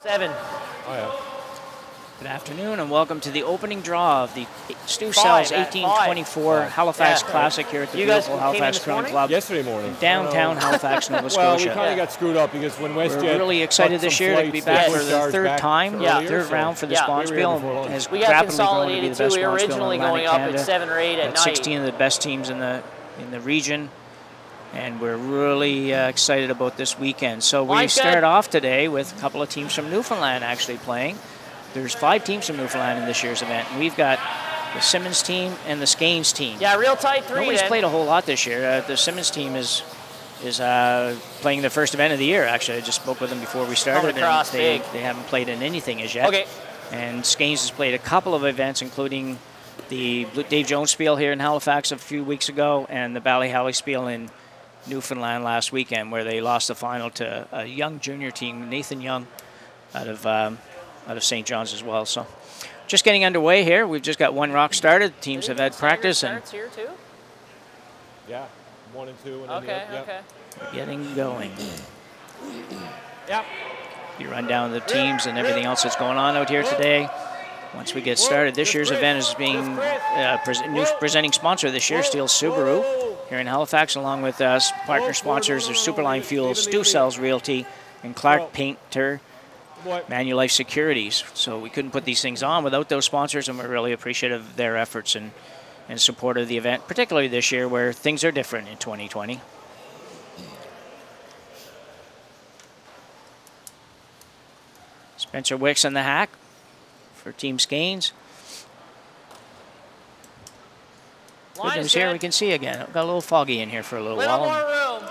7. Oh, yeah. Good afternoon and welcome to the opening draw of the Stu Sells 1824 Halifax Classic here at the beautiful Halifax Curling Club. Yesterday morning. In downtown Halifax, Nova Scotia. Well, we kind of got screwed up because when WestJet... We're really excited this year to be back for the third time, third round for the Sponspiel. Has we got rapidly grown to be consolidated the best too. We were Sponspiel originally in going Atlantic up at Canada. 7 or 8 at Got night. 16 of the best teams in the region. And we're really excited about this weekend. So we start off today with a couple of teams from Newfoundland actually playing. There's 5 teams from Newfoundland in this year's event. We've got the Simmons team and the Skanes team. Yeah, real tight 3. Nobody's played a whole lot this year. The Simmons team is playing their first event of the year, actually. I just spoke with them before we started. And they haven't played in anything as yet. Okay. And Skanes has played a couple of events, including the Dave Jones Spiel here in Halifax a few weeks ago and the Ballyhally Spiel in Newfoundland last weekend, where they lost the final to a young junior team, Nathan Young, out of St. John's as well. So just getting underway here. We've just got one rock started. Teams have had practice and here too? Yeah, 1 and 2. And okay. We're getting going. Yep. You run down the teams and everything else that's going on out here today. Once we get started, this year's event is being new presenting sponsor this year, Steel Subaru, here in Halifax, along with partner sponsors of Superline Fuel, Stu Sells Realty, and Clark Painter Manulife Securities. So we couldn't put these things on without those sponsors, and we're really appreciative of their efforts and support of the event, particularly this year where things are different in 2020. Spencer Wicks in the hack for Team Skanes. Good news here, we can see again. It got a little foggy in here for a little while. More room.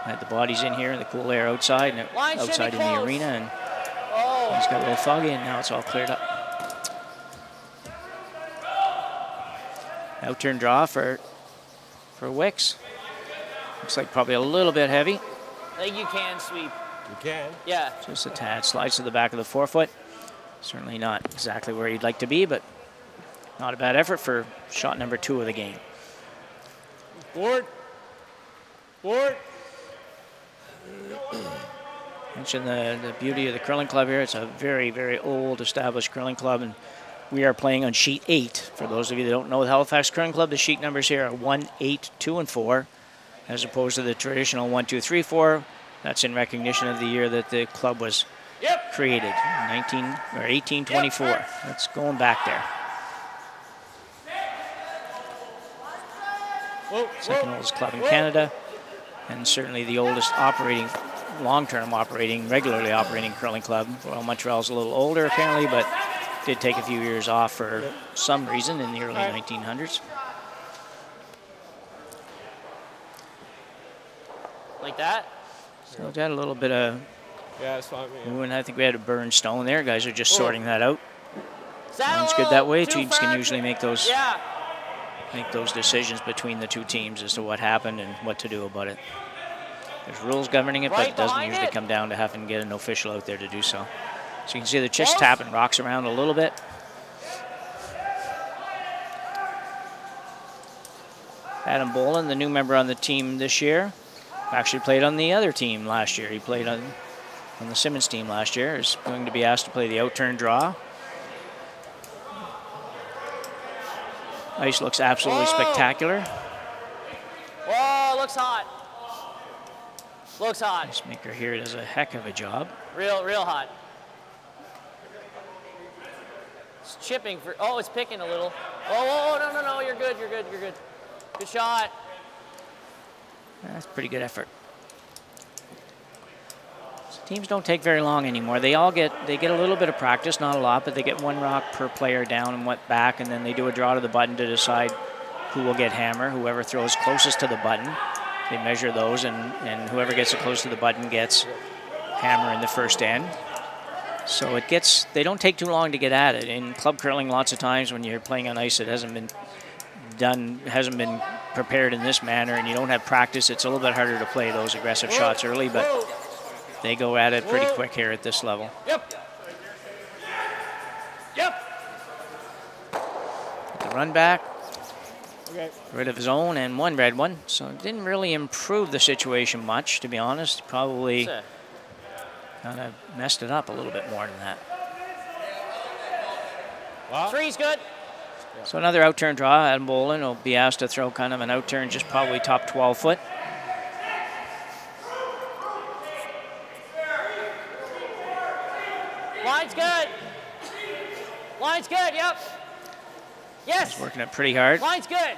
Had the bodies in here, the cool air outside, and outside in the arena, and it's got a little foggy, and now it's all cleared up. Out-turn draw for Wicks. Looks like probably a little bit heavy. I think you can sweep. You can? Yeah. Just a tad. Slides to the back of the forefoot. Certainly not exactly where you'd like to be, but not a bad effort for shot number 2 of the game. Board. Mentioned the beauty of the curling club here. It's a very, very old, established curling club, and we are playing on sheet 8. For those of you that don't know the Halifax Curling Club, the sheet numbers here are 1, 8, 2, and 4, as opposed to the traditional 1, 2, 3, 4. That's in recognition of the year that the club was created, 1824. That's going back there. Second oldest club in Canada, and certainly the oldest long-term regularly operating curling club. Royal Montreal's a little older apparently, but did take a few years off for some reason in the early 1900s. Like that? So we've got a little bit of movement. I think we had a burn stone there. Guys are just sorting that out. It's good that way. Teams can usually make those decisions between the two teams as to what happened and what to do about it. There's rules governing it, but it doesn't usually come down to having to get an official out there to do so. So you can see the chest tapping rocks around a little bit. Adam Boland, the new member on the team this year, actually played on the other team last year. He played on the Simmons team last year. Is going to be asked to play the out-turn draw. Ice looks absolutely spectacular. Whoa, looks hot. Looks hot. Ice maker here does a heck of a job. Real hot. It's chipping for, it's picking a little. Oh, no, you're good. Good shot. That's a pretty good effort. So teams don't take very long anymore. They get a little bit of practice, not a lot, but they get 1 rock per player down and went back, and then they do a draw to the button to decide who will get hammer. Whoever throws closest to the button, they measure those, and whoever gets it close to the button gets hammer in the first end. So they don't take too long to get at it. In club curling, lots of times when you're playing on ice, it hasn't been prepared in this manner, and you don't have practice. It's a little bit harder to play those aggressive shots early, but they go at it pretty quick here at this level. The run back. Rid of his own and 1 red one, so it didn't really improve the situation much, to be honest. Probably kind of messed it up a little bit more than that. Wow. 3's good. So another outturn draw. Adam Bolin will be asked to throw kind of an outturn, just probably top 12 foot. Line's good. Line's good, yep. Yes. He's working it pretty hard. Line's good.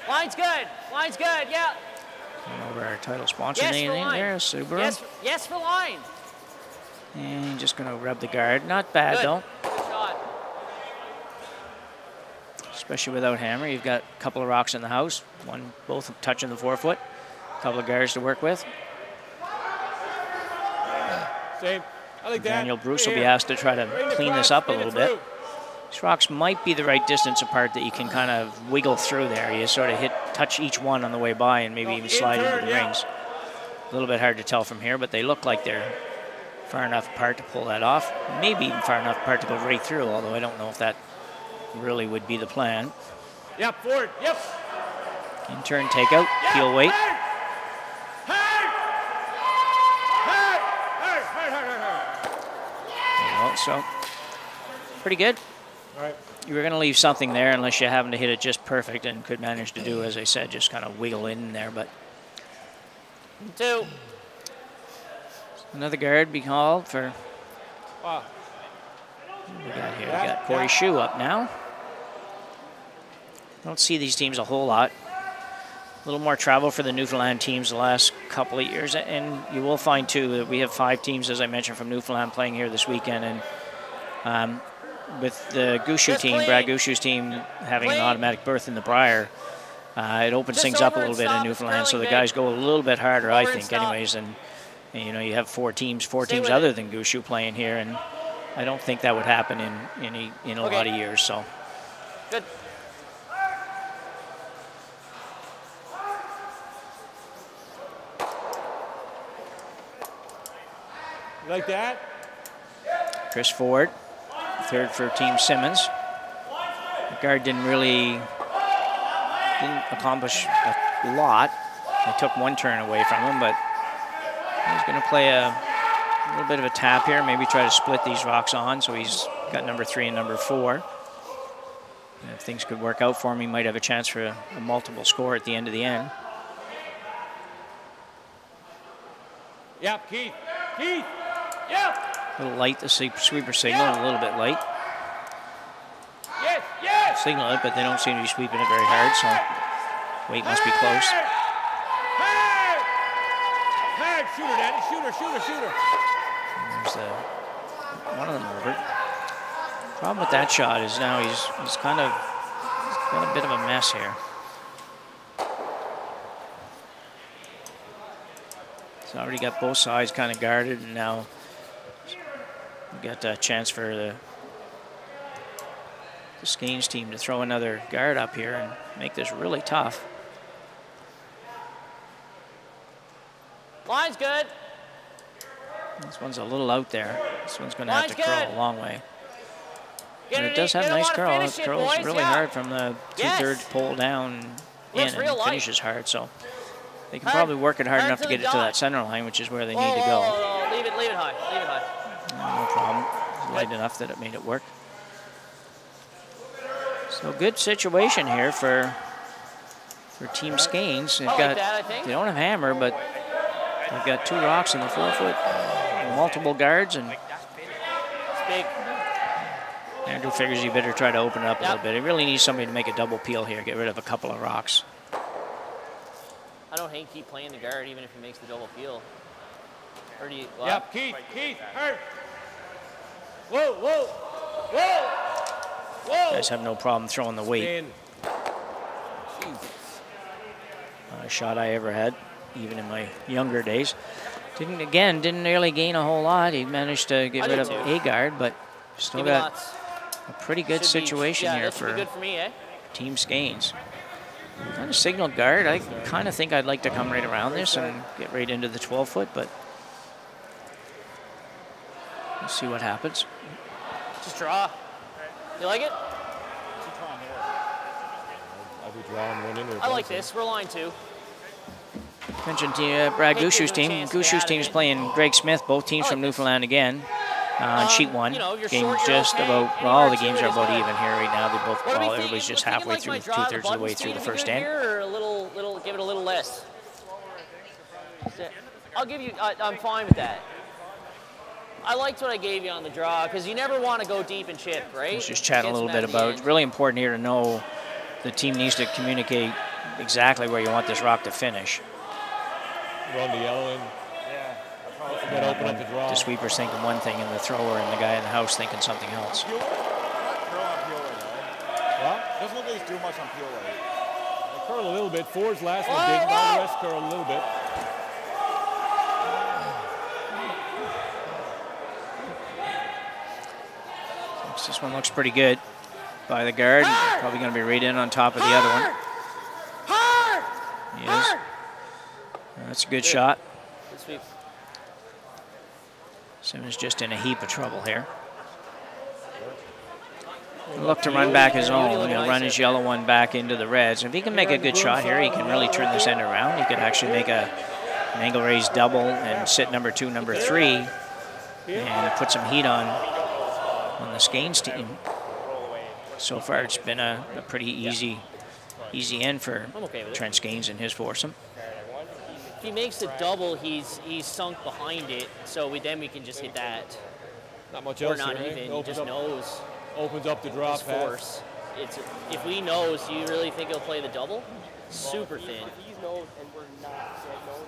Line's good. Line's good, yeah. And over our title sponsor Yes, name for line. there, Subaru. Yes for line. And just going to rub the guard. Not bad, Good. though. Good shot. Especially without hammer. You've got a couple of rocks in the house. Both touching the forefoot. A couple of guards to work with. Same. I like that. Daniel Bruce will Right be here. asked to try to Right in the clean crotch, this up a spin it little bit. through. These rocks might be the right distance apart that you can kind of wiggle through there. You sort of touch each one on the way by and maybe even slide into the rings. A little bit hard to tell from here, but they look like they're far enough apart to pull that off. Maybe even far enough apart to go right through, although I don't know if that really would be the plan. Yep, forward. Yep. In turn, takeout, peel weight. There you go, so pretty good. All right. You were going to leave something there unless you happen to hit it just perfect and could manage to do, as I said, just kind of wiggle in there. But 2. another guard be called for. Wow. What we got here? We got Corey Shue up now. Don't see these teams a whole lot. A little more travel for the Newfoundland teams the last couple of years, and you will find too that we have 5 teams, as I mentioned, from Newfoundland playing here this weekend, and with the Gushu team, Brad Gushu's team having an automatic berth in the Brier, it opens things up a little bit in Newfoundland, so the guys go a little bit harder, I think, anyways, and you know, you have 4 teams other than Gushu playing here, and I don't think that would happen in a lot of years. So Good. You like that? Chris Ford, third for Team Simmons. The guard didn't accomplish a lot. They took 1 turn away from him, but he's going to play a little bit of a tap here, maybe try to split these rocks on, so he's got number 3 and number 4. And if things could work out for him, he might have a chance for a multiple score at the end of the end. Yep, Keith. Keith. Yep. A little light, the sweeper signal, a little bit light. Yes, yes. Signal it, but they don't seem to be sweeping it very hard, so weight must be close. Hard. Shooter, Daddy. Shooter. There's one of them over. Problem with that shot is now he's got a bit of a mess here. He's already got both sides kind of guarded, and now we got a chance for the Skeens team to throw another guard up here and make this really tough. Line's good. This one's a little out there. This one's going to have to Line's curl good. a long way. Get But it it does have get nice on, curl. It finish it, curls boys, really yeah. hard from the Yes. 2/3 pull down Looks in, real and light. finishes hard. So they can Hard. probably work it hard Hard enough to to the get it to that dot. center line, which is where they Whoa, need to whoa, go. whoa, whoa. Leave it high. Leave it high. No problem. It's light enough that it made it work. So good situation here for Team Skeens. They've I like got that, I think. they don't have hammer, but they've got 2 rocks in the forefoot, multiple guards, and It's big. Andrew figures he better try to open it up a Yep. little bit. He really needs somebody to make a double peel here, get rid of a couple of rocks. I don't hate keep playing the guard even if he makes the double peel. Or do you? What? Yep, Keith. Hard. Whoa. Guys have no problem throwing the weight. In. Not a shot I ever had, even in my younger days. Didn't really gain a whole lot. He managed to get I rid did of too. a guard, but still Give me got lots. a pretty good Should be- situation yeah, here that should be for good for me, eh? Team Skeens. Kind of signaled guard. I kind of think I'd like to come right around this and get right into the 12-foot, but we'll see what happens. Just draw. You like it? I'll be drawing one in there. I like this. We're line 2. Mentioned Brad Nick gives Gushu's him a team. chance to get Gushu's out of team is it. playing Greg Smith, both teams I from like this. Newfoundland again. On sheet one, you know, you're game short, you're just okay. about, Anywhere all the two games are is about hard. even here right now. They both, What are we well, thinking? everybody's just We're thinking halfway like through, my draw, two-thirds of the way button through the speed to be first good end. here, or a little, give it a little less. I'll give you. I'm fine with that. I liked what I gave you on the draw because you never want to go deep and chip, right? Let's just chat a Gets little them bit at the about. end. It's really important here to know the team needs to communicate exactly where you want this rock to finish. Run the yellow in. Yeah. Got to open up the draw. The sweeper's thinking one thing, and the thrower and the guy in the house thinking something else. What? Doesn't look like he's doing much on peel weight. They curl a little bit. Ford's last one didn't. All the rest curl a little bit. This one looks pretty good by the guard. Probably going to be right in on top of the other one. He is. That's a good shot. Good sweep. Simmons just in a heap of trouble here. Look to run back his own. He'll run his yellow one back into the reds. If he can make a good shot here, he can really turn this end around. He could actually make an angle raise double and sit number 2, number 3, and put some heat on the Skanes team. So far, it's been a pretty easy end for Trent Skanes and his foursome. If he makes a double, he's sunk behind it, so then we can just hit that. Not much Or else not here, right? even. He just knows Opens up the draw his pass. force. If we knows, do you really think he'll play the double? Super thin. If he knows and we're not, so like, knows,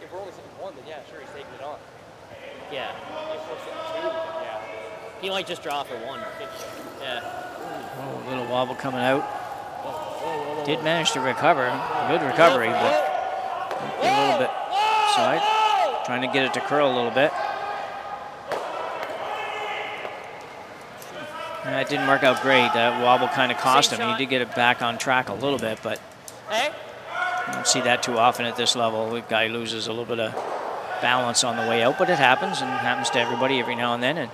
if we're only sitting 1, then yeah, sure, he's taking it on. Yeah. If we're sitting 2, then yeah. He might just draw for 1. Yeah. Oh, a little wobble coming out. Did manage to recover. Good recovery, but a little bit side. Trying to get it to curl a little bit. That didn't work out great. That wobble kind of cost him. He did get it back on track a little bit, but Hey. you don't see that too often at this level. The guy loses a little bit of balance on the way out, but it happens, and happens to everybody every now and then. And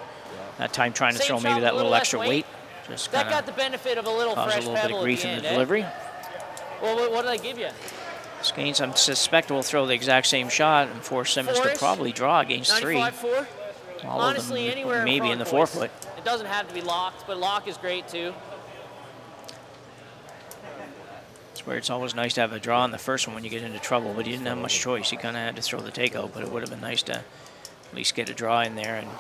that time trying to Same throw shot, maybe that a little little less extra weight. weight just That kind got the of benefit of a little caused a fresh little bit pebble of grief at the in end, the delivery. Well, what did I give you? Skanes, I suspect, will throw the exact same shot and force Simmons to Four-ish? probably draw against 3. 95.4? All Honestly, of them anywhere maybe front, in the boys. 4-foot. It doesn't have to be locked, but lock is great too. It's where it's always nice to have a draw in the first one when you get into trouble, but he didn't have much choice. He kind of had to throw the takeout, but it would have been nice to at least get a draw in there. And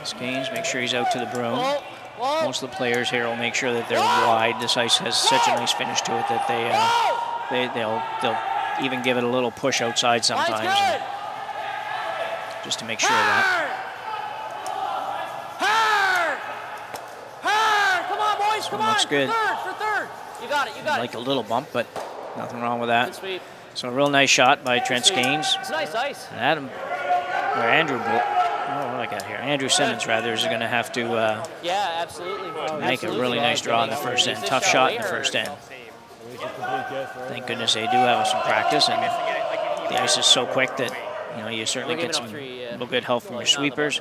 Skanes, make sure he's out to the broom. Most of the players here will make sure that they're wide. This ice has such a nice finish to it that they'll even give it a little push outside sometimes, and just to make sure of that. Come on, boys, come on. Looks good. For third. You got it, you got Like it. a little bump, but nothing wrong with Good that. sweep. So a real nice shot by Trent Skanes. It's nice ice. And Andrew, what do I got here? Andrew Simmons, rather, is going to have to Yeah, absolutely. make a really nice draw in the first end. Tough shot in the first end. Thank goodness they do have some practice, and the ice is so quick that you certainly get some real good help from your sweepers.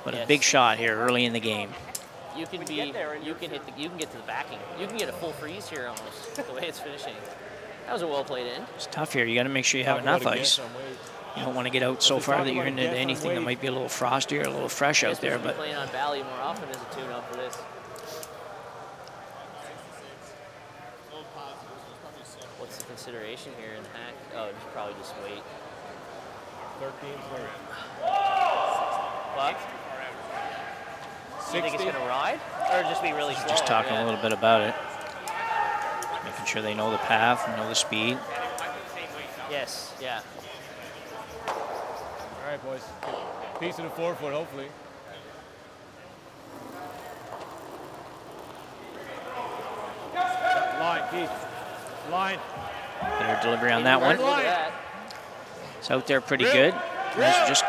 But a big shot here early in the game. You can get to the backing. You can get a full freeze here almost, the way it's finishing. That was a well-played end. It's tough here. You got to make sure you have enough ice. You don't want to get out so far that you're into anything that might be a little frosty or a little fresh out there. But playing on Valley more often as a tune-up for this. What's the consideration here in the hack? Oh, it's probably just weight. 13. What? You think it's going to ride? Or just be really slow? just talking a little bit about it. Making sure they know the path and know the speed. Yes, yeah. All right, boys. Piece of the 4-foot, hopefully. Line, Keith. Line. Better delivery on that one. Look at that. It's out there pretty good. It's just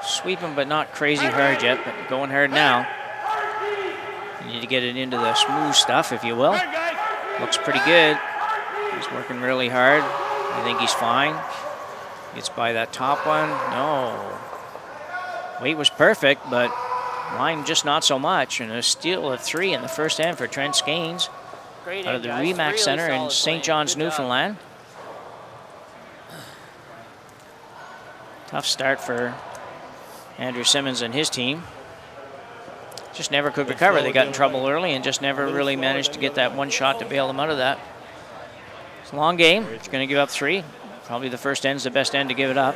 sweeping, but not crazy hard yet, but going hard now. You need to get it into the smooth stuff, if you will. Looks pretty good. He's working really hard. I think he's fine. Gets by that top one. No. Weight was perfect, but line just not so much. And a steal of 3 in the first end for Trent Skanes. Great out of the guys. Remax Really Center in solid St. playing. John's, Good job. Newfoundland. Tough start for Andrew Simmons and his team. Just never could recover. They got in trouble early and just never really managed to get that one shot to bail them out of that. It's a long game. It's going to give up 3. Probably the first end's the best end to give it up.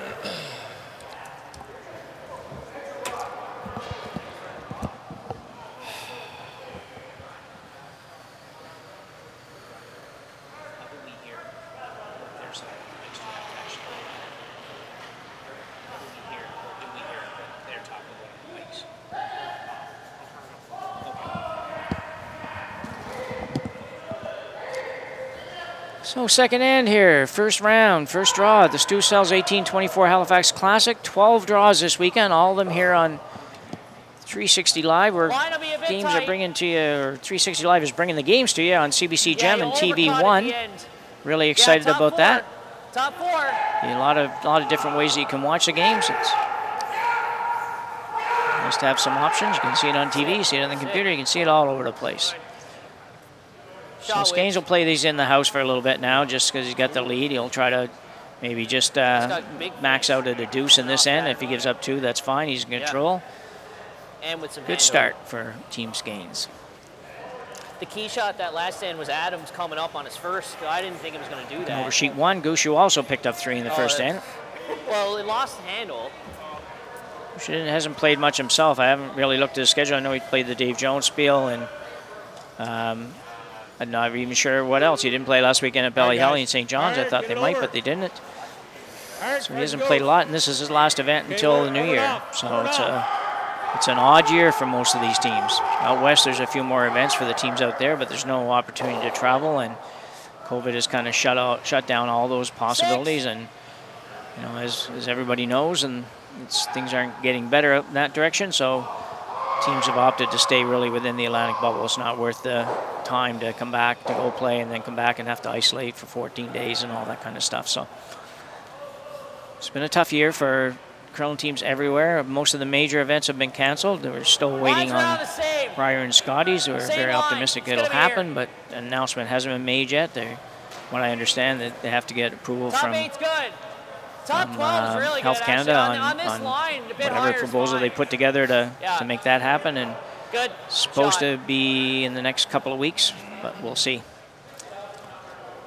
So second end here, first round, first draw at the Stu Sells 1824 Halifax Classic. 12 draws this weekend, all of them here on 360 Live, where games are bringing to you, or 360 Live is bringing the games to you on CBC Gem and TV1. Really excited about that. Top 4. A lot of different ways that you can watch the games. It's nice to have some options. You can see it on TV, you see it on the computer, you can see it all over the place. So Skanes will play these in the house for a little bit now, just because he's got the lead. He'll try to maybe just max out at a deuce in this end. If he gives up 2, that's fine. He's in control. And with some good start for Team Skanes. The key shot that last end was Adams coming up on his first. I didn't think it was going to do that. Over sheet 1, Gushu also picked up 3 in the first end. Well, it lost the handle. Gushu hasn't played much himself. I haven't really looked at his schedule. I know he played the Dave Jones Spiel, and I'm not even sure what else. He didn't play last weekend at Ballyhelly and St. John's. I thought they might, but they didn't. So he hasn't played a lot, and this is his last event until the new year. So it's an odd year for most of these teams. Out west, there's a few more events for the teams out there, but there's no opportunity to travel, and COVID has kind of shut down all those possibilities. And you know, as everybody knows, and things aren't getting better in that direction. So teams have opted to stay really within the Atlantic bubble. It's not worth the time to come back to go play and then come back and have to isolate for 14 days and all that kind of stuff. So it's been a tough year for curling teams everywhere. Most of the major events have been canceled. We're still waiting on Pryor and Scotties. We're very optimistic it'll happen, but an announcement hasn't been made yet. What I understand that they have to get approval from Health Canada on whatever proposal they put together to make that happen, and supposed to be in the next couple of weeks, but we'll see.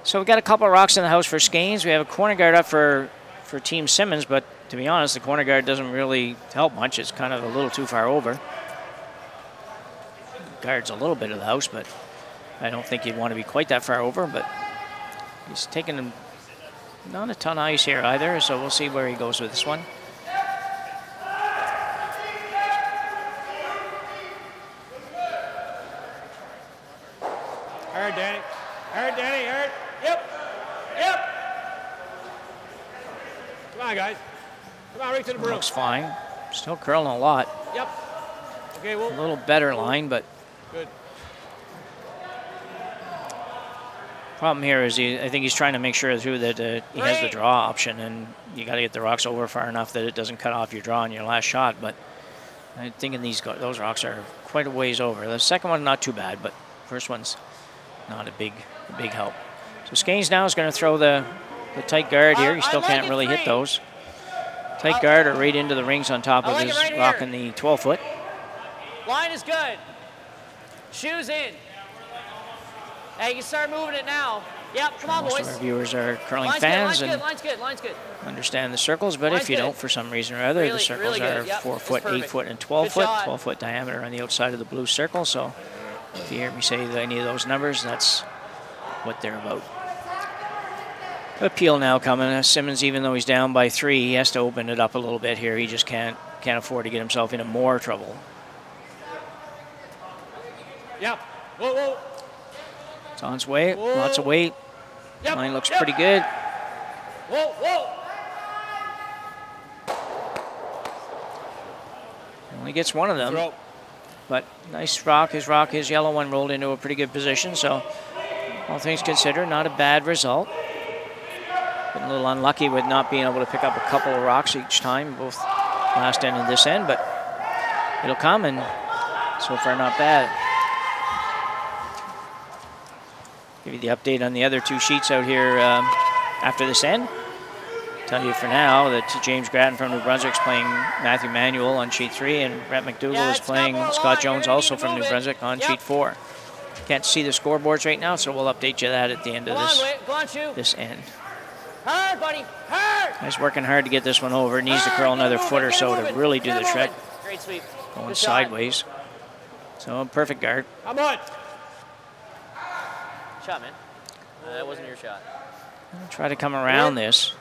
So we've got a couple of rocks in the house for Skanes. We have a corner guard up for Team Simmons, but to be honest, the corner guard doesn't really help much. It's kind of a little too far over. Guard's a little bit of the house, but I don't think you'd want to be quite that far over, but he's taking him. Not a ton of ice here either, so we'll see where he goes with this one. Hard, Danny. Hard, Danny. Hard. Yep. Yep. Come on, guys. Come on, right to the broom. Looks fine. Still curling a lot. Yep. Okay, well. A little better line, but. Good. Problem here is I think he's trying to make sure too that he has the draw option, and you got to get the rocks over far enough that it doesn't cut off your draw on your last shot. But I think those rocks are quite a ways over. The second one not too bad, but first one's not a big help. So Skanes now is going to throw the tight guard here. He still can't really hit those. Tight guard or right into the rings on top of his rock in the 12-foot. Line is good. Shoes in. Hey, you can start moving it now. Yep, come on, boys. Most of our viewers are curling line's fans good, and line's good. Understand the circles, but if you don't, for some reason or other, the circles are 4-foot, 8-foot, and 12-foot. 12-foot diameter on the outside of the blue circle. So if you hear me say any of those numbers, that's what they're about. Appeal now coming. Simmons, even though he's down by 3, he has to open it up a little bit here. He just can't afford to get himself into more trouble. Yep. Whoa, whoa. It's on its way. Whoa. Lots of weight. Yep. Line looks pretty good. Whoa, whoa. Only gets one of them. But nice rock. His yellow one rolled into a pretty good position. So all things considered, not a bad result. Been a little unlucky with not being able to pick up a couple of rocks each time, both last end and this end, but it'll come, and so far not bad. Give you the update on the other two sheets out here after this end. Tell you for now that James Grattan from New Brunswick is playing Matthew Manuel on sheet 3, and Brett McDougall is playing Scott Jones also from New Brunswick on sheet 4. Can't see the scoreboards right now, so we'll update you that at the end of this end. Hard, buddy. Hard. He's working hard to get this one over. Needs to curl another foot or so to really do the trick. Great sweep. Going sideways. So perfect guard. Come on. Shot, man. That wasn't your shot. Try to come around this.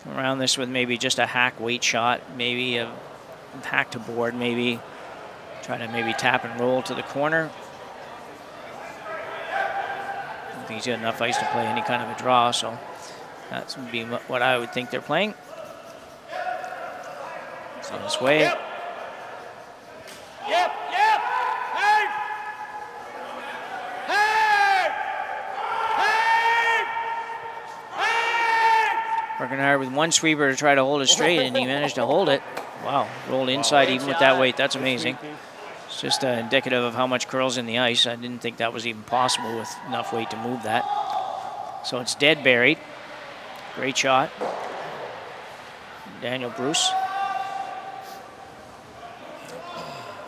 Around this with maybe just a hack weight shot, maybe a hack to board, maybe try to maybe tap and roll to the corner. I don't think he's got enough ice to play any kind of a draw, so that's would be what I would think they're playing. It's on its way. Yep. Yep. Yep. Hey. Hey. Hey. Hey. Working hard with one sweeper to try to hold it straight, and he managed to hold it. Wow, rolled inside even with that weight. That's amazing. It's just indicative of how much curl's in the ice. I didn't think that was even possible with enough weight to move that. So it's dead buried. Great shot. Daniel Bruce.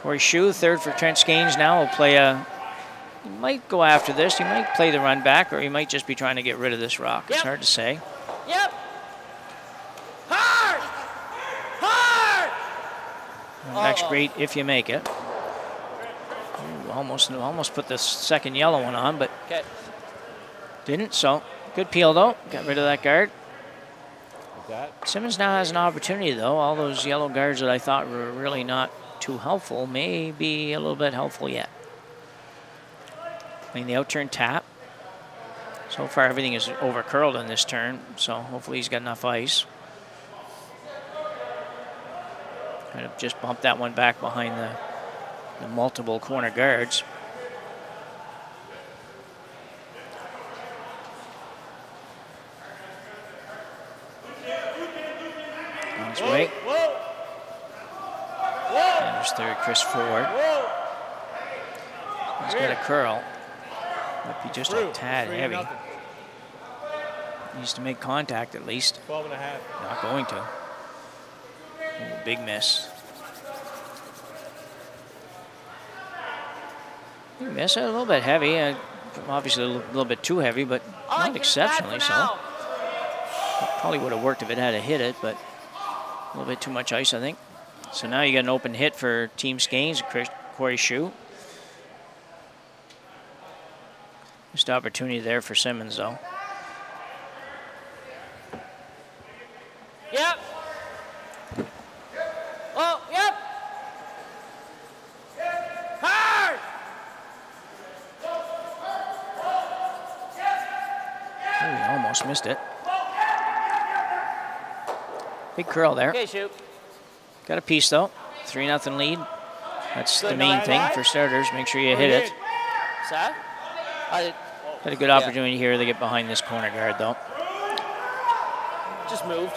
Corey Shue, third for Trent Skeens now, will play a... He might go after this. He might play the run back, or he might just be trying to get rid of this rock. It's hard to say. Yep. Hard! Hard! That's great if you make it. Ooh, almost put the second yellow one on, but didn't. So good peel though. Got rid of that guard. Simmons now has an opportunity though. All those yellow guards that I thought were really not too helpful may be a little bit helpful yet. Playing the out-turn tap. So far everything is over curled on this turn, so hopefully he's got enough ice. Kind of just bump that one back behind the multiple corner guards. On his way. And there's third, Chris Ford. He's got a curl. Might be just a tad heavy. Needs to make contact at least. 12 and a half. Not going to. Ooh, big miss. Big miss, a little bit heavy. Obviously a little bit too heavy, but not exceptionally so. Probably would have worked if it had hit it, but a little bit too much ice, I think. So now you got an open hit for Team Skeens, Corey Shue. Just opportunity there for Simmons, though. Yep. Oh, yep. Hard. Ooh, he almost missed it. Big curl there. Okay, shoot. Got a piece, though. 3-0 lead. That's the main thing for starters. Make sure you hit it. Sad? Had a good opportunity here to get behind this corner guard, though. Just moved.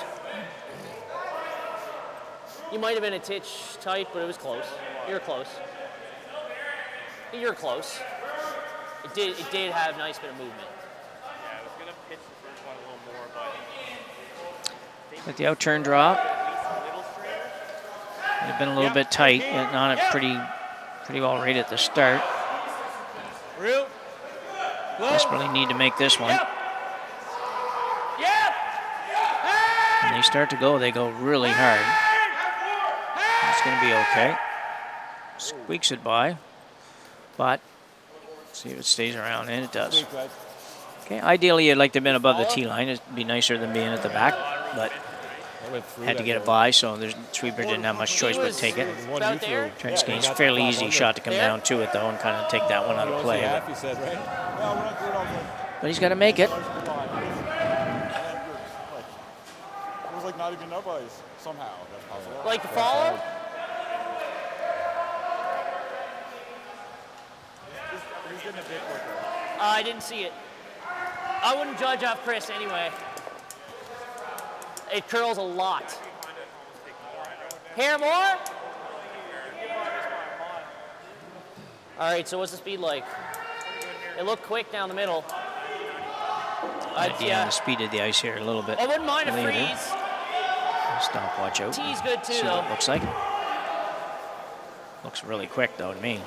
You might have been a titch tight, but it was close. You're close. You're close. It did have a nice bit of movement. Yeah, I was going to pitch the first one a little more, but... With the out-turn drop. They've been a little bit tight, getting on it pretty well right at the start. Desperately need to make this one. When they start to go, they go really hard. It's going to be okay. Squeaks it by, but see if it stays around, and it does. Okay, ideally you'd like to have been above the tee line. It'd be nicer than being at the back, but had to get it by, so the sweeper didn't have much choice but take it. Trent Skeens, fairly easy shot to come down to it though and kind of take that one out of play. But he's got to make it. It was like not even enough ice somehow. That's possible. Like to follow? He's getting a bit quicker. I didn't see it. I wouldn't judge off Chris anyway. It curls a lot. Hair more? All right, so what's the speed like? It looked quick down the middle. Idea on the speed of the ice here a little bit. I wouldn't mind later. a freeze. Stopwatch out. T's good too, See though. what it looks like. Looks really quick, though, to me.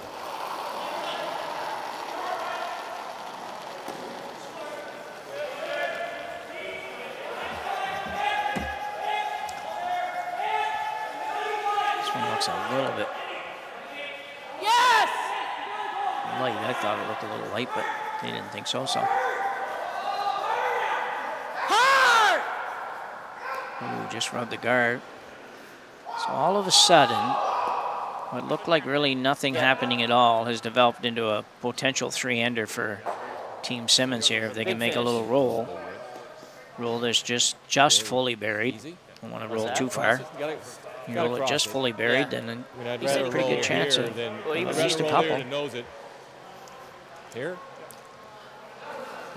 This one looks a little bit Yes! light. I thought it looked a little light, but they didn't think so. So, Hard! ooh, just rubbed the guard. So all of a sudden, what looked like really nothing happening at all has developed into a potential 3-ender for Team Simmons here if they can make a little roll. Roll this just fully buried. Don't want to roll too far. You roll it just fully buried, then He's a pretty good chance of at least a couple. Here?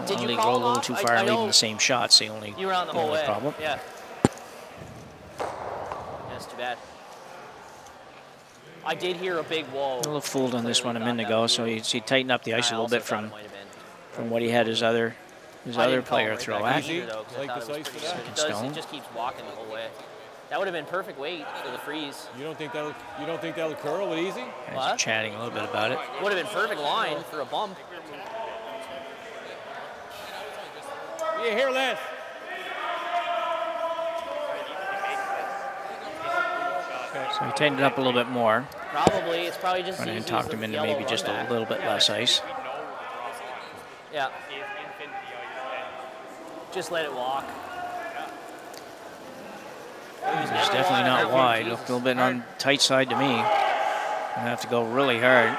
Did you Only call roll a him little off? too I far, leaving know the same shots. The only you were on the whole way. problem. Yeah. That's too bad. I did hear a big whoa. A little fooled on this one a minute ago, so he tightened up the ice a little bit from what he had his other player throw at. Easy. Like this ice for that? It just keeps walking the whole way. That would have been perfect weight for the freeze. You don't think that'll curl with easy? Guys are chatting a little bit about it. Would have been perfect line for a bump. Yeah, here, Les. So he tightened it up a little bit more. Probably. It's probably just Went in easy and as talked the him into yellow maybe just a run little bit less ice. Yeah. Just let it walk. It's definitely not wide. Looked a little bit on the tight side to me. Gonna have to go really hard.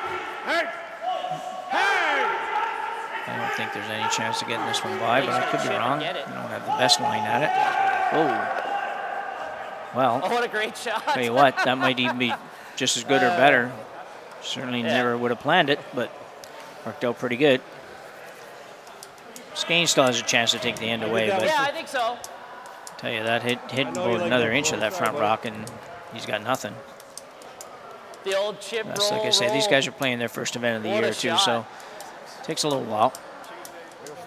I don't think there's any chance of getting this one by, but I could be wrong. I don't have the best line at it. Oh. Well, Oh, what a great shot. tell you what, that might even be just as good or better. Certainly never would have planned it, but worked out pretty good. Skane still has a chance to take the end away, but Yeah, I think so. tell you that hit about another inch of that front rock, and he's got nothing. The old chip That's roll. like I say, these guys are playing their first event of the What a year too, shot. so it takes a little while.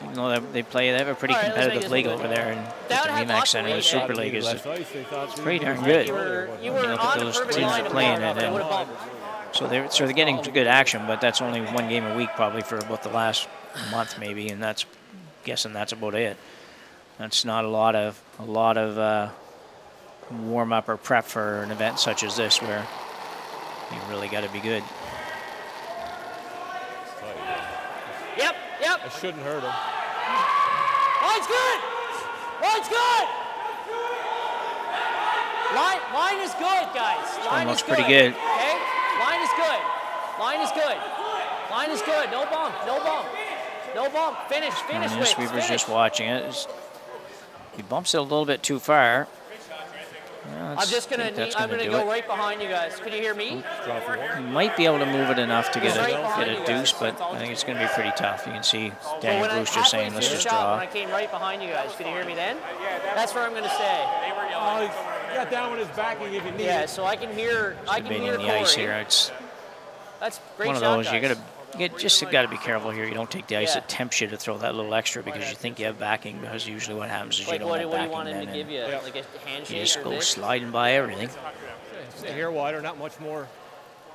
Even though they have a pretty All right, let's make competitive this league one over there, and That the had Remax lots of Center, the weight, Super eh? League is pretty darn You good. were You look at on those the perfect teams line to playing bump, it, it would and have bumped. so they're getting good action, but that's only one game a week probably for about the last month maybe, and guessing that's about it. That's not a lot of warm up or prep for an event such as this where you really got to be good. Yep. I shouldn't hurt him. Line's good. Line's good. Line is good, guys. Line looks is pretty good. Okay. Line is good. Line is good. Line is good. No bump. No bump. No bump. Finish. Finish. And Wicks, Sweeper's finish. just watching it. He bumps it a little bit too far. Yeah, I'm just gonna. I'm gonna do go it. right behind you guys. Can you hear me? He might be able to move it enough to get Right a behind you deuce, guys. but I think it's going to be pretty tough. You can see Well, Daniel when I- Bruce just saying, halfway let's through just the shot, when I draw. came right behind you guys, could you hear me then? That's where I'm gonna stay. Oh, he got down with his backing if you need Yeah, it. so I can hear. I can Debating hear the ice Corey. here. It's That's great one of shot, those, you guys. got to be careful here. You don't take the ice Yeah. that tempts you to throw that little extra because you think you have backing, because usually what happens is you Like don't what have do you backing want him to then, give and you? Like a handshake you just or go this? sliding by everything. Stay here wider, not much more.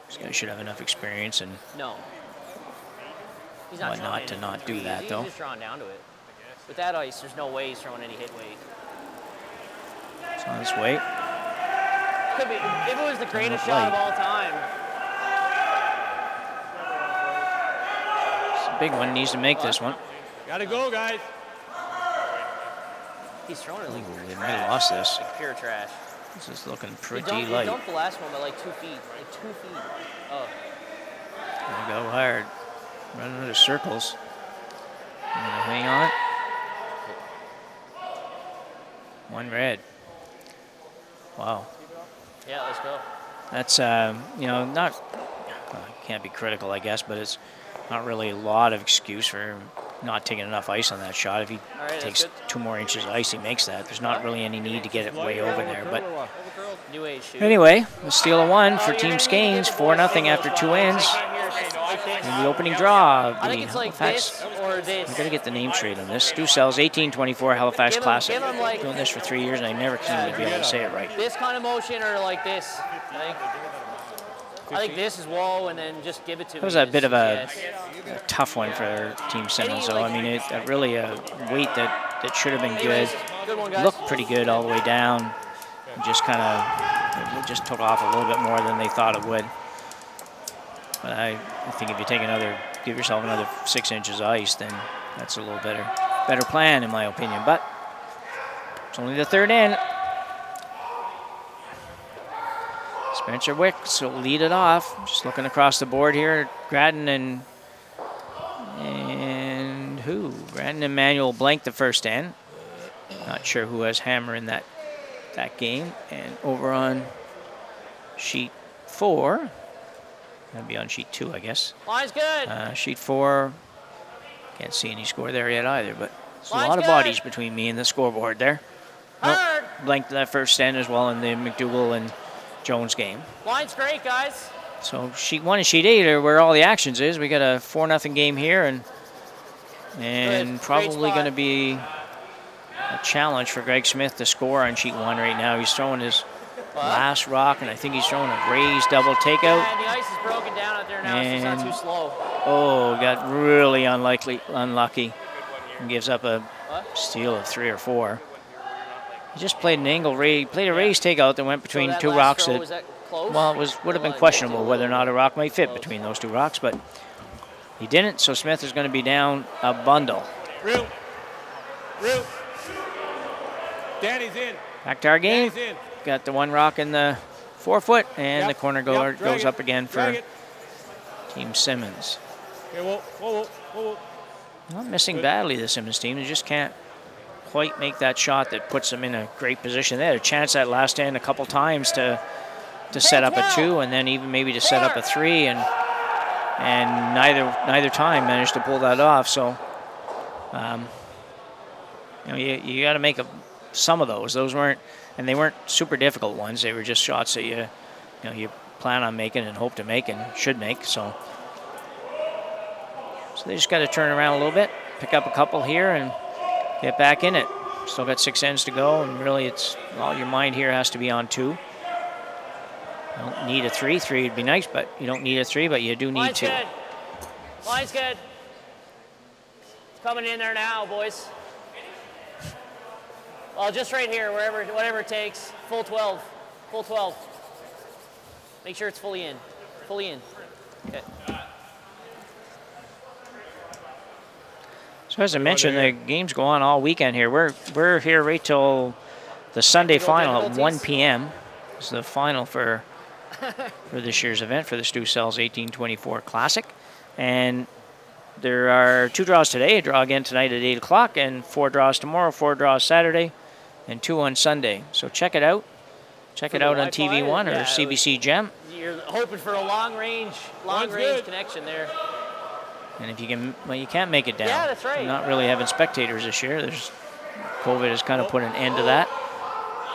This guy should have enough experience and No. He's Why not not trying to not do that, he's though? just drawing down to it. With that ice, there's no way he's throwing any hit weight. it's on its way. Could be. If it was the greatest look shot of light. all time. It's a big one. Needs to make this one. Gotta go, guys. He's throwing it like, Ooh, they might have lost this. like pure trash. This is looking He pretty light. dumped the last one by like 2 feet. Like 2 feet. Oh. Gonna go hard. Running out of circles. I'm gonna hang on it. One red. Wow. Yeah, let's go. That's, not, can't be critical, I guess, but it's not really a lot of excuse for not taking enough ice on that shot. If he All right, takes that's good. 2 more inches of ice, he makes that. There's not really any need to get it way over there. But New age shoot. anyway, the steal of 1 for Oh, Team you're gonna need to Skanes, get the 4-0 voice after signals, 2 Bob. ends. They can't hear us. in the opening draw of the I think it's like Halifax. this or this. I gotta get the name straight on this. Stu Sells 1824 Halifax Classic. give 'em like- Doing this for 3 years and I never seem to be able to say it right. This kind of motion or like this. I think this is whoa, and then just give it to me. That was a bit of a Yes. tough one for Team Simmons, though. I mean, it really a weight that should have been good. Anyways, good one, guys. Looked pretty good all the way down. Just kind of, it just took off a little bit more than they thought it would. But I think if you take give yourself another 6 inches of ice, then that's a little better plan in my opinion. But it's only the third in. Spencer Wicks will lead it off. Just looking across the board here, Grattan and who? Grattan and Manuel blank the first end. Not sure who has hammer in that game. And over on sheet 4, that'd be on sheet 2, I guess. Line's good. Sheet 4, can't see any score there yet either, but there's a Line's lot of good. bodies between me and the scoreboard there. Hard. Blanked that first end as well in the McDougall and Jones game. Line's great, guys. So sheet 1 and sheet 8 are where all the actions is. We got a 4-0 game here, and Good. probably Great going to spot. be a challenge for Greg Smith to score on sheet 1 right now. He's throwing his last rock, and I think he's throwing a raised double takeout. And the ice is broken down out there now, so it's not And- too slow. Oh, got really unlucky, and gives up a steal of 3 or 4. He just played an angle raise, played a raised takeout that went between So that two last rocks. throw, was that close? Well, would have been questionable whether or not a rock might fit between those two rocks, but he didn't, so Smith is going to be down a bundle. Real. Danny's in. Back to our game. Danny's in. Got the one rock in the 4-foot, and Yep, the corner yep, drag goes it, up again for drag it. Team Simmons. Okay, whoa. Not missing badly, the Simmons team. They just can't quite make that shot that puts them in a great position. They had a chance that last end a couple times to set up a 2, and then even maybe to set up a 3, and neither time managed to pull that off. So, you got to make some of those. Those weren't, and they weren't super difficult ones. They were just shots that you plan on making and hope to make and should make. So they just got to turn around a little bit, pick up a couple here, and get back in it. Still got 6 ends to go, and really it's all your mind here has to be on 2. You don't need a 3. 3 would be nice, but you don't need a 3, but you do need Line's 2. good. Line's good. It's coming in there now, boys. Well, just right here, whatever it takes. Full 12. Full 12. Make sure it's fully in. Fully in. Okay. So as I mentioned, the games go on all weekend here. We're here right till the Sunday final at 1 p.m. It's the final for this year's event, for the Stu Sells 1824 Classic. And there are 2 draws today, a draw again tonight at 8 o'clock, and 4 draws tomorrow, 4 draws Saturday, and 2 on Sunday. So check it out. Check it out on TV1 or CBC Gem. You're hoping for a long range connection there. And if you can, well, you can't make it down. Yeah, that's right. We're not really having spectators this year. COVID has kind of put an end to that.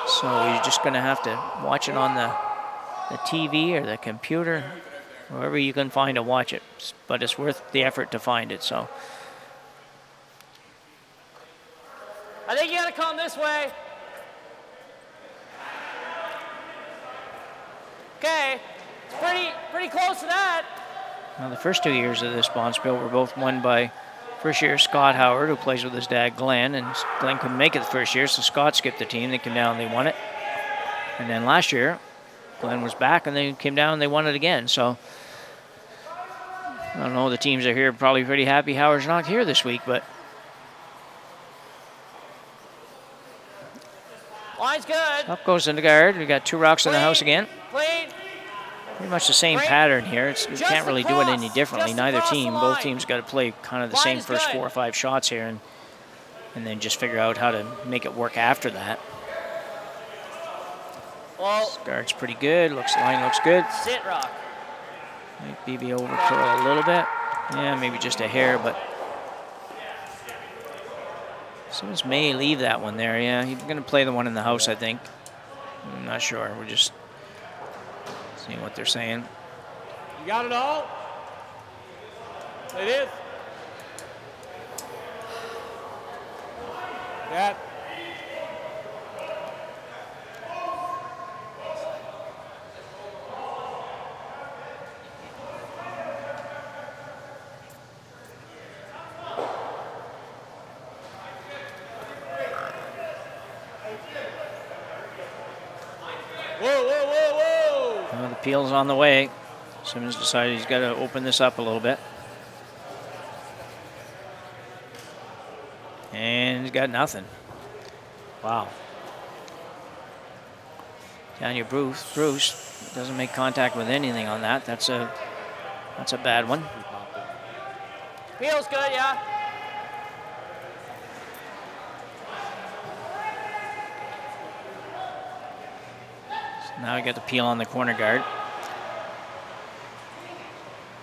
So you're just going to have to watch it on the TV or the computer, wherever you can find to watch it. But it's worth the effort to find it. So I think you got to come this way. Okay, it's pretty close to that. now the first 2 years of this Bonspiel were both won by first year Scott Howard, who plays with his dad Glenn, and Glenn couldn't make it the first year, so Scott skipped the team. They came down and they won it. And then last year, Glenn was back and they came down and they won it again. So I don't know, the teams are here probably pretty happy Howard's not here this week, but Line's good. up goes the guard. We got 2 rocks in the house again. Clean. Pretty much the same pattern here. You can't really do it any differently. Neither team. Both teams got to play kind of the same first 4 or 5 shots here, and then just figure out how to make it work after that. Well, Guard's pretty good. Line looks good. sit rock. Might BB over curl a little bit. Yeah, maybe just a hair, but Simmons may leave that one there. Yeah, he's going to play the one in the house, I think. I'm not sure. We're just seeing what they're saying. You got it all? It is. That. Well, the peel's on the way. Simmons decided he's got to open this up a little bit. And he's got nothing. Wow. Tanya Bruce doesn't make contact with anything on that. That's a bad one. Peel's good, yeah. So now we got the peel on the corner guard.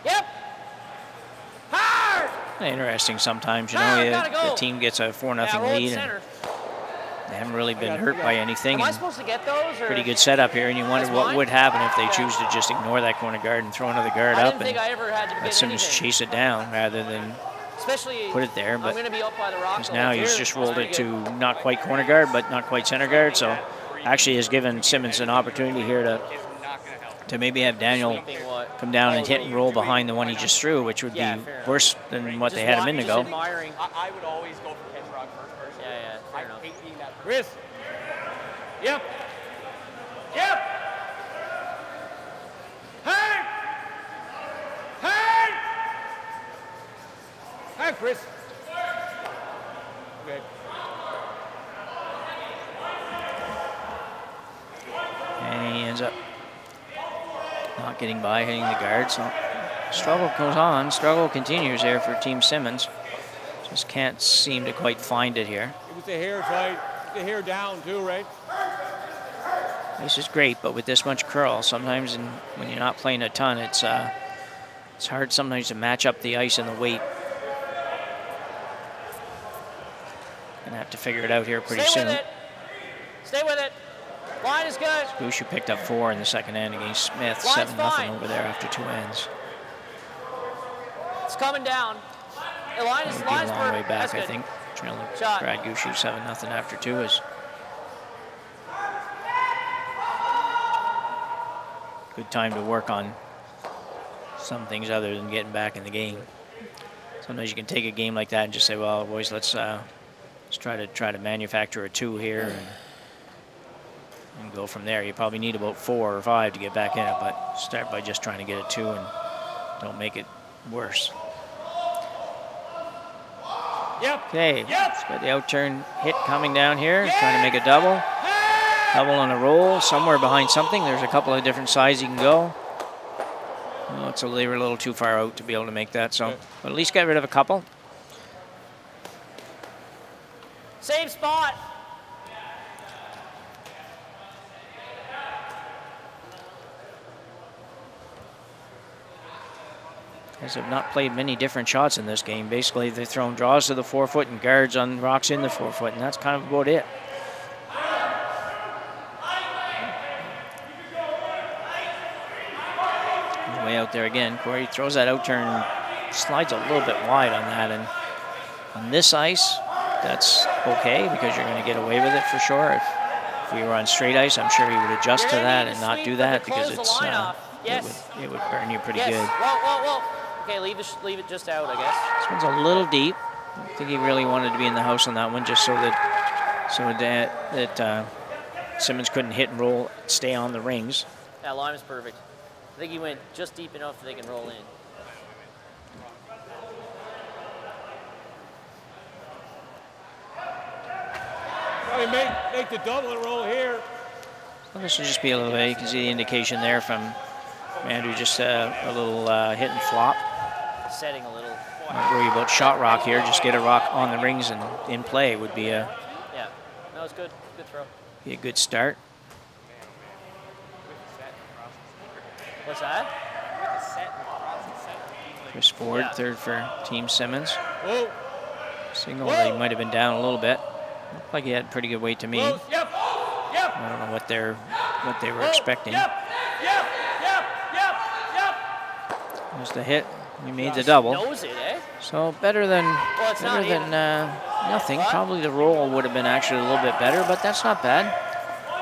Yep. Hard. Interesting sometimes, you know, the team gets a 4-0 lead and they haven't really been hurt by anything. Am I supposed to get those? Or? Pretty good setup here, and you wonder what would happen if they choose to just ignore that corner guard and throw another guard up and let Simmons chase it down rather than put it there. But because now he's just rolled it to not quite corner guard, but not quite center guard. So actually has given Simmons an opportunity here to maybe have Daniel come down and hit and roll behind the one he just threw, which would be worse than what they had a minute ago. I would always go for catch rock first person. Yeah, fair enough. I hate being that person. Chris. Yep. Yep. Hang. Hang. Hang, Chris. Okay. And he ends up not getting by, hitting the guard. So struggle goes on. Struggle continues here for Team Simmons. Just can't seem to quite find it here. It was the hair tight. The hair down too, right? This is great, but with this much curl, sometimes when you're not playing a ton, it's hard sometimes to match up the ice and the weight. Gonna have to figure it out here pretty soon. Stay with it. Line is good. Gushu picked up 4 in the second end against Smith. 7-0 over there after 2 ends. It's coming down. The line is a long way back, I think. Trailing Brad Gushu 7-0 after 2 is good time to work on some things other than getting back in the game. Sometimes you can take a game like that and just say, well, boys, let's try to manufacture a 2 here and go from there. You probably need about 4 or 5 to get back in it, but start by just trying to get a 2 and don't make it worse. Yep. Okay, it's got the outturn hit coming down here, trying to make a double. Double on a roll, somewhere behind something. There's a couple of different sides you can go. Well, so they were a little too far out to be able to make that, so but at least get rid of a couple. Same spot. Guys have not played many different shots in this game. Basically, they've thrown draws to the 4-foot and guards on rocks in the 4-foot, and that's kind of about it. Way out there again. Corey throws that out turn, slides a little bit wide on that, and on this ice, that's okay because you're going to get away with it for sure. If we were on straight ice, I'm sure he would adjust to that and not do that because it's it would burn you pretty good. Whoa. Okay, leave it just out, I guess. This one's a little deep. I think he really wanted to be in the house on that one, just so that Simmons couldn't hit and roll, stay on the rings. That line is perfect. I think he went just deep enough that they can roll in. Probably make the double and roll here. Well, this will just be a little bit. You can see the indication there from Andrew, just a little hit and flop. Setting a little. Not worry about shot rock here. Just get a rock on the rings and in play would be a. Yeah, that was good. Good throw. Be a good start. What's that? Chris Ford, third for Team Simmons. Whoa. Signal that he might have been down a little bit. Looked like he had pretty good weight to me. Yep. Yep. I don't know what they were expecting. Yep. There's the hit. He made the double. Knows it, eh? So better than nothing. Probably the roll would have been actually a little bit better, but that's not bad.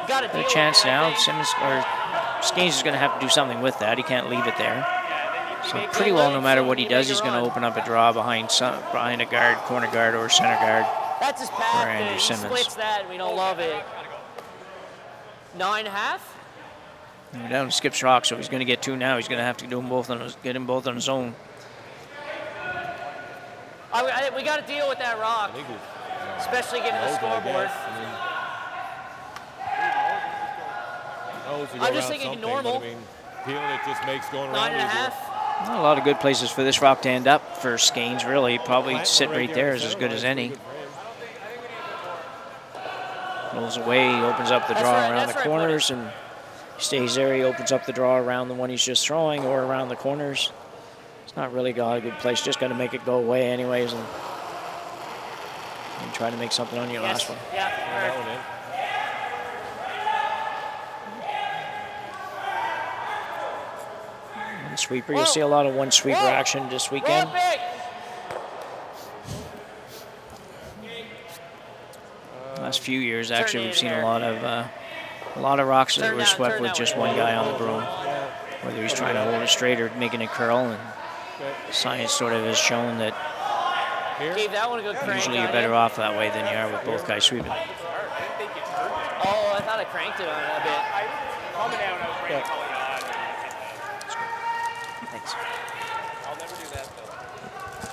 Got a chance now. Simmons or Skanes is going to have to do something with that. He can't leave it there. So pretty well, no matter what he does, he's going to open up a draw behind a guard, corner guard, or center guard. That's his path. For Andrew Simmons. He splits that. We don't love it. 9.5. We're down to Skip's rock, so he's going to get 2 now. He's going to have to do them both on get them both on his own. We got to deal with that rock, especially given the scoreboard. I'm just thinking normal. I mean, feeling it just makes going around. 9.5. Not a lot of good places for this rock to end up for Skanes, really. Probably sit right there is as good as any. Rolls away, he opens up the draw around the corners, and stays there. He opens up the draw around the one he's just throwing or around the corners. It's not really got a good place. Just got to make it go away anyways, and try to make something on your last one. Yeah. One sweeper. You'll see a lot of one sweeper action this weekend. Last few years, actually, we've seen a lot of rocks that were swept with just one guy on the broom, whether he's trying to hold it straight or making it curl. And science sort of has shown that usually you're better off that way than you are with both guys sweeping. Oh, I thought I cranked it on it a bit. Thanks. I'll never do that, though.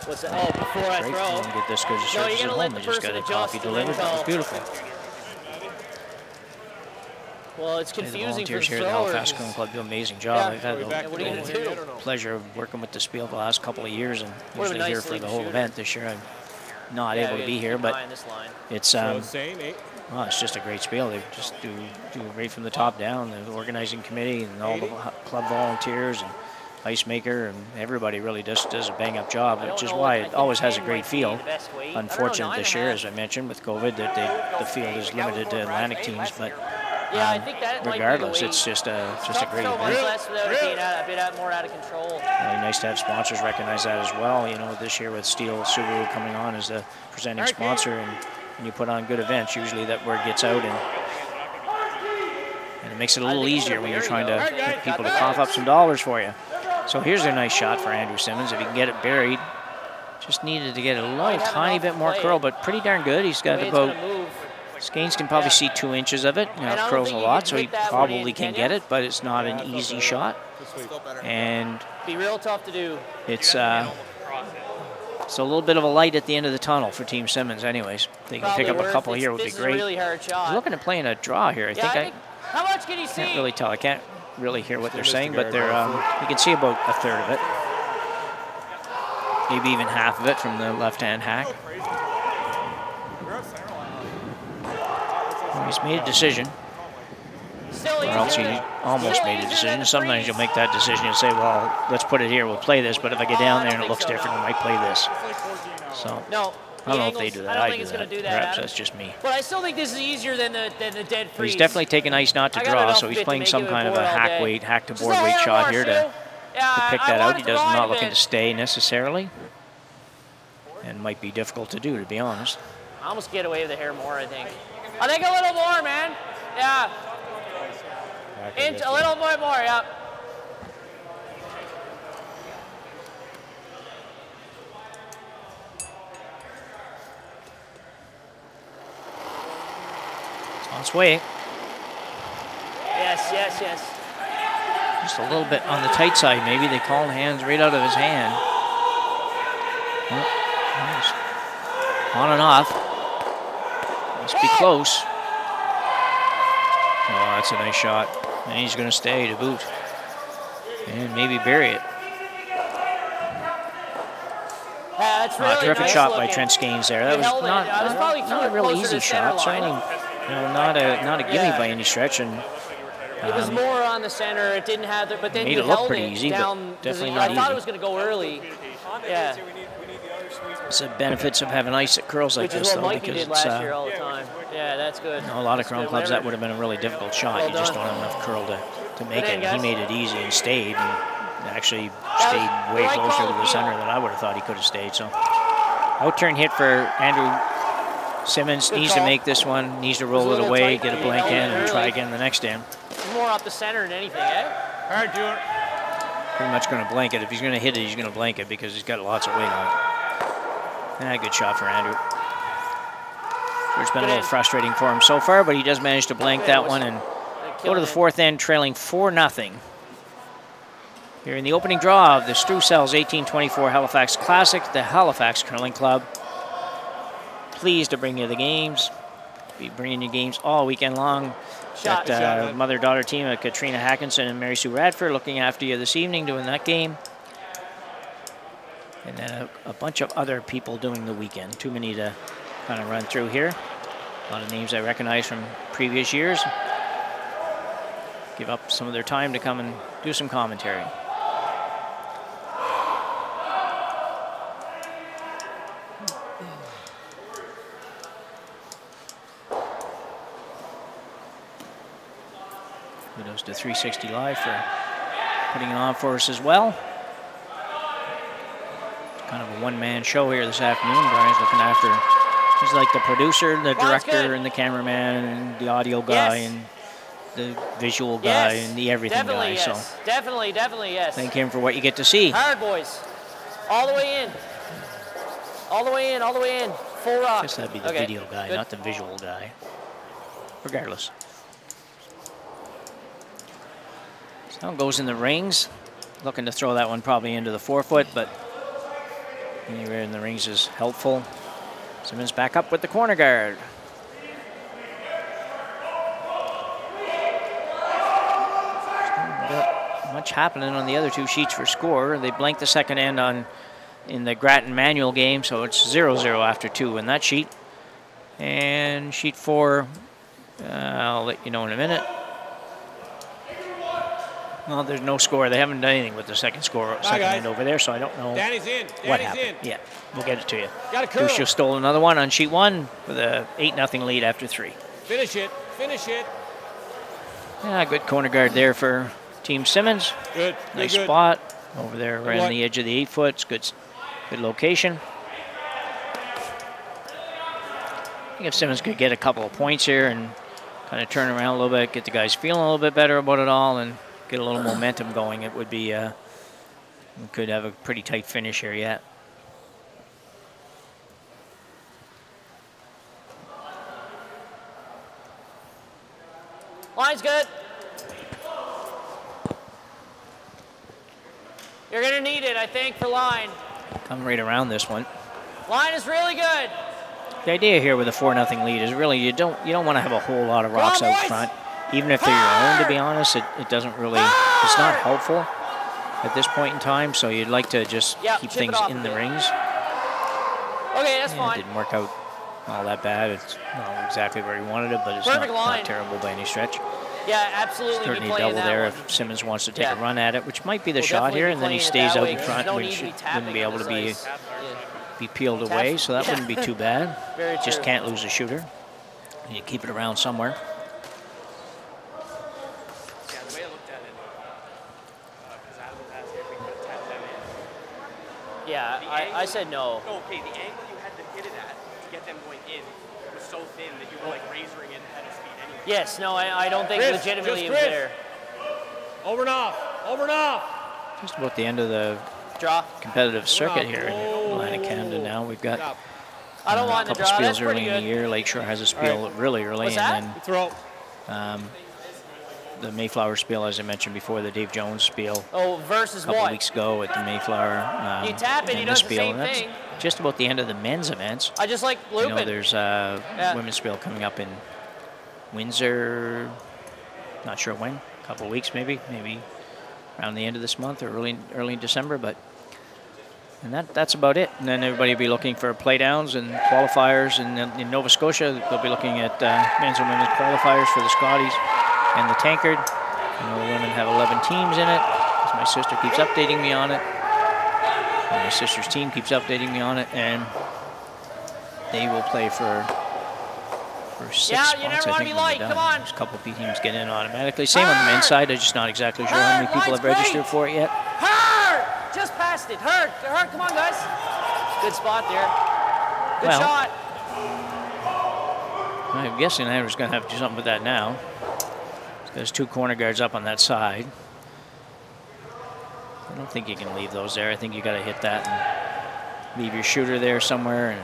What's that? Oh, before I Great. throw. You don't get this because your service at home. They just got a coffee delivered. That was beautiful. Well, it's confusing for the volunteers here at the Halifax Curling Club do an amazing job. I've had the pleasure of working with the Spiel the last couple of years, and usually here for the whole event. This year I'm not able to be here, but it's it's just a great Spiel. They just do right from the top down. The organizing committee and all the club volunteers and ice maker and everybody really does a bang-up job, which is why it always has a great field. Unfortunate this year, as I mentioned, with COVID, that the field is limited to Atlantic teams, but I think that regardless, it's just a great event. A bit more out of control. Really nice to have sponsors recognize that as well. You know, this year with Steel Subaru coming on as the presenting sponsor, and when you put on good events, usually that word gets out, and it makes it a little easier when you're trying to get people to cough up some dollars for you. So here's a nice shot for Andrew Simmons. If he can get it buried, just needed to get a little tiny bit more curl, but pretty darn good. He's got about, Skanes can probably see 2 inches of it. Now it curls a lot, so he probably can get it, but it's not an easy shot. And be real tough to do. It's a little bit of a light at the end of the tunnel for Team Simmons anyways. If they can pick up a couple here would be great. Really hard shot. I'm looking at playing a draw here. I think how much can he see? Can't really tell. I can't really hear what they're saying, but they're you can see about a third of it, maybe even half of it from the left-hand hack. Well, he's made a decision, or else he almost made a decision. Sometimes you'll make that decision and say, well, let's put it here, we'll play this, but if I get down there and it looks different, I might play this. So I don't know if they do that. I do that. Perhaps that's just me. But I still think this is easier than the dead freeze. He's definitely taking ice not to draw, so he's playing some kind of a hack to board weight shot here to pick that out. He not looking to stay necessarily, and might be difficult to do, to be honest. I almost get away with the hair more, I think. I think a little more, man. Yeah. A little more, yeah. On its way. Yes. Just a little bit on the tight side, maybe. They called hands right out of his hand. Oh, nice. On and off. Must be close. Oh, that's a nice shot. And he's going to stay to boot. And maybe bury it. That's really terrific nice shot looking. by Trent Skanes there. That was not a real easy shot. Certainly, not a gimme by any stretch. And it was more on the center. It didn't have the, but then made he it look held pretty it easy, down. but definitely not I easy. thought it was going to go early. Yeah. It's the benefits of having ice that curls like Which this, is what though, Mikey because did last year all the time. Yeah, that's good. A lot of curling clubs, that would have been a really difficult shot. You just don't have enough curl to make it. He made it easy and stayed. And actually stayed way closer to the center than I would have thought he could have stayed. So out-turn hit for Andrew Simmons. Needs to make this one, needs to roll it away, get a blank in, and try again the next end. More off the center than anything, eh? All right, do it. Pretty much going to blank it. If he's going to hit it, he's going to blank it because he's got lots of weight on it. Good shot for Andrew. So it's been a little frustrating for him so far, but he does manage to blank that one and go to the fourth end, trailing 4-0. Here in the opening draw of the Strucells 1824 Halifax Classic, the Halifax Curling Club. Pleased to bring you the games. Be bringing you games all weekend long. Got mother-daughter team of Katrina Hackinson and Mary Sue Radford looking after you this evening doing that game. And then a bunch of other people doing the weekend. Too many to kind of run through here. A lot of names I recognize from previous years. Give up some of their time to come and do some commentary. Kudos to 360 Live for putting it on for us as well. It's kind of a one-man show here this afternoon. Brian's looking after, he's like the producer, the director, and the cameraman, and the audio guy, and the visual guy, and the everything guy. Yes. So Definitely, yes. thank him for what you get to see. Hard, boys. All the way in. All the way in, all the way in. Full rock. I guess that'd be the video guy, not the visual guy. Regardless. So it goes in the rings. Looking to throw that one probably into the forefoot, but anywhere in the rings is helpful. Simmons back up with the corner guard. Not much happening on the other two sheets for score. They blanked the second end in the Grattan manual game, so it's 0-0 after 2 in that sheet. And sheet 4, I'll let you know in a minute. Well, there's no score. They haven't done anything with the second end over there, so I don't know what happened. Yeah, we'll get it to you. Lucio stole another one on sheet 1 with a 8-0 lead after 3. Finish it. Yeah, good corner guard there for Team Simmons. Good. Nice spot over there right on the edge of the 8-foot. It's good location. I think if Simmons could get a couple of points here and kind of turn around a little bit, get the guys feeling a little bit better about it all, and get a little momentum going, it would be, we could have a pretty tight finish here yet. Line's good. You're gonna need it, I think, for line. Come right around this one. Line is really good. The idea here with a 4-0 lead is really you don't want to have a whole lot of rocks out front. Even if they're your own, to be honest, it doesn't really, it's not helpful at this point in time, so you'd like to just keep things in the rings. Okay, that's fine. It didn't work out all that bad. It's not exactly where he wanted it, but it's not terrible by any stretch. Yeah, absolutely. Certainly double there if Simmons wants to take a run at it, which might be the shot here, and then he stays out in front, which wouldn't be able to be peeled away, so that wouldn't be too bad. Just can't lose a shooter. You keep it around somewhere. Yeah, I said no. Okay, the angle you had to hit it at to get them going in was so thin that you were like razoring in head of speed anyway. Yes, no, I don't think legitimately it was there. Over and off. Just about the end of the competitive circuit here in Atlantic Canada now. We've got I don't want a couple spiels early in the year. Lakeshore has a spiel really early, and then the Mayflower spiel, as I mentioned before, the Dave Jones spiel. Versus a couple weeks ago at the Mayflower. You tap it, he does the same thing. Just about the end of the men's events. I just like looping. You know, there's a women's spiel coming up in Windsor. Not sure when. A couple of weeks, maybe around the end of this month or early December. And that's about it. And then everybody will be looking for playdowns and qualifiers. And in Nova Scotia, they'll be looking at men's and women's qualifiers for the Scotties and the Tankard. I know the women have 11 teams in it, because my sister keeps updating me on it. And my sister's team keeps updating me on it, and they will play for First Yeah, 6 you spots, never I wanna think, be when light, they're come done. on. There's a couple of teams get in automatically. Same on the men's side. I'm just not exactly sure how many people have registered for it yet. Hurt! Just past it. Hurt. Hurt. Come on, guys. Good spot there. Good Well, shot. I'm guessing Andrew's going to have to do something with that now. There's 2 corner guards up on that side. I don't think you can leave those there. I think you got to hit that and leave your shooter there somewhere. And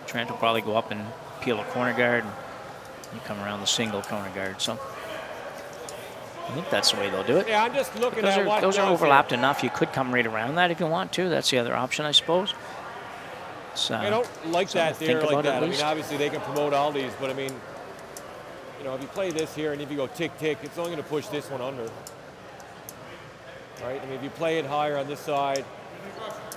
Trent will probably go up and peel a corner guard, and you come around the single corner guard. So I think that's the way they'll do it. Yeah, I'm just looking Those at what are does overlapped enough. You could come right around that if you want to. That's the other option, I suppose. I don't like that something to there think like about at that. I mean, least. obviously they can promote all these, but I mean, you know, if you play this here and if you go tick tick, it's only going to push this one under. Right? I mean, if you play it higher on this side.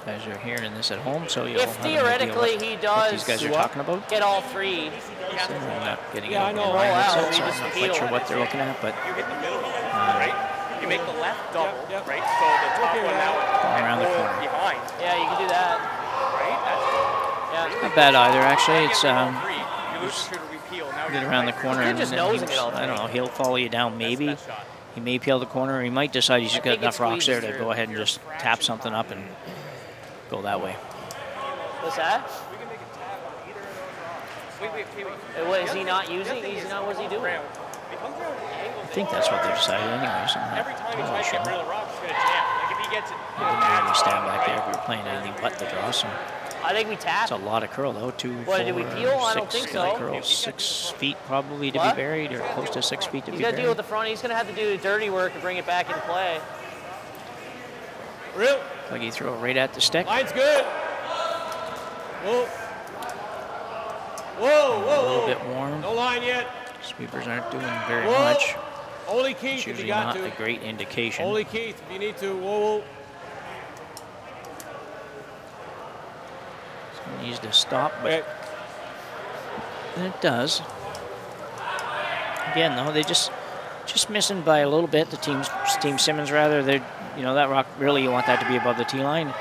Guys are hearing this at home, so you'll If have an idea theoretically what he these does guys are talking about. get all 3, So I'm not getting Yeah, it I over know. my Roll out, headset, we so I'm just not quite sure peel. what they're looking at, but You hit the middle, right? You make the left double, Yep. right? So the top Okay, one yeah. now around the goes corner. behind, Yeah, you can do that. right? That's Yeah. not bad either, actually. It's get all 3. You lose shooter, we peel. Now get you're around the right. corner, You're and just then nosing it all I don't day. know. He'll follow you down, maybe. That's the best shot. He may peel the corner, or he might decide he's got think it enough rocks there to squeezes go through. ahead and just tap something up and go that way. What's that? Wait. What is he not using? He's not. What's he doing? If he comes around the angle, I think that's what they decided, anyways. I'm not every time he totally tries to sure. get rid of the rock, he's going to jam. Like if he gets it, I didn't really stand back there if we were playing anything but the draw. So I think we tapped. it's a lot of curl, though. 2, What, did we 4, peel? I don't 6 think so. curls, 6 feet probably to What? be buried, or close to 6 feet to He's be got to buried. deal with the front. He's going to have to do the dirty work to bring it back into play. Real. Like he threw it right at the stick. Line's good. Whoa. Whoa, whoa, A little whoa. bit warm. No line yet. Sweepers aren't doing very Whoa. much. Only It's Keith if usually you got not to. a great indication. Only Keith if you need to. Whoa, whoa. So it needs to stop, but Okay. and it does. Again, though, they just missing by a little bit. Team Simmons rather. They're, you know, that rock really, you want that to be above the tee line.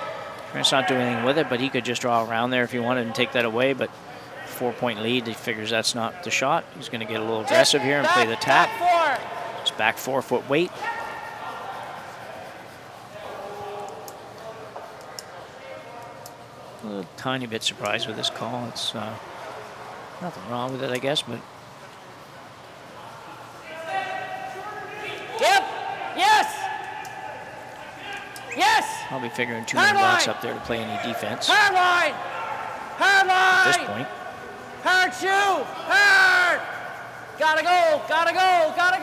Trent's not doing anything with it, but he could just draw around there if he wanted and take that away. But 4-point lead, he figures that's not the shot. He's going to get a little aggressive here and play the tap. Back 4. Just back 4-foot weight. A little tiny bit surprised with this call. It's nothing wrong with it, I guess, but Yep. Yes. Yes. probably figuring 2 Hard men blocks line. up there to play any defense Hard line. Hard at this line. point. Hard shoe. Hard. Gotta go. Gotta go. Gotta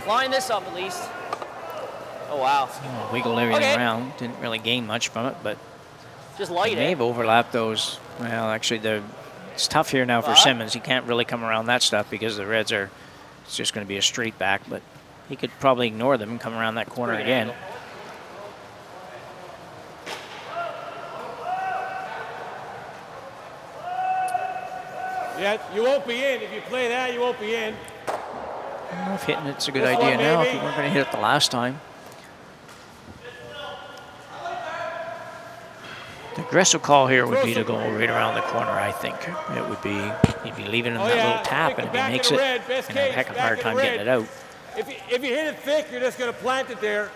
go. Line this up at least. Oh, wow. Wiggled everything Okay. around. Didn't really gain much from it, but Just he light may it. have overlapped those. Well, actually, it's tough here now for What? Simmons. He can't really come around that stuff because the Reds are, it's just going to be a straight back, but he could probably ignore them and come around that corner Pretty good again. angle. Yeah, you won't be in. If you play that, you won't be in. I don't know if hitting it's a good This idea one, now if maybe. you weren't going to hit it the last time. The aggressive call here would be to go right around the corner, I think. It would be, he'd be leaving him Oh, that yeah. little tap, Take and it if he back makes in it, the red, best he'd have a case, heck of a back hard in the time getting red. it out. If you hit it thick, you're just going to plant it there.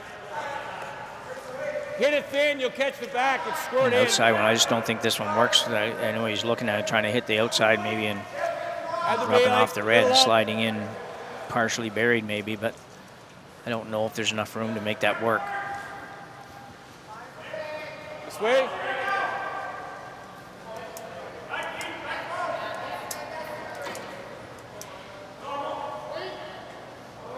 Hit it thin, you'll catch the back and score it An in. outside one, I just don't think this one works. I know he's looking at it, trying to hit the outside maybe and Either way, rubbing like, off the red and fill up. sliding in partially buried maybe, but I don't know if there's enough room to make that work. This way.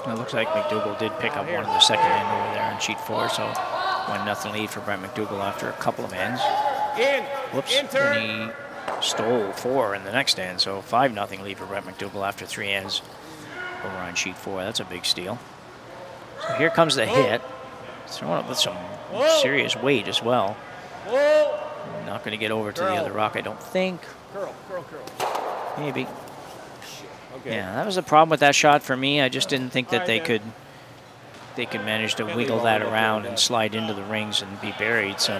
It looks like McDougall did pick up one of the second end over there on sheet 4, so 1-0 lead for Brent McDougall after a couple of ends. In. Whoops, In turn. and he stole 4 in the next end, so 5-0 lead for Brent McDougall after 3 ends over on sheet 4. That's a big steal. So here comes the hit. Throwing it with some serious weight as well. Whoa. Not going to get over to the other rock, I don't think. Curl. Maybe. Okay. Yeah, that was the problem with that shot for me. I just didn't think that they could manage to wiggle that around and slide into the rings and be buried. So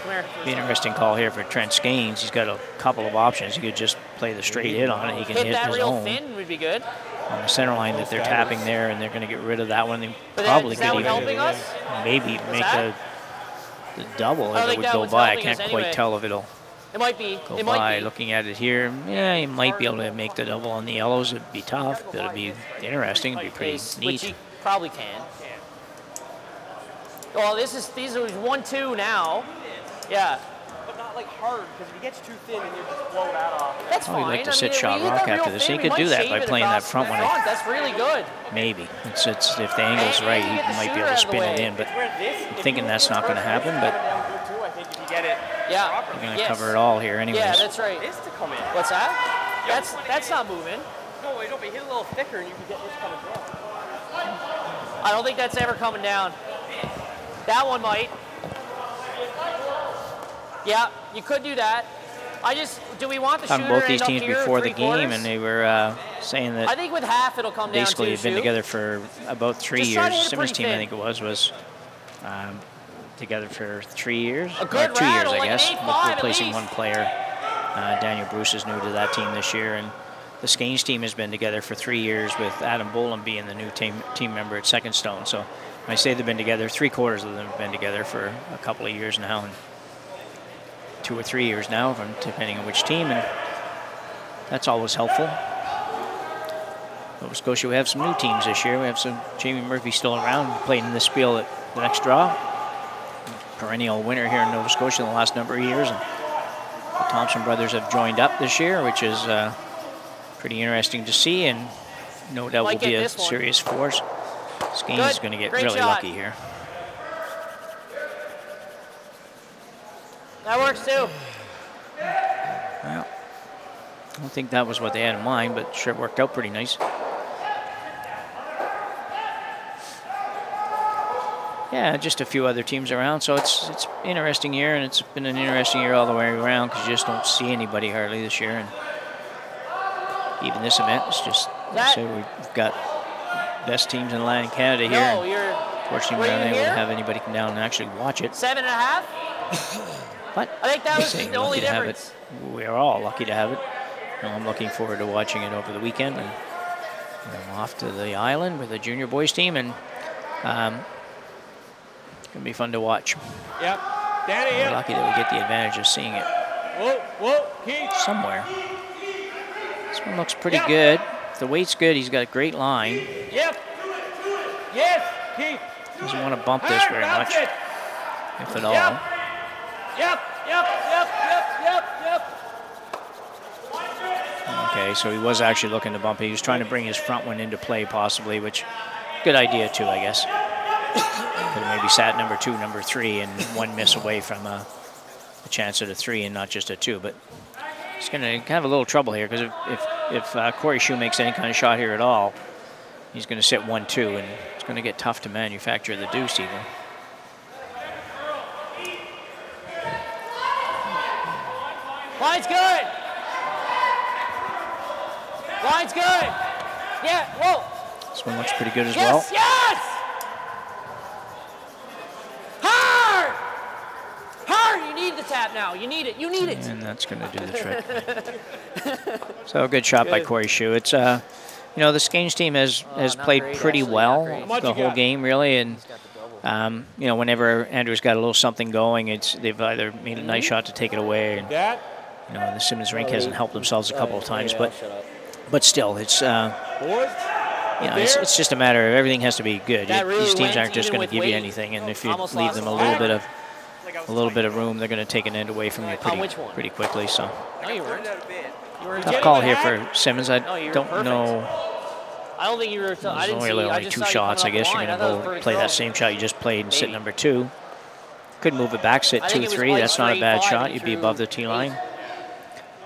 Come here. Be an interesting call here for Trent Skanes. He's got a couple of options. He could just play the straight hit on it. He can Hit hit that his real own thin would be good. on the center line that they're tapping there, and they're going to get rid of that one. They But probably is that could one even helping us? maybe make that? the double I if it think would that go one's by. I helping can't us quite anyway. tell if it'll It might be. go It by. might be. Looking at it here, yeah, he might be able to make the double on the yellows. It'd be tough, but it'd be interesting. It'd be pretty Which neat. he probably can. Well, these are 1-2 now. Yeah. But not like hard, because if he gets too thin, then you're just blow that off. That's Oh, fine. he'd like to I sit mean, shot we hit rock that real after this. thin. He We could might do that shave by it playing that across front the one. That's really good. Maybe. It's if the angle's And right, you he get the might be shooter able to out of the spin it way. in, but Where this, I'm thinking that's not going to happen, but down good too, I think if you get it Yeah. properly. you're going to Yes. cover it all here anyways. Yeah, that's right. This to come in. What's that? That's not moving. No, wait, no, but hit a little thicker and you can get this coming down. I don't think that's ever coming down. That one might. Yeah, you could do that. Do we want the On shooter both to these end up teams here before at the game, 3/4? and they were saying I that think with half it'll come down basically to have been together for about 3 Just try to years. hit it Simmons' pretty team, I thin. think it was together for 3 years. A good or 2 years, rattle, I like an guess, 8-5 at replacing least. one player. Daniel Bruce is new to that team this year, and the Skanes team has been together for 3 years with Adam Boland being the new team member at Second Stone. So when I say they've been together, 3/4 of them have been together for a couple of years now, and 2 or 3 years now, depending on which team, and that's always helpful. Nova Scotia, we have some new teams this year. We have some Jamie Murphy still around, playing in this spiel at the next draw. Perennial winner here in Nova Scotia in the last number of years. And the Thompson brothers have joined up this year, which is pretty interesting to see, and no doubt Might will be get a this one. serious force. Skanes Good. is going to get Great really shot. lucky here. That works too. Well, I don't think that was what they had in mind, but sure worked out pretty nice. Yeah, just a few other teams around, so it's interesting year, and it's been an interesting year all the way around because you just don't see anybody hardly this year, and even this event is just. So we've got best teams in Atlantic Canada here. No, and you're. fortunately, were we're you not able to here? have anybody come down and actually watch it. 7.5. But I think that was saying the only lucky to have difference. it. We are all lucky to have it. I'm looking forward to watching it over the weekend, and I'm off to the island with the junior boys team, and it's going to be fun to watch. Yep. Danny, We're lucky that we get the advantage of seeing it Whoa, Keith. somewhere. This one looks pretty good. The weight's good. He's got a great line. Yep. Yes, Keith. Doesn't want to bump this very much, That's it. if at all. Yep. Okay, so he was actually looking to bump it. He was trying to bring his front one into play possibly, which, good idea too, I guess. Could have maybe sat number 2, number 3, and one miss away from a chance at a 3 and not just a 2. But he's going to have a little trouble here because if Corey Shue makes any kind of shot here at all, he's going to sit 1-2, and it's going to get tough to manufacture the deuce even. Line's good. Line's good. Yeah, whoa. This one looks pretty good as well. Yes, yes! Hard! Hard! You need the tap now. You need it. You need it. And that's going to do the trick. So a good shot by Corey Shue. It's the Skanes team has not played great, pretty actually, well not great. the whole game really, and whenever Andrew's got a little something going, they've either made a nice shot to take it away, and That. the Simmons rink hasn't helped themselves a couple of times, Yeah, but shut up. still, it's Boys. it's just a matter of everything has to be good. That really These teams went aren't just even going to with give you weight. anything, and if you Almost leave lost them the a ball. little bit of room, they're going to take an end away from you On which one? pretty quickly. So No, you weren't. You were tough call here for Simmons. I No, you were don't perfect. know. I don't think you were. I There's didn't see. only I just 2 saw you shots. I coming guess off you're the going line. I thought it to was go perfect play throw. that same shot you just played and sit Maybe. number 2. Could move it back, sit I think it was 2-3. like That's not a bad 3-5 shot. and You'd be threw above the tee line.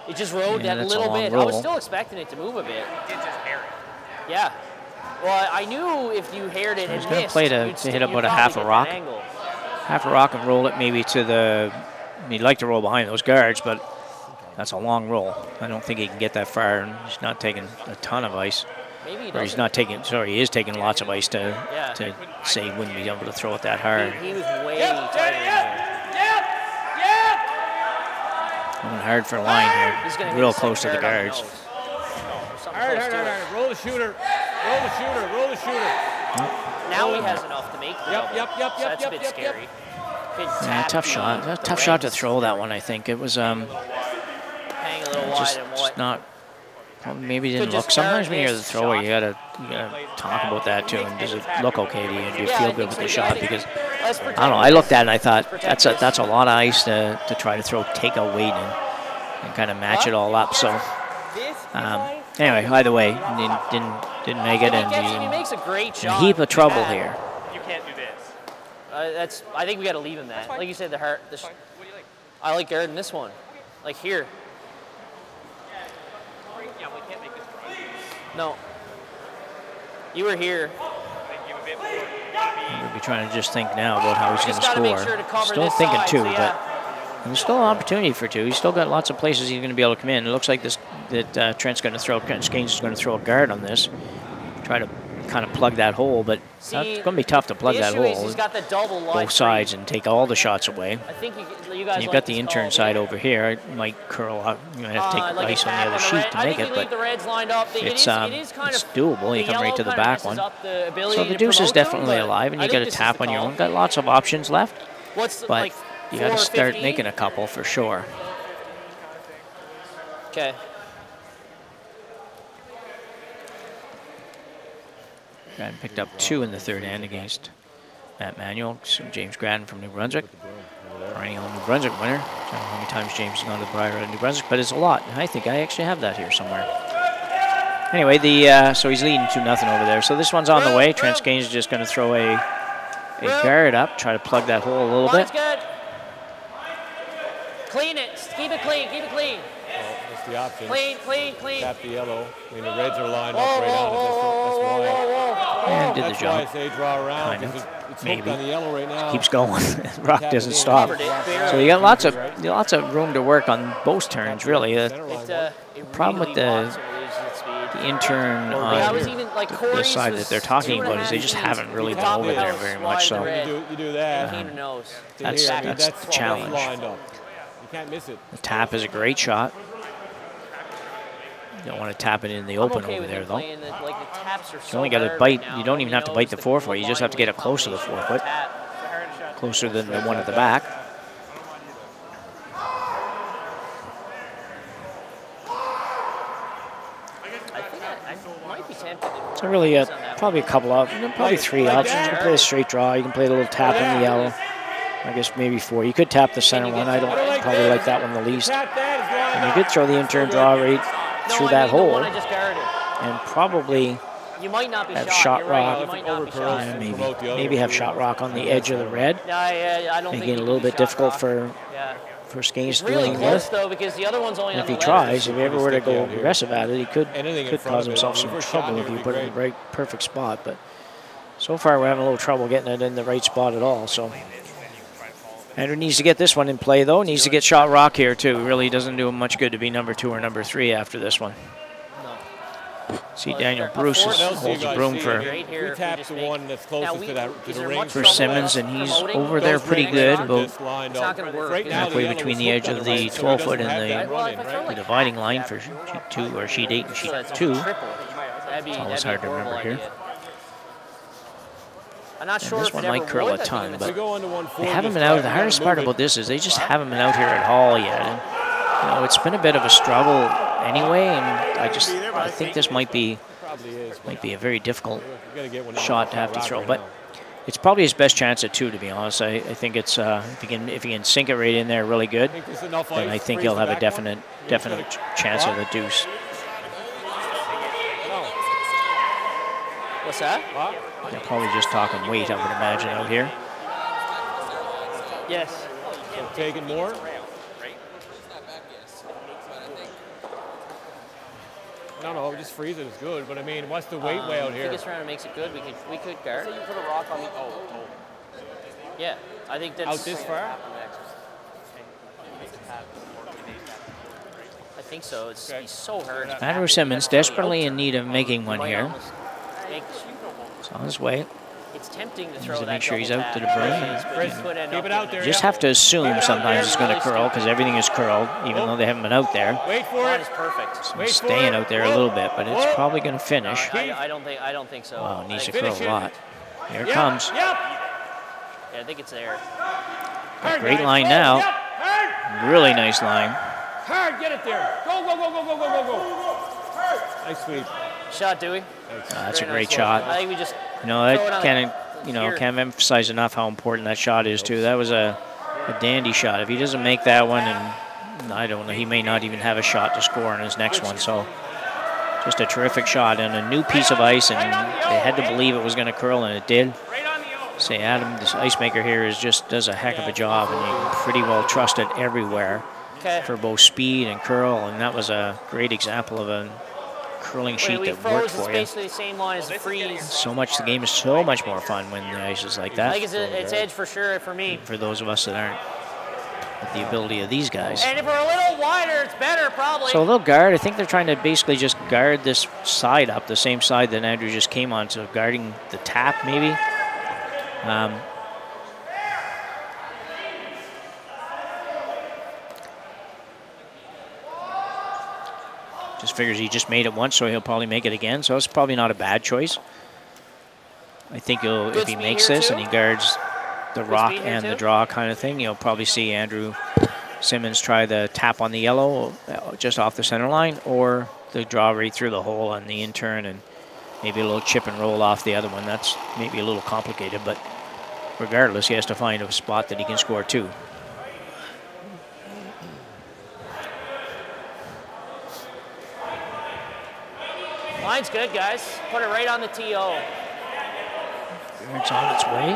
It just rode Yeah, that that's a little long bit. I was roll. still expecting it to move a bit. It did just hair it. Yeah. Well, I knew if you haired it he's and gonna missed, play to you'd hit you'd about a probably half a get that rock. angle. Half a rock and roll it maybe to the. He'd like to roll behind those guards, but that's a long roll. I don't think he can get that far, and he's not taking a ton of ice. Maybe he Or he's doesn't. not taking. Sorry, he is taking lots of ice to Yeah. say he wouldn't be able to throw it that hard. He was way tighter in there. Going hard for line He's here. gonna hit Real the close to the second guard on guards. nose. Something Hard, close hard, to hard, it. hard. Roll the shooter. Roll the shooter. Roll the shooter. Now he has enough to make the Yep, double. yep, yep, So yep, that's yep, a bit yep, scary. Good Yeah, tap tough the- shot. the Tough shot to Reds. throw that one, I think. It was Hang a little wide just and what? not, well, maybe didn't Could look. just Sometimes when you're the miss thrower, shot. you gotta talk about that too. And does it look okay to you? And do you feel good with the shot? Because I don't know. I looked at it and I thought that's a lot of ice to try to take a weight in and kind of match it all up. So anyway, either way, didn't make it, and He makes a great in shot. a heap of trouble here. You can't do this. I think we got to leave him that. Like you said, What do you like? I like guarding this one. Like here. Yeah, we can't make this drive. No. You were here. Make you a bit more. You We'll be trying to just think now about how he's going Just to gotta make score. sure to cover Still this thinking side, two, so but yeah. there's still an opportunity for two. He's still got lots of places he's going to be able to come in. It looks like Trent's going to throw. Skanes is going to throw a guard on this. Try to kind of plug that hole, but it's going to be tough to plug the that issue is hole. he's got the double line Both sides and take all the shots away. I think you guys. And you've like got the this intern call, side yeah. over here. It might curl out. You might have to take Like a ice on the tap other on sheet red. to I make think it, you leave but the Reds lined up. It it's is kind it's of doable. You the come right to the yellow back kinda messes one. up the ability So the to deuce is promote them, definitely but alive, and I you think got a this is tap the on your call. own. Got lots of options left, What's but like you got to start 4:15? making a couple for sure. Okay. Grattan picked up 2 in the third end against Matt Manuel. So James Grattan from New Brunswick, perennial New Brunswick winner. I don't know how many times James has gone to the Briar of New Brunswick, but it's a lot. And I think I actually have that here somewhere. Anyway, so he's leading 2-0 over there. So this one's on the way. Trent Skanes is just going to throw a guard up, try to plug that hole a little Line's bit. good. Clean it. Keep it clean. Keep it clean. Well, that's the option. Clean, clean, clean. Tap the yellow. I mean, the Reds are lined Whoa, up right whoa, on it. whoa, whoa, That's why. And did the That's why I job. say draw around, Kind of. because it's hooked Maybe. on the yellow right now. Keeps going. Rock Tap doesn't it in. stop. Covered it, barely. So you got lots of room to work on both turns, really. Center line one. It problem with really the- wants him to lose its speed. The intern Yeah, I was even like the Corey's side was that they're talking about is they 2.5 just feet. haven't really Top been of over the there house, very wide much. to So red. You do that. Keener knows. That's I mean, the 12 challenge. lined up. You can't miss it. the tap is a great shot. You don't want to tap it in the I'm open okay over with there, him though. playing the, like the taps are so You only got to hard bite. right now. You don't even have to bite the forefoot. You just have to get it close to the forefoot, closer than the one at the back. I might be tempted to So really, probably a couple of, probably 3 options. You can play a straight draw. You can play a little tap in the yellow. I guess maybe 4. You could tap the center one. I don't probably like that one the least. Tap that, it's lined And you up. could throw the intern draw right through that the hole one I just guarded. and probably You might not be have shot. shot You're right. rock. You might not be shot. Yeah, maybe have shot rock on the edge of the red. Yeah, I don't think Making it he a little can be bit shot difficult rock. for Yeah. Skanes It's to really deal close with. though because the other one's only And on if he the left. tries, if he ever were to go out here. aggressive at it, he could Anything in front cause of it. himself The some first shot trouble here if you would put be it in the right perfect spot. But so far, we're having a little trouble getting it in the right spot at all. So Andrew needs to get this one in play, though. Needs to get shot rock here, too. Really doesn't do him much good to be number 2 or number 3 after this one. See, Well, Daniel a Bruce fourth holds the guys broom see, for I mean, Right here, we if we tap just the make- one that's Now, closest to is the there ring. much for trouble Simmons, with and he's promoting over there those pretty rings good, on? but Just lined It's not up. gonna work. Right now, halfway the between the yellow edge was of hooked on the right, so he 12 doesn't foot and have the- that Well, running, if I throw right? the like dividing half line that, for sheet okay. 2 or sheet 8 and sheet So it's 2. triple. That'd be almost that'd hard be to a horrible remember here. idea. I'm not sure this if one it might ever curl would. a I think ton, it's- but We go into 1-4, They haven't just been out. try The to hardest move part it. about this is they just haven't been out here at Hall yet. And, it's been a bit of a struggle anyway, and I think this might be Probably is. a very difficult We gotta get one in shot the to have to rock throw. right But now. it's probably his best chance at 2, to be honest. I think it's if he can sink it right in there really good, I think there's enough then ice I to think freeze he'll the have a back definite one. chance of a deuce. No. What's that? What? They're probably just talking weight, I would imagine, out here. Yes. So taking more. No, just freeze it is good. But I mean, what's the weight way out If he here? gets around and makes it good, we could guard. You put a rock on the. Yeah, I think that's Out this far? I think so. It's Okay. he's so hurt. Andrew Simmons desperately in need of making one here. Make, It's on his way. It's tempting to throw Needs to that make sure he's double out to the tap. broom. But you could end Keep up it out in there. You just have to assume sometimes it's going to curl because everything is curled, even though they haven't been out there. Wait for That it. is perfect. Wait for Staying it. out there a little bit, but it's probably going to finish. I don't think so. Wow, it needs to I think- curl a lot. Here it Yep, comes. Yep. Yeah, I think it's there. Hard, Great guys. line Go. now. Yep. Hard. Really nice line. Hard. Get it there. Go, go, go, go, go, go, go, go. Nice sweep. Shot, Dewey. That's a Very great nice shot. I think we just You know, throw it that on can't emphasize enough how important that shot is too. That was a dandy shot. If he doesn't make that one, and I don't know, he may not even have a shot to score on his next one. So just a terrific shot on a new piece of ice, and they had to believe it was going to curl, and it did. Say Adam, this ice maker here does a heck of a job, and you can pretty well trust it everywhere for both speed and curl, and that was a great example of a curling sheet we that froze. worked It's for you. basically the same line as the freeze. So much, the game is so much more fun when the ice is like I that. think it's edge for sure for me. For those of us that aren't with the ability of these guys. And if we're a little wider, it's better probably. So they'll guard. I think they're trying to basically just guard this side up, the same side that Andrew just came on, so guarding the tap maybe. Just figures he just made it once, so he'll probably make it again. So it's probably not a bad choice. I think if he makes this and he guards the rock and the draw kind of thing, you'll probably see Andrew Simmons try the tap on the yellow just off the center line, or the draw right through the hole on the in-turn and maybe a little chip and roll off the other one. That's maybe a little complicated, but regardless, he has to find a spot that he can score too. Line's good, guys. Put it right on the TO. It's on its way.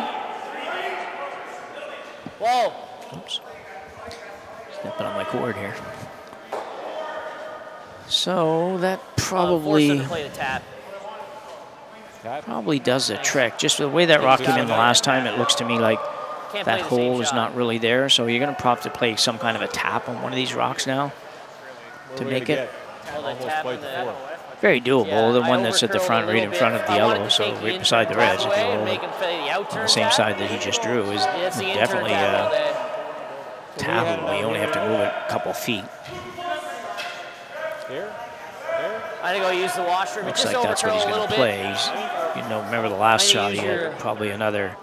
Whoa. Oops. Stepping on my cord here. So that Force him probably to play the tap. does the trick. Just the way that rock came in the last time, it looks to me like Can't that play the same hole is shot. not really there. So you're going to probably have to play some kind of a tap on one of these rocks now to make it. Oh, the tap on the... Very doable. Yeah, The I one that's at the overcurled front, a right little in front bit. of the I wanted yellow, to so take the right beside the in-turn reds. If you tap away and hold make him play the on out-turn the same tap. side that he just drew, is Yeah, it's the in-turn definitely tap all day. tappable. You only have to move it a couple feet. I think I'll use the washroom. Looks Just like that's what he's overcurl a going little to bit. play. Remember the last I shot, he use had your- probably another,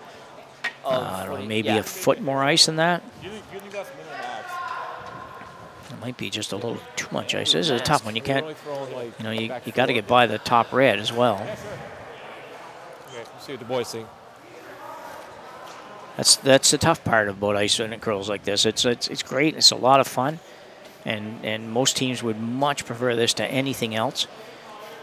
I don't know, maybe yeah. a foot more ice than that. You think that's minimum max? It might be just a little too much ice. This is a tough one. You can't, You you know, you got to get by the top red as well. Okay, we'll see what the boys think. That's the tough part about ice when it curls like this. It's great. It's a lot of fun, and most teams would much prefer this to anything else.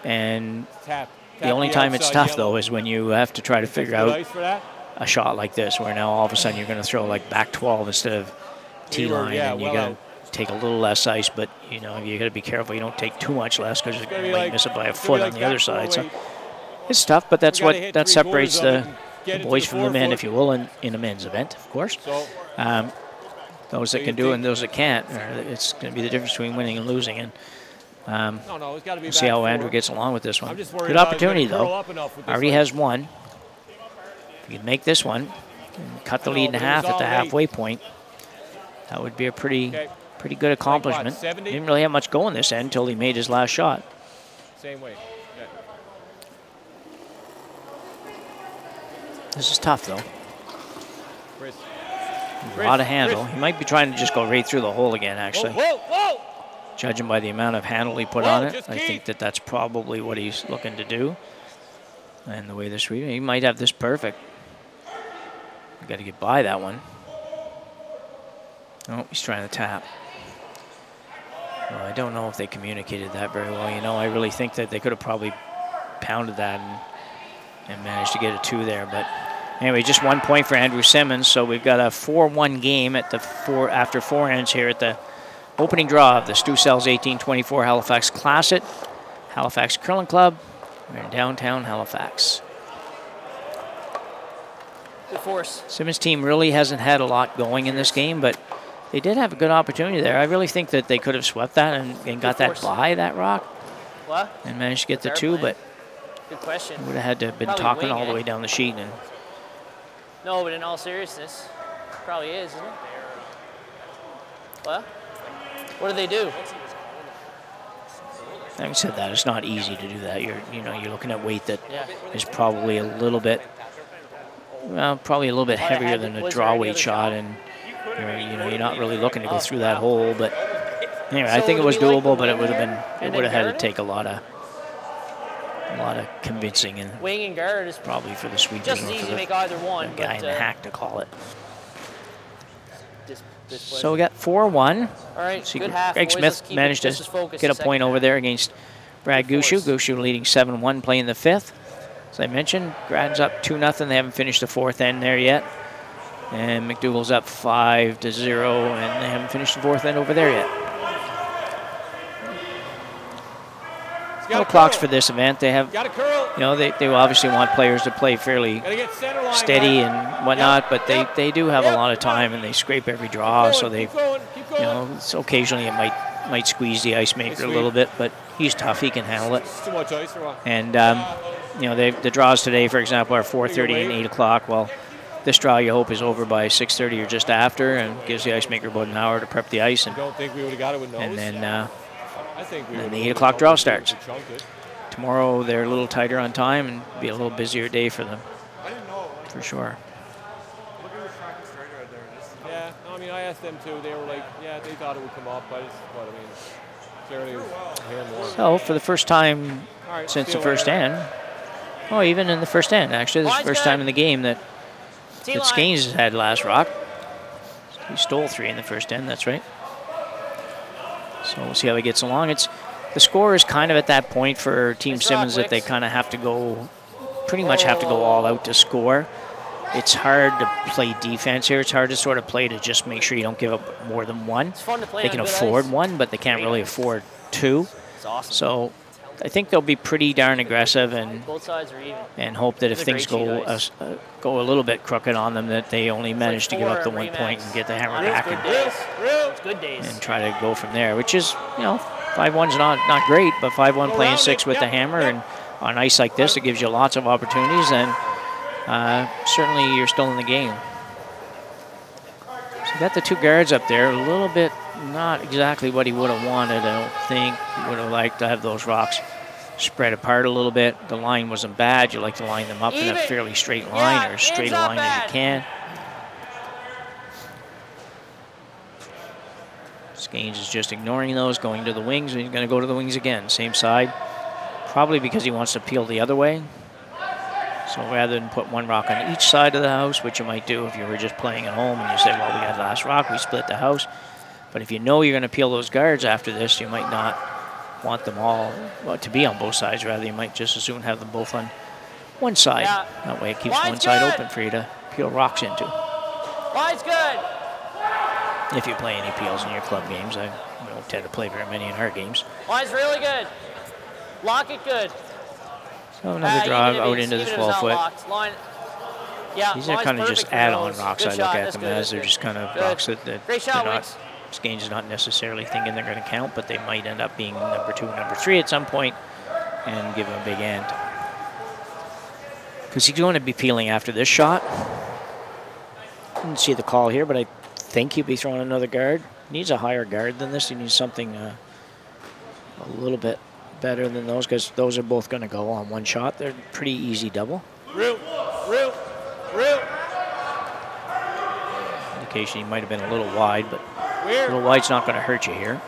And Tap. the only time it's tough though is when you have to try to figure out Ice for that? a shot like this, where now all of a sudden you're going to throw like back 12 instead of T-line, yeah, and you're well going to take a little less ice, but you know you got to be careful you don't take too much less because you gotta be might like- miss it by a it's gonna foot be on like the other that side. So forward. it's tough, but that's We gotta what hit that 3/4 separates of the, it and get the it to boys the from the men, 4-foot. if you will, in a men's event, of course. So, Those that you can do it think- and those that can't. It's going to be the difference between winning and losing. And no, it's got to be we'll see back how four. Andrew gets along with this one. I'm just worried Good about he's gonna opportunity, curl though. up enough with this Already ice. has one. If you could make this one, and cut the I know, lead in but it half was at the all halfway point, that would be a pretty good accomplishment. 70? Didn't really have much going this end until he made his last shot. Same way. Yeah. This is tough, though. Chris. A lot of handle. He might be trying to just go right through the hole again, actually. Whoa, whoa! Judging by the amount of handle he put Whoa, on it, just I keep. think that's probably what he's looking to do. And the way this read, he might have this perfect. You got to get by that one. Oh, he's trying to tap. Well, I don't know if they communicated that very well. You know, I really think that they could have probably pounded that and managed to get a 2 there. But anyway, just 1 point for Andrew Simmons. So we've got a 4-1 game at the after 4 ends here at the opening draw of the Stu Sells 1824 Halifax Classic. Halifax Curling Club. We're in downtown Halifax. Good force. Simmons' team really hasn't had a lot going in this game, but they did have a good opportunity there. I really think that they could have swept that and got that force. by that rock What? and managed to get the Fair 2, play. but Good question. would have had to have been Probably talking wing all the it. way down the sheet. And No, but in all seriousness, probably is, isn't it? What? What do they do? Having said that, it's not easy to do that. You're looking at weight that is probably a little bit, well, probably a little bit heavier than a draw weight shot, and you're not really looking to go through that hole. But anyway, I think it was doable, but it would have had to take a lot of convincing, and wing and guard is probably for the sweepers, just as easy to make either one. Guy in the hack to call it. This so we got 4-1. All right, good half. Greg Smith managed to get a point over there against Brad Gushue. Gushue leading 7-1, playing the fifth. As I mentioned, Grad's up 2-0. They haven't finished the fourth end there yet. And McDougall's up 5-0, and they haven't finished the fourth end over there yet. No clocks for this event. They have, they obviously want players to play fairly steady and whatnot, but they do have a lot of time, and they scrape every draw, so they, so occasionally it might squeeze the ice maker a little bit, but he's tough. He can handle it. Too much ice or what? And the draws today, for example, are 4:30 and 8 o'clock. Well, this draw you hope is over by 6:30 or just after, and gives the ice maker about an hour to prep the ice. And don't think we would have got it with nose. And then. And the 8 o'clock draw starts. Tomorrow they're a little tighter on time and be a little busier day for them. For sure. Yeah, no, I mean, I asked them too. They were like, yeah, they thought it would come up, but clearly hearing more. So for the first time since the first end, even in the first end, actually, this is the first time in the game that Skanes has had last rock. He stole 3 in the first end, that's right. So we'll see how he gets along. The score is kind of at that point for Team Simmons that they kind of have to go, pretty much have to go all out to score. It's hard to play defense here. It's hard to sort of play to just make sure you don't give up more than one. They can afford one, but they can't really afford 2. So I think they'll be pretty darn aggressive and hope that if things go a little bit crooked on them, that they only manage to give up the 1 point and get the hammer back and try to go from there, which is, 5-1's not great, but 5-1 playing 6 with the hammer and on ice like this, it gives you lots of opportunities, and certainly you're still in the game. So you got the 2 guards up there, a little bit not exactly what he would have wanted, I don't think. He would have liked to have those rocks spread apart a little bit. The line wasn't bad. You like to line them up in a fairly straight line, or as straight a line as you can. Skanes is just ignoring those, going to the wings, and he's going to go to the wings again. Same side, probably because he wants to peel the other way. So rather than put 1 rock on each side of the house, which you might do if you were just playing at home and you say, well, we got last rock, we split the house. But if you know you're going to peel those guards after this, you might not want them all to be on both sides. Rather, you might just as soon have them both on one side. Yeah. That way it keeps one side open for you to peel rocks into. Line's good. If you play any peels in your club games. I don't tend to play very many in our games. Line's really good. Lock it good. So another drive out into the 12-foot. These are kind of just add-on rocks. I look at them as they're just kind of rocks that they're not. Skanes is not necessarily thinking they're going to count, but they might end up being number 2, number 3 at some point, and give him a big end. Because he's going to be peeling after this shot. Didn't see the call here, but I think he'll be throwing another guard. Needs a higher guard than this. He needs something a little bit better than those, because those are both going to go on 1 shot. They're pretty easy double. Real. Indication he might have been a little wide, but a little wide's not going to hurt you here.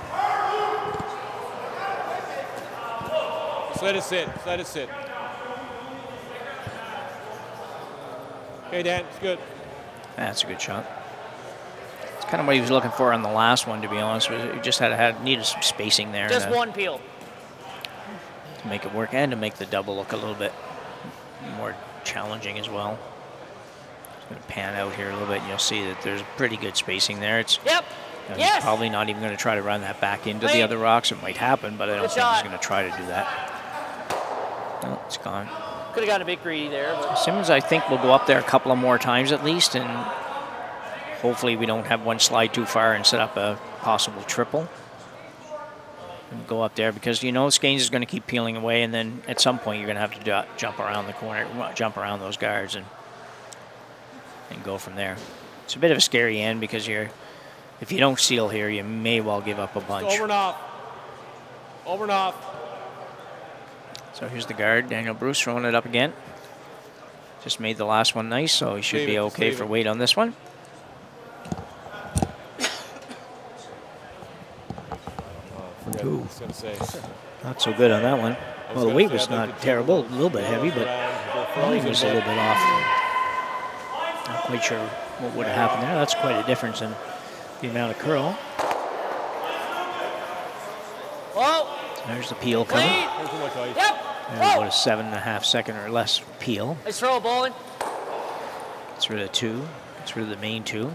Just let it sit. Just let it sit. Okay, Dan, it's good. That's a good shot. It's kind of what he was looking for on the last one, to be honest. He just needed some spacing there. Just 1 peel. To make it work and to make the double look a little bit more challenging as well. Just going to pan out here a little bit, and you'll see that there's pretty good spacing there. It's He's probably not even going to try to run that back into the other rocks. It might happen, but I don't think he's going to try to do that. No, it's gone. Could have got a bit greedy there. But Simmons, I think, will go up there a couple of more times at least, and hopefully we don't have one slide too far and set up a possible triple. And go up there, because Skanes is going to keep peeling away, and then at some point you're going to have to jump around the corner, jump around those guards. And and go from there. It's a bit of a scary end because if you don't seal here, you may well give up a bunch. Over and off. Over and off. So here's the guard, Daniel Bruce, throwing it up again. Just made the last one nice, so he should be okay for weight on this one. Ooh. Not so good on that one. Well, the weight was not terrible, a little bit heavy, but volume was a little bit off. Not quite sure what would have happened there. That's quite a difference in the amount of curl. Whoa. So there's the peel coming. Yep. There's about a 7.5 second or less peel. Nice throw, Bowling. Gets rid of 2. Gets rid of the main 2.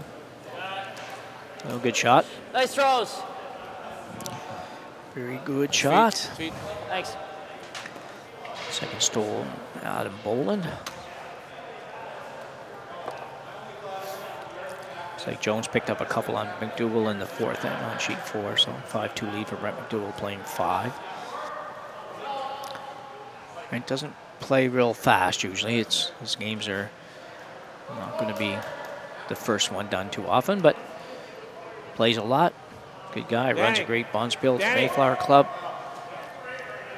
Oh, good shot. Nice throws. Very good shot. Thanks. Second stole Adam Boland. Looks like Jones picked up a couple on McDougall in the 4th and on sheet 4, so 5-2 lead for Brent McDougall playing 5. Brent doesn't play real fast usually. His games are not going to be the first one done too often, but plays a lot. Good guy, runs a great Bonspiel Mayflower Club.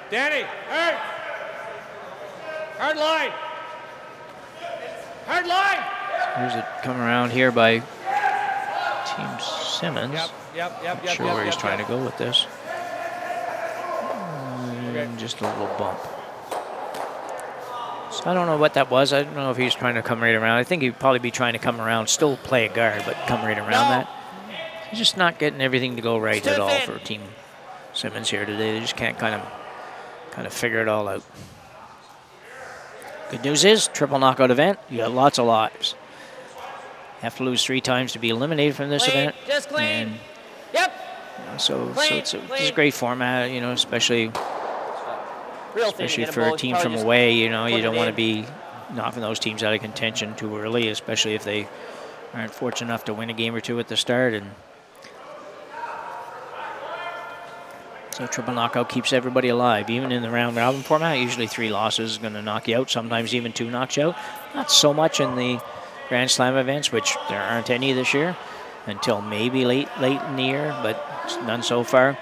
Danny, hard! Hard line! Hard line! Here's it come around here by Team Simmons. Yep. Not sure where he's trying to go with this. Just a little bump. So I don't know what that was. I don't know if he's trying to come right around. I think he'd probably be trying to come around, still play a guard, but come right around that. He's just not getting everything to go right at all for Team Simmons here today. They just can't kind of figure it all out. Good news is, triple knockout event, you got lots of lives. You have to lose 3 times to be eliminated from this event. Just clean. And, yep. You know, so it's a great format, you know, especially for a team from away. You know, you don't want to be knocking those teams out of contention too early, especially if they aren't fortunate enough to win a game or 2 at the start. And so triple knockout keeps everybody alive, even in the round robin format. Usually 3 losses is going to knock you out, sometimes even 2 knocks you out. Not so much in the Grand Slam events, which there aren't any this year, until maybe late in the year, but none so far.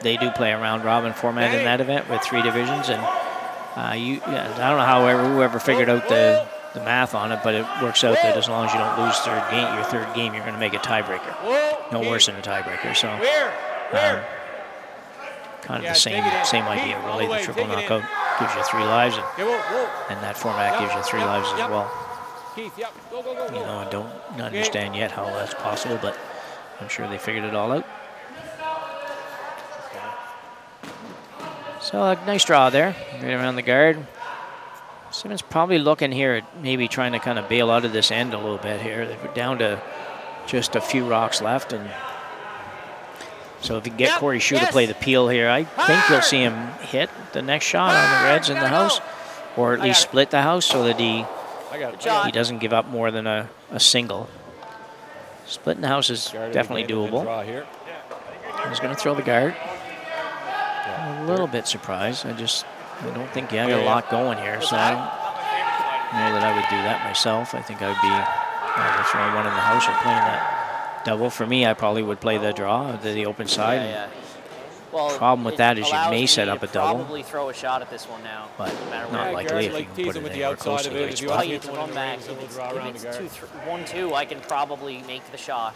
They do play a round robin format in that event with 3 divisions, and I don't know whoever figured out the math on it, but it works out that as long as you don't lose your third game, you're going to make a tiebreaker. No worse than a tiebreaker. So kind of the same idea, really. The triple knockout gives you 3 lives, and that format gives you 3 lives as well. You know, I don't understand yet how that's possible, but I'm sure they figured it all out. So a nice draw there, right around the guard. Simmons probably looking here at maybe trying to kind of bail out of this end a little bit here. They're down to just a few rocks left, and so if you can get Corey Shue to play the peel here, I think you'll see him hit the next shot on the Reds in the house, or at least split the house so that he doesn't give up more than a single. Splitting the house is definitely doable. He's going to throw the guard. I'm a little bit surprised. I don't think you have a lot going here, so I don't know that I would do that myself. I think I would be either throwing one in the house or playing that double. For me, I probably would play the draw, the open side. Well, problem with that is you may set up a double. Probably throw a shot at this one now, but not likely if you can put it anywhere close to the right spot. If it's 1-2, I can probably make the shot.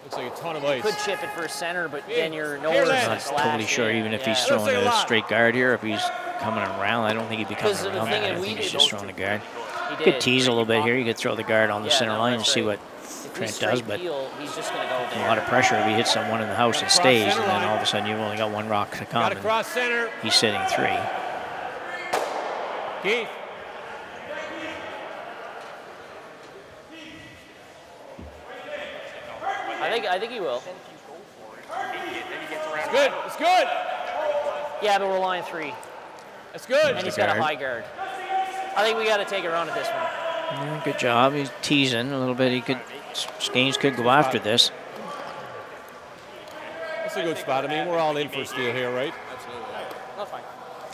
Looks like a ton of ice. You could chip it for center, but then you're nowhere to I'm not totally sure, even if he's throwing a straight guard here, if he's coming around, I don't think he'd be coming around that. I think he's just throwing a guard. You could tease a little bit here. You could throw the guard on the center line and see what Trent does, but a lot of pressure if he hits someone in the house and stays, and then all of a sudden you've only got 1 rock to come, and he's sitting 3. Keith. I think he will. It's good. It's good. Yeah, but we're line 3. That's good. And he's got a high guard. I think we got to take a run at this one. Yeah, good job. He's teasing a little bit. Skanes could go after this. That's a good spot. I mean, we're all in for a steal here, right? That's fine.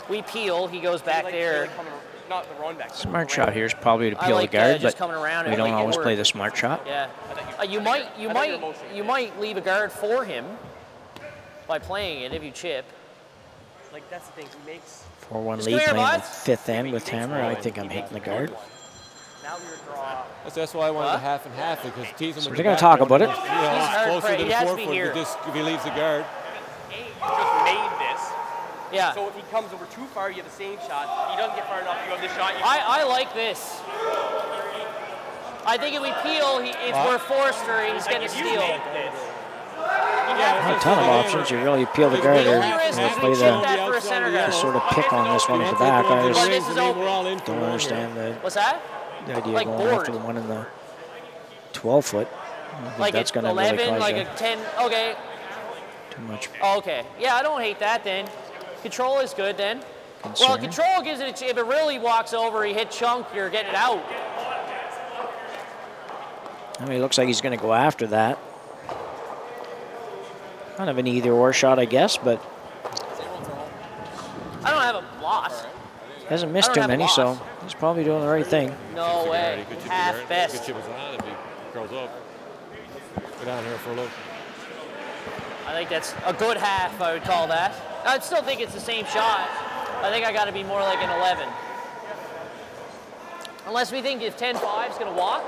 We peel. He goes back there. not the run back. Smart shot here is probably to I peel like, the guard, just but coming around we and don't making it always work. play the smart shot. Yeah. You might leave a guard for him by playing it if you chip. Like, that's the thing. He makes... 4-1 Just lead come here, playing the bud. fifth end with Hammer. I think I'm hating the guard. Now we draw... That's why I wanted What? the half and half, because tease him So with they're the gonna talk backboard, about it. you know, He's hard closer prey. to He the has to be forefoot here. if he leaves the guard. just made this. Yeah. So if he comes over too far, you have the same shot. If he doesn't get far enough, you have this shot. I like this. I think if we peel, if we're forced or he's going to if you steal. make this, Not a ton of options. You really peel the guard The here. only risk You is play we chip the that for a center guy. sort of pick on this one at the back. I But just this is open. don't understand What's that? the idea Like of going after board. the one in the 12-foot. Like That's a going to really 11, cause like you a 10. Okay. too much Oh, okay. Yeah, I don't hate that then. Control is good then. Well, concern. control gives it if it really walks over, he hit chunk, you're getting it out. I mean, it looks like he's going to go after that. Kind of an either-or shot, I guess, but I don't have a loss. hasn't missed I too don't have a many, so loss. he's probably doing the right thing. No way. Half best. Good chip is on if he curls up. Get down here for a look. I think that's a good half, I would call that. I'd still think it's the same shot. I think I got to be more like an 11. Unless we think if 10-5 is going to walk.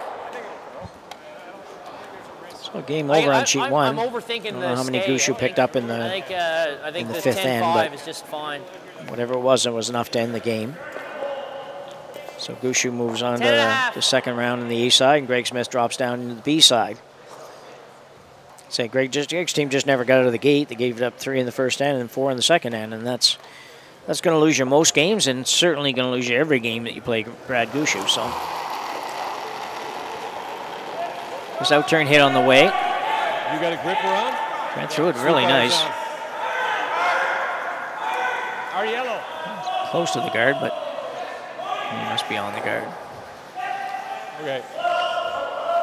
So game over on sheet one. I'm overthinking I don't the know how many stay. Gushu picked up in the I think in the the fifth end, 10-5 but- is just fine. whatever it was enough to end the game. So Gushu moves on to 10.5. the second round in the A side, and Greg Smith drops down into the B side. Say Greg's team just never got out of the gate. They gave it up 3 in the first end and 4 in the second end, and that's going to lose you most games, and certainly going to lose you every game that you play Brad Gushu. So this out turn hit on the way. You got a grip around? Ran through it really nice. Ariello. Close to the guard, but he must be on the guard. Okay.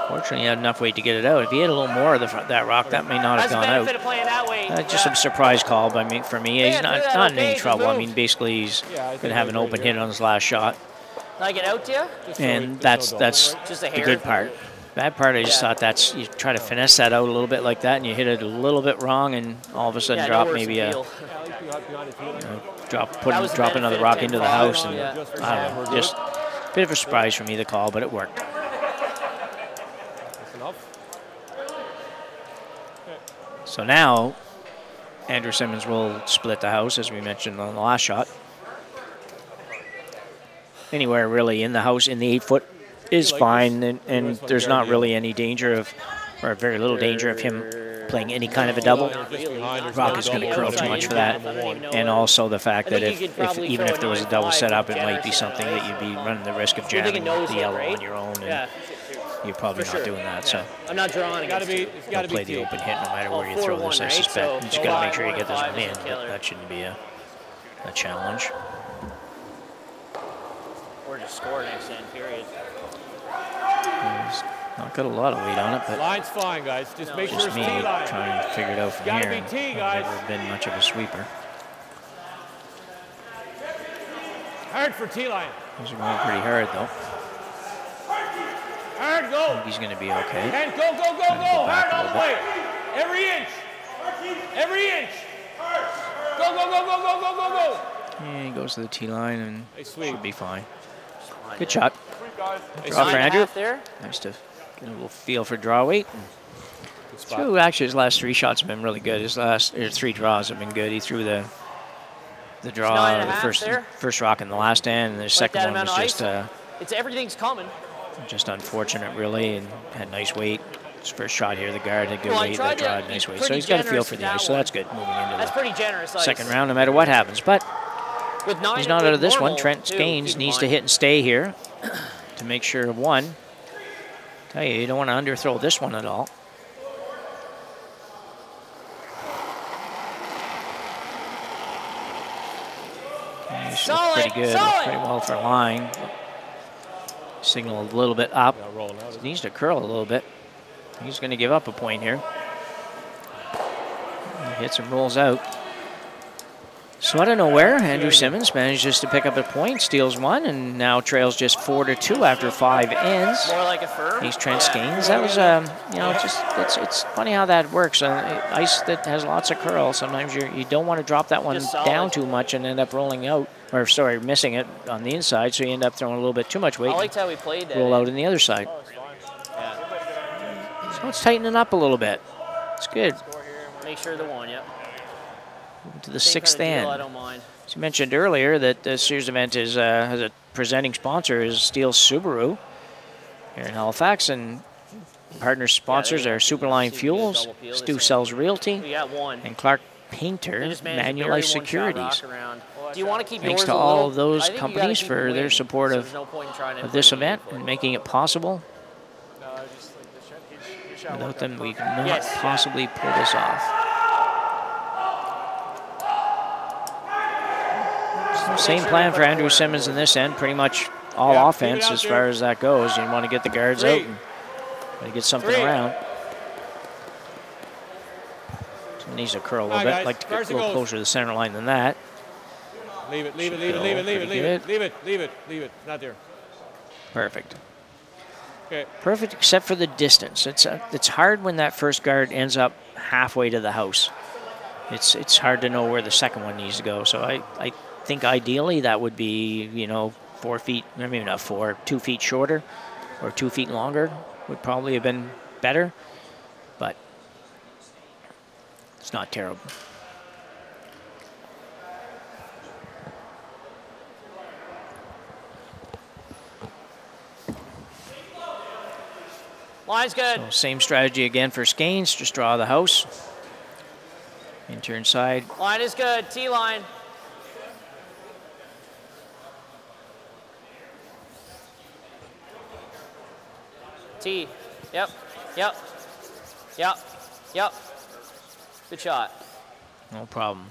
Fortunately, he had enough weight to get it out. If he had a little more of that rock, that may not have That's the gone benefit out. of playing that way. Just a surprise call for me. Yeah, He's through that not in okay, any just trouble. I move. mean, basically, he's Yeah, I going think to have an that's open right, hit yeah. on his last shot, Can I get out to you? and that's Just a the hair. good part. Bad part, I just Yeah. thought you try to finesse that out a little bit like that, and you hit it a little bit wrong, and all of a sudden Yeah, drop no worse maybe than a feel. drop That was the drop another benefit of rock into the 10-5, house, and yeah. I don't know, just a bit of a surprise for me, the call, but it worked. That's enough. So now, Andrew Simmons will split the house, as we mentioned on the last shot. Anywhere really in the house in the 8-foot is fine, and there's not really any danger of, or very little danger of him playing any kind of a double. Rock is going to curl too much for that, and also the fact that even if there was a double set up, it might be something that you'd be running the risk of jamming the yellow on your own, and you're probably not doing that. So I'm not drawing against you. don't play the open hit no matter where you throw this, I 4-1, right? suspect. So You just got to make sure you get this 4-5 one in, is a but killer. that shouldn't be a challenge. Or just score next end, period. He's not got a lot of weight on it, but Line's fine, guys. Just make sure just it's me T-line. trying to figure it out from Gotta here. be and T, I've guys. never been much of a sweeper. Hard for T-line. These are going pretty hard, though. Hard, I go. think he's going to be okay. And go, go, go, Trying to go. go back Hard a all the little way. Every inch. Every inch. Go, go, go, go, go, go, go, go. Yeah, he goes to the T line and Hey, sweet. should be fine. Good shot. Hey, Draw for sweet. Andrew. There. Nice to get a little feel for draw weight. Good spot. Threw, actually, his last 3 shots have been really good. His last 3 draws have been good. He threw the draw, 9.5 the there. first rock in the last end, and the second that one amount was of just ice? It's everything's coming. just unfortunate, really, and had nice weight. His first shot here, the guard had good Well, I weight, tried the draw to had nice be weight. So pretty he's got a feel generous for with the that ice, so one. that's good moving into That's the pretty generous ice. second round, no matter what happens. But With 9 he's not out of this one. normal, Trent too, Gaines keep in needs to mind. hit and stay here to make sure of one. Tell you don't want to underthrow this one at all. He's Solid, pretty good, solid. pretty well for line. Signal a little bit up. Not rolling out. Needs to curl a little bit. He's going to give up a point here. He hits and rolls out. So out of nowhere, Andrew Simmons manages to pick up a point, steals one, and now trails just 4-2 after 5 ends. More like a firm. He's Trent Skeens. That was, you know, just it's funny how that works. Ice that has lots of curl. Sometimes you don't want to drop that one down too much and end up rolling out, or sorry, missing it on the inside. So you end up throwing a little bit too much weight. I liked how we played that. Roll out on the other side. Yeah. So it's tightening up a little bit. It's good. Make sure the one. Yep. To the Same 6th kind of deal, I end. don't mind. As you mentioned earlier, that this year's event is has a presenting sponsor is Steel Subaru here in Halifax, and partner sponsors are Superline Fuels, Stu Sells Realty, We got one. and Clark Painter They just managed to bury Manulife one shot Securities. rock around. Do you want to keep Thanks yours to a all little- of those I think you gotta companies keep for them their waiting, support so of there's no point in trying to this put it in event foot. and making it possible. No, just like the shot, his shot Without worked them, out we perfect. could not Yes, yeah. possibly pull this off. Same plan for Andrew Simmons in this end, pretty much all Yeah, offense keep it out as there. far as that goes. You want to get the guards out and try to get something around. So needs to curl a little Come on, bit. guys. Like to get First a it little goes. closer to the center line than that. Leave it, leave it, Should leave it, go leave it, leave it, pretty leave it, good. leave it, leave it, leave it. Not there. Perfect. Okay. Perfect except for the distance. It's hard when that first guard ends up halfway to the house. It's hard to know where the second one needs to go. So I think ideally that would be, you know, 4 feet, maybe not 4, 2 feet shorter or 2 feet longer would probably have been better, but it's not terrible. Line's good. So same strategy again for Skeens, just draw the house. Enter inside. Line is good. T-line. T. Yep. Yep. Yep. Yep. Good shot. No problem.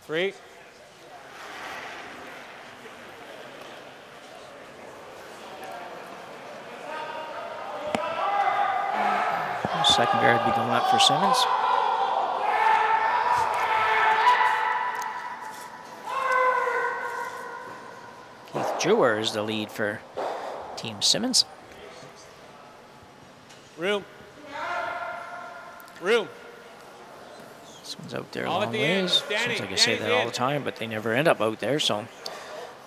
3. Second guard be going up for Simmons. Keith Jewer is the lead for Team Simmons. Room. Room. This one's out there a All at long the end. ways. Danny, Seems like I say Danny's that all in. the time, but they never end up out there, so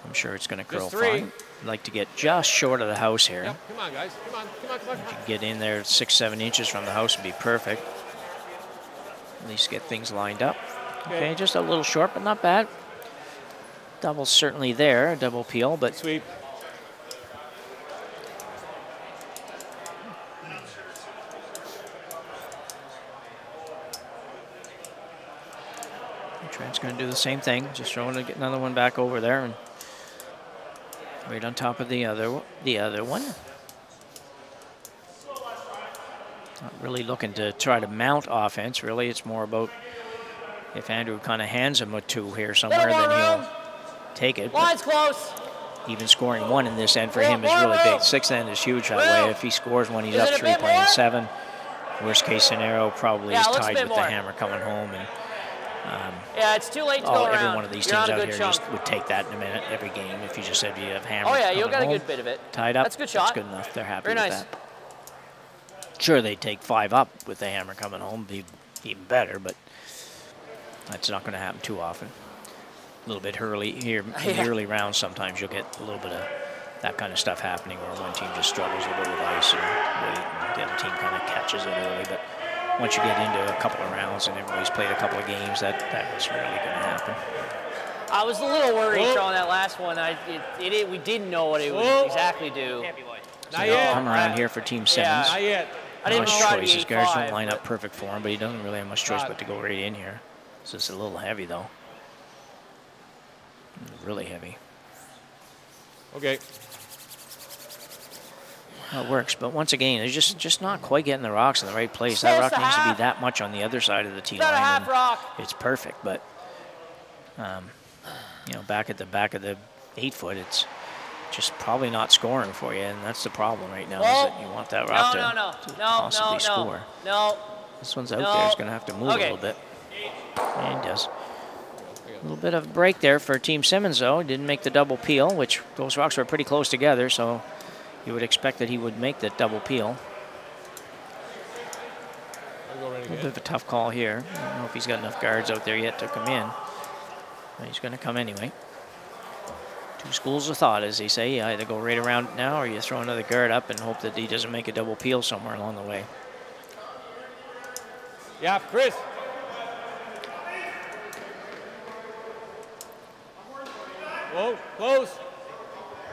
I'm sure it's going to curl Just 3. fine. I'd like to get just short of the house here. Yep. Come on, guys. Come on, come on, come on. If you can get in there 6-7 inches from the house would be perfect. At least get things lined up. Okay, just a little short, but not bad. Double's certainly there, a double peel, but Sweep. Trent's going to do the same thing, just throwing another one back over there and right on top of the other one. Not really looking to try to mount offense. Really, it's more about if Andrew kind of hands him a 2 here somewhere, then he'll take it. But Line's close. even scoring 1 in this end for him is really big. 6th end is huge that way. If he scores 1, he's Is up it a 3 bit playing more? 7. Worst case scenario probably Yeah, is it looks a tied bit with the more. hammer coming home. And Yeah, it's too late to go every around. one of these You're teams on a out good here chunk. just would take that in a minute every game if you just said you have hammer. Oh yeah, you coming got a home, good bit of it. tied up. That's a good shot. That's good enough. They're happy Very with nice. that. Sure, they take 5 up with the hammer coming home, be even better, but that's not going to happen too often. A little bit early here in the early rounds, sometimes you'll get a little bit of that kind of stuff happening where one team just struggles a little bit with ice and wait, and the other team kind of catches it early. But once you get into a couple of rounds and everybody's played a couple of games, that was really going to happen. I was a little worried Oh. throwing that last one. We didn't know what it would exactly do. Can't be light. Not yet. Come around here for Team Simmons. Not yet. I didn't Much try to choice. be His guards 8'5", don't line but- up perfect for him, but he doesn't really have much choice but to go right in here. So it's a little heavy, though. Really heavy. Okay. Well, it works, but once again, they're just not quite getting the rocks in the right place. That Close rock to needs to half. be that much on the other side of the tee Got a line. half and rock. It's perfect, but you know, back at the 8 foot, it's just probably not scoring for you, and that's the problem right now. Well, is that you want that rock to possibly score. No. This one's out No. there. It's going to have to move a Okay. little bit. And he does. A little bit of a break there for Team Simmons, though. He didn't make the double peel, which those rocks were pretty close together, so you would expect that he would make that double peel. A little bit of a tough call here. I don't know if he's got enough guards out there yet to come in. But he's going to come anyway. Two schools of thought, as they say. You either go right around it now or you throw another guard up and hope that he doesn't make a double peel somewhere along the way. Yeah, Chris. Whoa, close.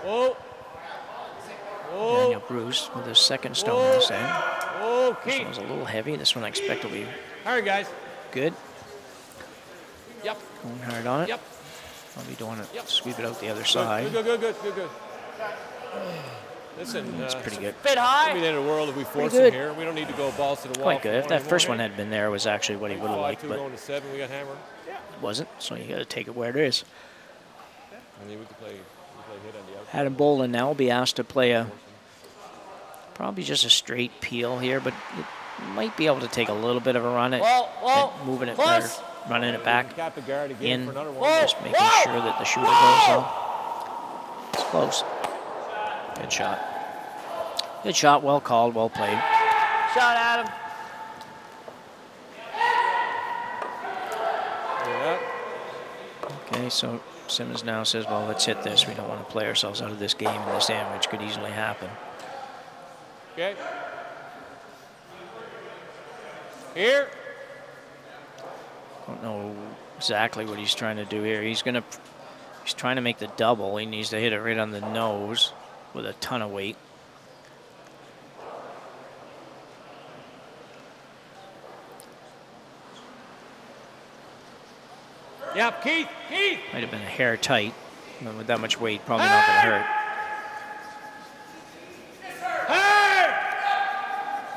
Whoa. Whoa. Daniel Bruce with his second stone in this end. Whoa, This keep. one's a little heavy. This one I expect will be All right, guys. good. Yep. Going hard on it. Yep. I'll be doing it. Yep. Sweep it out the other Good, side. good. Listen, That's pretty good. Bit It'd be high. the end of the world if we force good. him here. We don't need to go balls to the wall. Quite good. for If that one first anymore, one had been there, was actually what he would have liked, 5-2 but going to 7. We got hammered. it wasn't. So you got to take it where it is. And then we could play hit on the outside. Adam Bolin now will be asked to play a probably just a straight peel here, but it might be able to take a little bit of a run at moving it or close. running it back Cap the guard again in, for another one. Whoa. just making sure that the shooter goes off. It's close. Good shot. Good shot. Well called. Well played. Shot at him. Yeah. Okay, so Simmons now says, well, let's hit this. We don't want to play ourselves out of this game in this end, which could easily happen. Okay. Here. Don't know exactly what he's trying to do here. He's trying to make the double. He needs to hit it right on the nose with a ton of weight. Yep, Keith. Might have been a hair tight, but with that much weight, probably not going to hurt.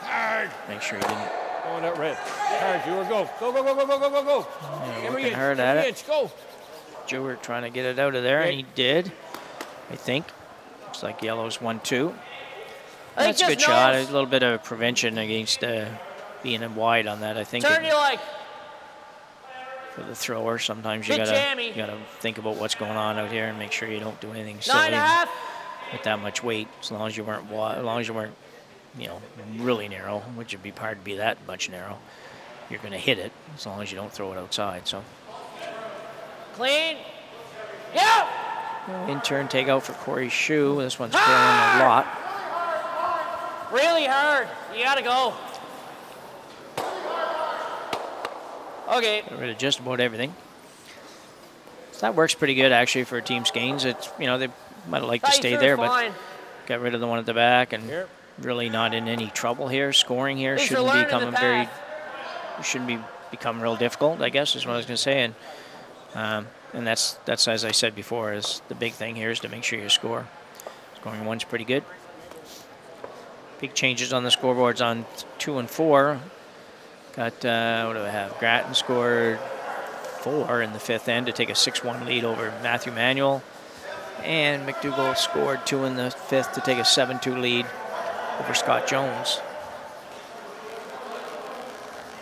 Hard. Make sure he didn't. Going that red. Hard, Jewer, go. Go. Yeah, Every working inch, hard every at it. inch, go. Jewett trying to get it out of there, and he did, I think. Looks like yellow's 1-2. That's a good shot. A little bit of prevention against being wide on that, I think. Turn you like. For the thrower, sometimes you Bit gotta jammy. think about what's going on out here and make sure you don't do anything silly 9.5. with that much weight. As long as you weren't, really narrow, which would be hard to be that much narrow. You're gonna hit it as long as you don't throw it outside. So Clean. Yeah. in turn takeout for Corey Shue. This one's pulling a lot. Really hard. You gotta go. Okay. Got rid of just about everything. So that works pretty good actually for Team Skeins. It's they might have liked to stay there, but got rid of the one at the back and really not in any trouble here. Scoring here shouldn't become real difficult, I guess is what I was going to say. And that's as I said before, is the big thing here is to make sure you score. Scoring one's pretty good. Big changes on the scoreboards on 2 and 4. Got, what do I have? Grattan scored 4 in the 5th end to take a 6-1 lead over Matthew Manuel. And McDougall scored 2 in the 5th to take a 7-2 lead over Scott Jones.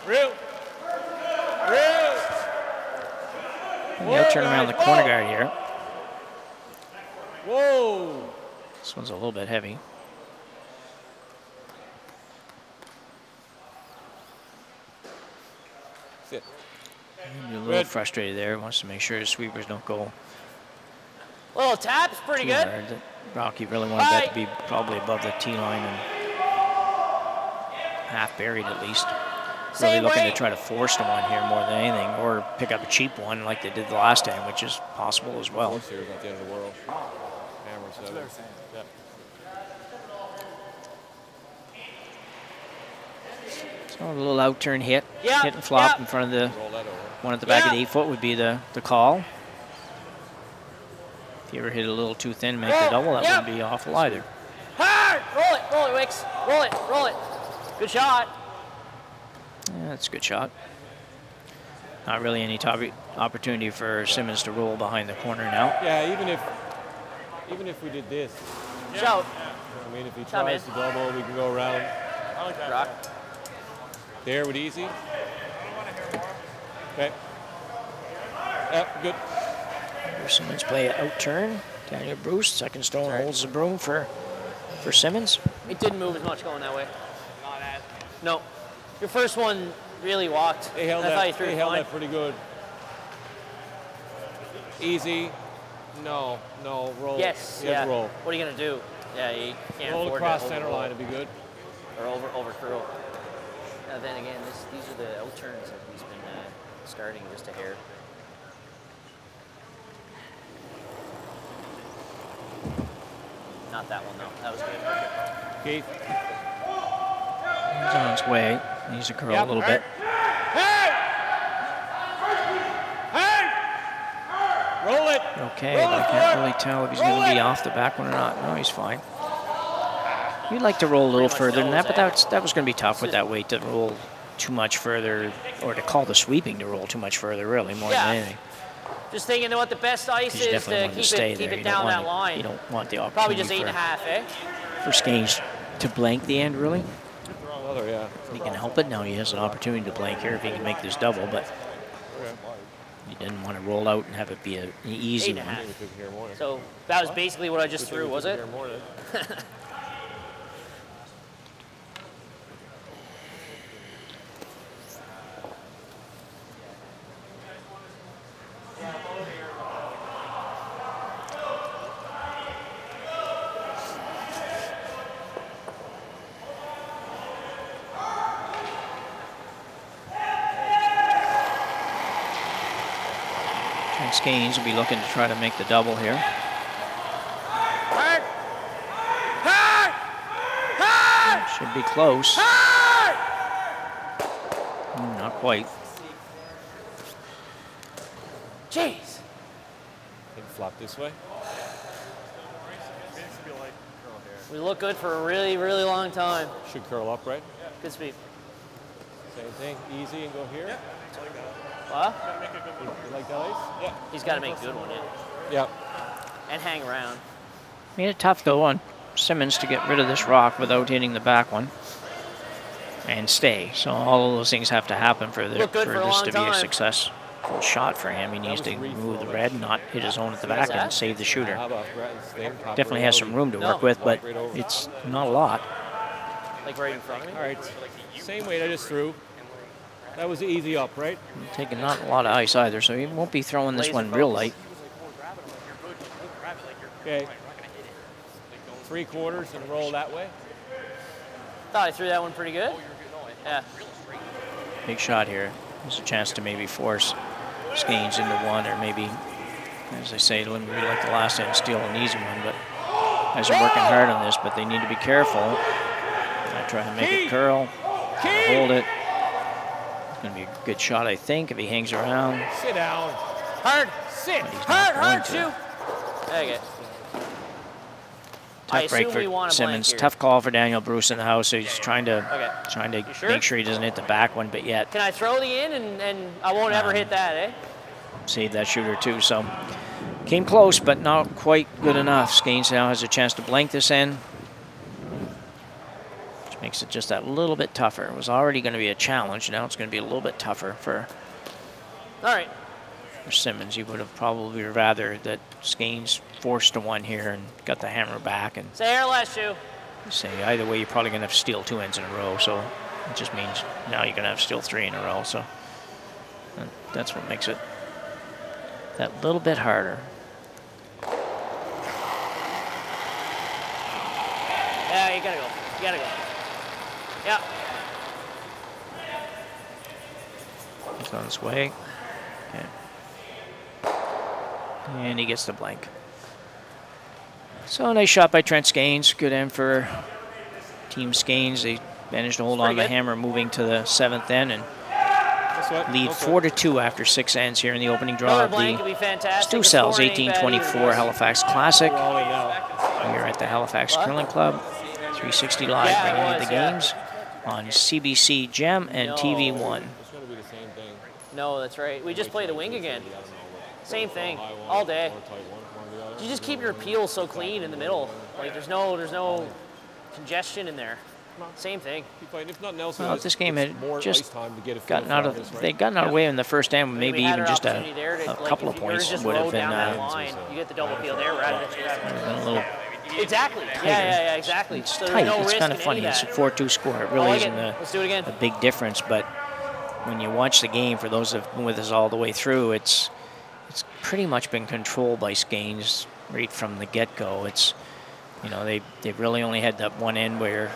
Real. And he'll turn around the corner guard here. Whoa. This one's a little bit heavy. Sit. Maybe a little frustrated there. Wants to make sure his sweepers don't go Little tap's pretty too good. hard. Rocky really wanted that to be probably above the tee line and half buried at least. Really Same looking way. to try to force the one here more than anything, or pick up a cheap one like they did the last time, which is possible as well. Force here is not the end of the world. Hammer 7. Yep. So a little out turn hit, Yep, hit and flop yep. in front of the Roll that over. one at the back of the Yep. 8-foot would be the call. If you ever hit a little too thin, make the double, that Yep. wouldn't be awful either. Hard. Roll it, Wicks. Roll it. Good shot. Yeah, that's a good shot. Not really any opportunity for Simmons to roll behind the corner now. Yeah, even if we did this, Shout. I mean, if he Come tries in. to double, we can go around I like that. Rock. there with easy. Okay. Yep, good. Simmons play an out turn. Daniel Bruce, second stone, holds the broom for Simmons. It didn't move as much going that way. Not as. No. Your first one really walked. They held I thought you that. threw They it held fine. that pretty good. Easy. No. Roll. Yes. You have Yeah. to roll. What are you gonna do? Yeah, you can't Roll afford across to center overroll line would be good. or over curl. Then again, these are the out turns that he's been starting just a hair. Not that one though. That was good. Keith. He's on his way. Needs to curl a little bit. Roll it. Okay, but I can't really tell if he's going to be off the back one or not. No, he's fine. You'd like to roll a little further than that, but that was going to be tough with that weight to roll too much further, or to call the sweeping to roll too much further, really, more than anything. Just thinking what the best ice You is definitely to want to stay keep there. it down that line. You don't want the Probably opportunity just 8.5, eh? for Skeens to blank the end, really. Another, yeah. He can help it. Now he has an opportunity to blank here if he can make this double, but he didn't want to roll out and have it be an easy one. 8.5. So that was basically what I just threw, was it? Skeens will be looking to try to make the double here. Should be close. Not quite. Jeez. Can flop this way. We look good for a really, really long time. Should curl up, right? Good speed. Same thing. Easy and go here. What? You like that ice? Yeah. He's got to make a good one, Yep. and hang around. Made it tough, though, on Simmons to get rid of this rock without hitting the back one and stay. So all of those things have to happen for this to be a successful shot for him. He needs to move the red, not hit his own at the back and save the shooter. Definitely has some room to work with, but it's not a lot. Like right in front of me? All right. Same weight I just threw. That was easy up, right? Taking not a lot of ice either, so he won't be throwing this one real light. Okay. 3/4 and roll that way. Thought I threw that one pretty good. Yeah. Big shot here. There's a chance to maybe force Skeens into one, or maybe, as I say, really like the last end, steal an easy one. But guys are working hard on this, but they need to be careful. Not trying to make it curl. Hold it. It's going to be a good shot, I think, if he hangs around. Sit down. Hard. Sit. Hard, shoot. There you go. Tough break for Simmons. Tough call for Daniel Bruce in the house. So he's trying to make sure he doesn't hit the back one, but yet. Can I throw the in and I won't ever hit that, eh? Save that shooter too. So came close, but not quite good enough. Skeens now has a chance to blank this in, which makes it just that little bit tougher. It was already going to be a challenge. Now it's going to be a little bit tougher for. All right. For Simmons, he would have probably rather that Skeens forced a one here and got the hammer back. And say air last shoe. Say either way, you're probably going to have to steal 2 ends in a row. So it just means now you're going to have to steal 3 in a row. So that's what makes it that little bit harder. Yeah, you gotta go. You gotta go. Yeah. He's on his way. Okay. And he gets the blank. So a nice shot by Trent Skeens. Good end for Team Skeens. They managed to hold on the hammer moving to the 7th end and lead 4-2 after 6 ends here in the opening draw of the Stu Cells 1824 Halifax Classic. Here at the Halifax Curling Club. 360 Live bringing you the games on CBC Gem and TV1. No, that's right. We just played a wing again. Same thing, all day. You just keep your peel so clean in the middle. Like there's no congestion in there. Same thing. Keep fighting. If nothing else, Well, if this game had more just ice time to get a feel gotten out for of, this, right? they'd gotten out away in the first end, I mean, maybe we had even an just opportunity there to, a like, couple if of you were to points just would have row been down that so. line. You get the double field there rather than a little exactly. Yeah, exactly. It's So tight. there's no it's risk kind of in funny. any of It's a that. 4-2 score. It I really like isn't it. Let's do it again. a big difference, but when you watch the game, for those that have been with us all the way through, it's pretty much been controlled by Skanes right from the get-go. It's, you know, they've really only had that one end where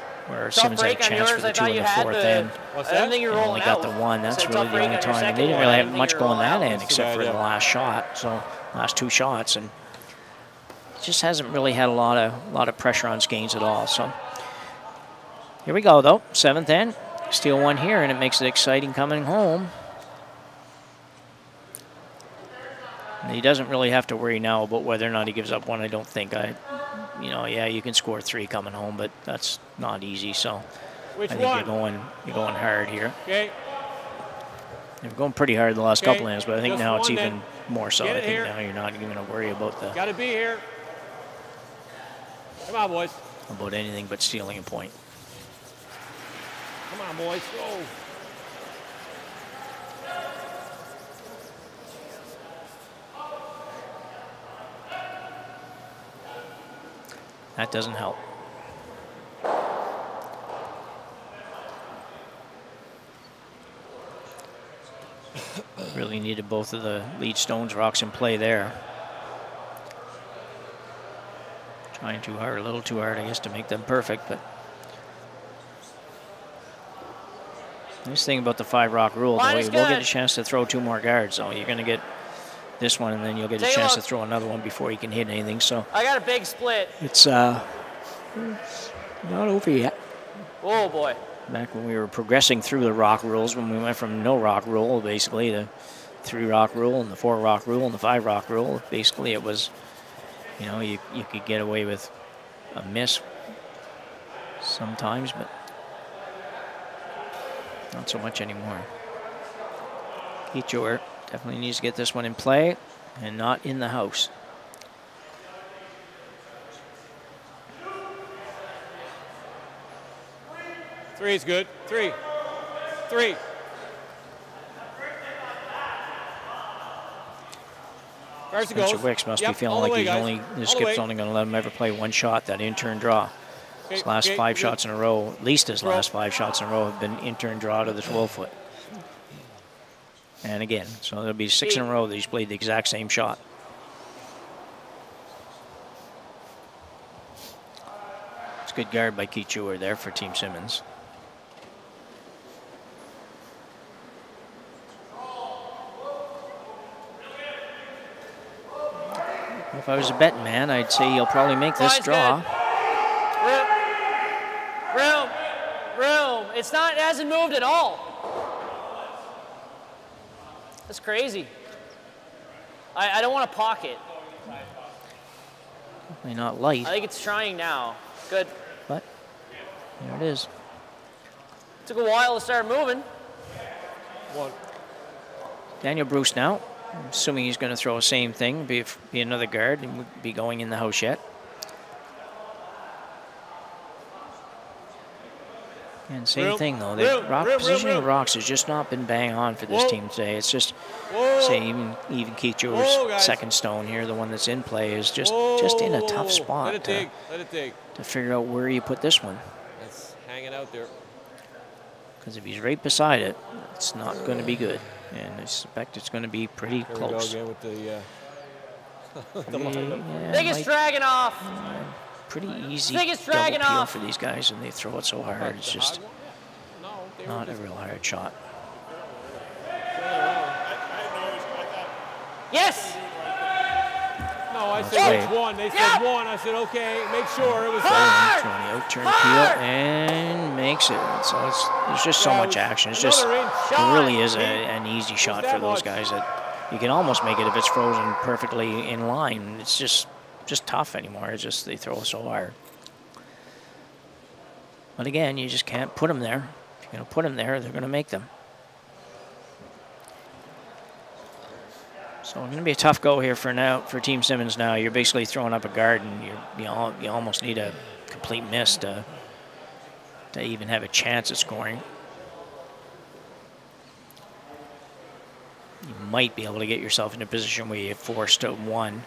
Simmons had a break on chance yours. for the I 2 thought in you the had 4th the. end. What's I don't that? think you were They rolling only got out. the one. That's So really tough the break only on your time. second They didn't one. really I have didn't much think you were going that rolling out. end That's except too for bad, the yeah. last shot. So last 2 shots, and it just hasn't really had a lot of pressure on Skanes at all. So here we go though, 7th end. Steal one here, and it makes it exciting coming home. And he doesn't really have to worry now about whether or not he gives up one. I don't think. Yeah, you can score 3 coming home, but that's not easy. So Which I think one? you're going hard here. Okay. You're going pretty hard the last Okay, couple ends, but I think just now it's one even then. more so. Get I it think here. now you're not even going to worry about Got to be here. Come on, boys. anything but stealing a point. Come on, boys. Go. That doesn't help. Really needed both of the lead Stones rocks in play there. Trying too hard, a little too hard, I guess, to make them perfect, but nice thing about the 5 rock rule, Line though, is you will get good. a chance to throw 2 more guards. So you're going to get this one, and then you'll get a Take a chance to look. throw another one before you can hit anything. So I got a big split. it's not over yet. Oh boy. Back when we were progressing through the rock rules, when we went from no rock rule, basically, to 3 rock rule and the 4 rock rule and the 5 rock rule, basically it was, you know, you could get away with a miss sometimes, but not so much anymore. Kichur definitely needs to get this one in play and not in the house. Three is good. 3. Garza goes. Spencer Wicks must Yep, be feeling all the like way, he's guys. only, the All skip's way. only going to let him ever play 1 shot, that in-turn draw. His last 5 good. shots in a row, at least his Throw. last 5 shots in a row have been in-turn draw to the 12-foot. And again, so there'll be 6 in a row that he's played the exact same shot. It's a good guard by Kichur there for Team Simmons. If I was a betting man, I'd say he'll probably make this Line's draw. Room. It's not. It hasn't moved at all. That's crazy. I don't want to pocket. Definitely not light, I think it's trying now. Good. but there it is. Took a while to start moving. One. Daniel Bruce now, assuming he's going to throw the same thing, be another guard, and would be going in the house yet. And same Room, thing though, room, positioning room. of rocks has just not been bang on for this Whoa. team today. It's just, Whoa. say even Keith Whoa, Jewer's guys. second stone here, the one that's in play, is just in a tough Whoa. spot Let it dig. Let it dig. to figure out where you put this one. That's hanging out there. Because if he's right beside it, it's not going to be good. And I suspect it's going to be pretty Here we go close. again with the. Yeah, Think it's might- dragging off. pretty easy Think it's double dragging peel off. for these guys, and they throw it so hard. It's just No, they were not a just- real hard shot. Yes. No, I That's said right. which one. They said Yeah. one. I said okay. Make sure it was. Hard. Throwing the out turn Hard. peel and makes it. So there's just so Yeah, it much was action. It's just another inch. it really is an easy shot that for those much. guys that you can almost make it if it's frozen perfectly in line. It's just tough anymore. It's just they throw so hard. But again, you just can't put them there. If you're going to put them there, they're going to make them. So it's going to be a tough go here for Team Simmons now. You're basically throwing up a guard, and you almost need a complete miss to to even have a chance at scoring. You might be able to get yourself in a position where you're forced to 1.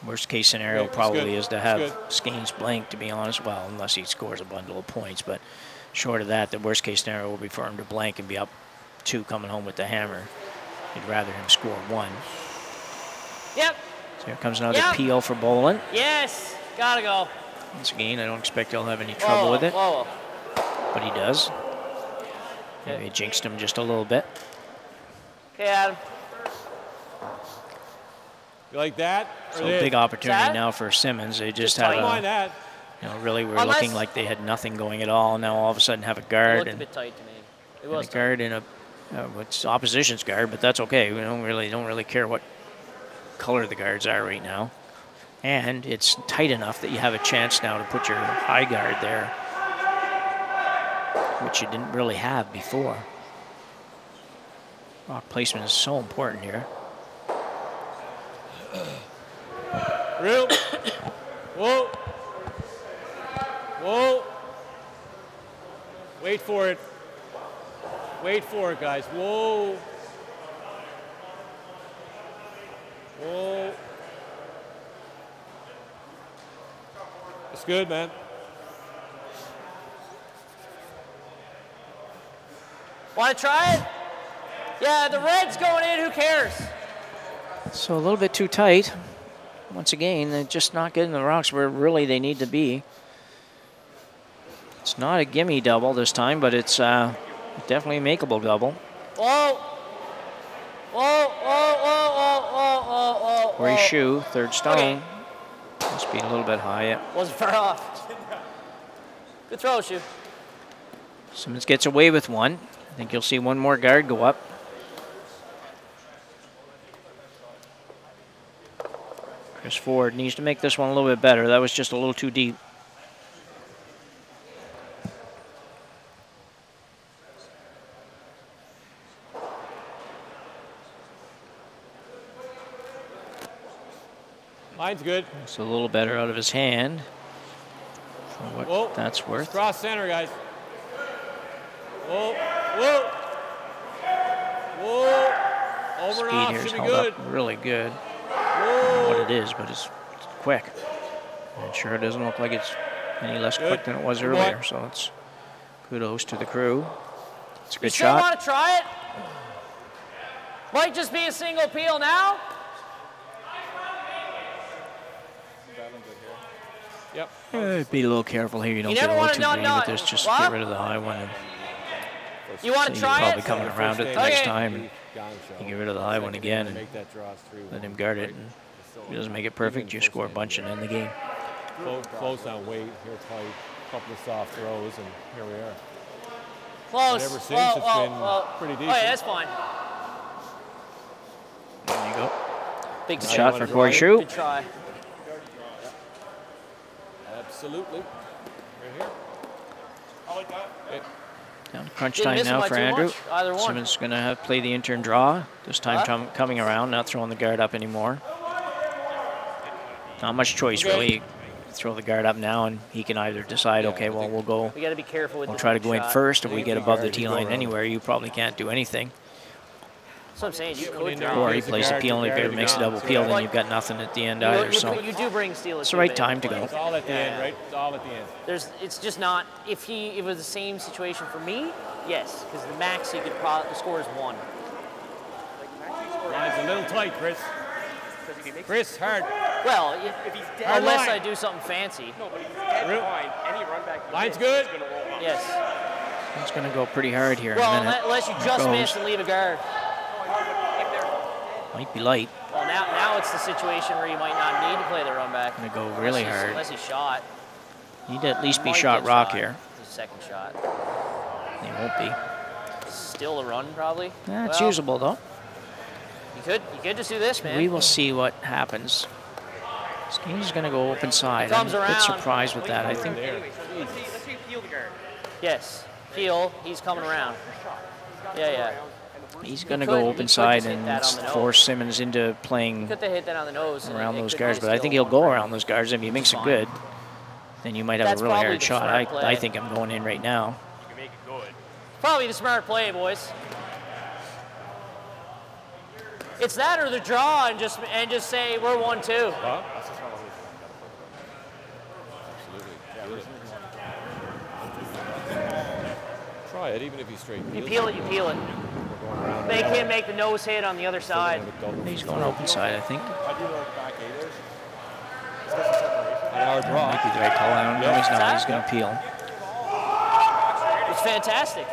Worst case scenario Okay, probably good. is to have Good. Skanes blank, to be honest. Well, unless he scores a bundle of points. But short of that, the worst case scenario will be for him to blank and be up 2 coming home with the hammer. You'd rather him score 1. Yep. So here comes another Yep. peel for Bolin. Yes. Gotta go. Once again, I don't expect he'll have any trouble with it, Whoa. but he does. Maybe it jinxed him just a little bit. Okay, Adam. You like that? Or So this? big opportunity That? now for Simmons. They just tight. have Don't mind a, that. really were Unless- looking like they had nothing going at all. Now all of a sudden have a It guard looked a and bit tight to me. It and a was tight. guard in a it's opposition's guard, but that's okay. We don't really care what color the guards are right now. And it's tight enough that you have a chance now to put your high guard there, which you didn't really have before. Rock placement is so important here. Real. Whoa. Whoa. Wait for it. Wait for it, guys. Whoa. Whoa. It's good, man. Want to try it? Yeah, the red's going in. Who cares? So a little bit too tight. Once again, they're just not getting the rocks where really they need to be. It's not a gimme double this time, but it's definitely a makeable double. Whoa. Whoa, whoa, whoa, whoa, whoa, whoa, whoa. Corey Shoe, third stone. Must be a little bit high. Yeah. Wasn't far off. Good throw, Shoe. Simmons gets away with one. I think you'll see one more guard go up. Chris Ford needs to make this one a little bit better. That was just a little too deep. Mine's good. It's a little better out of his hand. For what Whoa. that's worth. Cross center, guys. Whoa. Whoa. Whoa. Over and Speed off here is should be held good. up really good. Whoa. What it is, but it's quick. And sure, it doesn't look like it's any less Good. quick than it was Good earlier. boy. So it's kudos to the crew. It's a You good still shot. want to try it? Might just be a single peel now. Yep. Be a little careful here. You don't get never a little wanna too not- green with not- this. Just what? get rid of the high one. And You want so to you're try probably it? coming around it the Okay. next time. And Gone show. you get rid of the high one again and Make that draw 3-1. let him guard it. And if he doesn't make it perfect, you score a bunch and end the game. Close down weight, here tight, couple of soft throws, and here we are. Close. And ever since, Whoa, it's whoa, been whoa. pretty Oh, decent. yeah, that's fine. There you go. Big Good try. shot for Corey Shoe. Good try. Absolutely. Right here. I like that. Down to crunch Didn't time miss him now by for too Andrew. much, either one. Simmons going to play the intern draw. This time Huh? coming around, not throwing the guard up anymore. Not much choice, Okay. really. Throw the guard up now, and he can either decide, okay, well, we'll go. We got to be careful with We'll the try to go in shot. first. If we get above the guard, T you go line around. anywhere, you probably can't do anything. That's what I'm saying. You One could in there. draw. Or he Here's the plays a guard, peel, and your if guard, it makes a your double guard. peel, then Like- you've got nothing at the end You- either. you, So you do bring steel. it's the right time to go. It's all at the end, right? It's all at the end. It's just not. If it was the same situation for me, yes, because the max he could probably score is 1. Mine's a little tight, Chris. Chris, hard. Well, If he's dead, unless line. I do something fancy. no, but if he's dead Real- behind, any run back you Line's miss good. is gonna roll up. Yes. it's going to go pretty hard here in Well, a minute. unless you Here just goes. miss and leave a guard. If they're Might be light. Well, now it's the situation where you might not need to play the run back. Going to go really hard. Unless he's shot. Need to at least be Might shot get rock shot. here. His second shot. He won't be. Still a run, probably. It's Well, usable, though. You could just do this, man. We will see what happens. This game is going to go open side. I'm comes a bit around. surprised with that. I think anyway, so let's say you peel the guard. Yes. Peel. He's coming around. Yeah. he's going to could- go you open could side just hit and that on the nose. force Simmons into playing Could they hit that on the nose? and around it those could guards, be but I still think he'll one go frame. around those guards if he makes it fine. good. then you might have That's a really probably hard the shot. smart play. I think I'm going in right now. You can make it good. Probably the smart play, boys. It's that or the draw, and just say we're 1-2. Huh? That's just how it is. Absolutely. Yeah, Do there's it. Try it, even if he's straight. You peel it, you peel it. We're going around. Make him make the nose hit on the other side. He's going open side, I think. I do like back eight-ish. Just get some separation. An hour draw. Might be the right call. I don't know. He's not. He's going to peel. It's fantastic.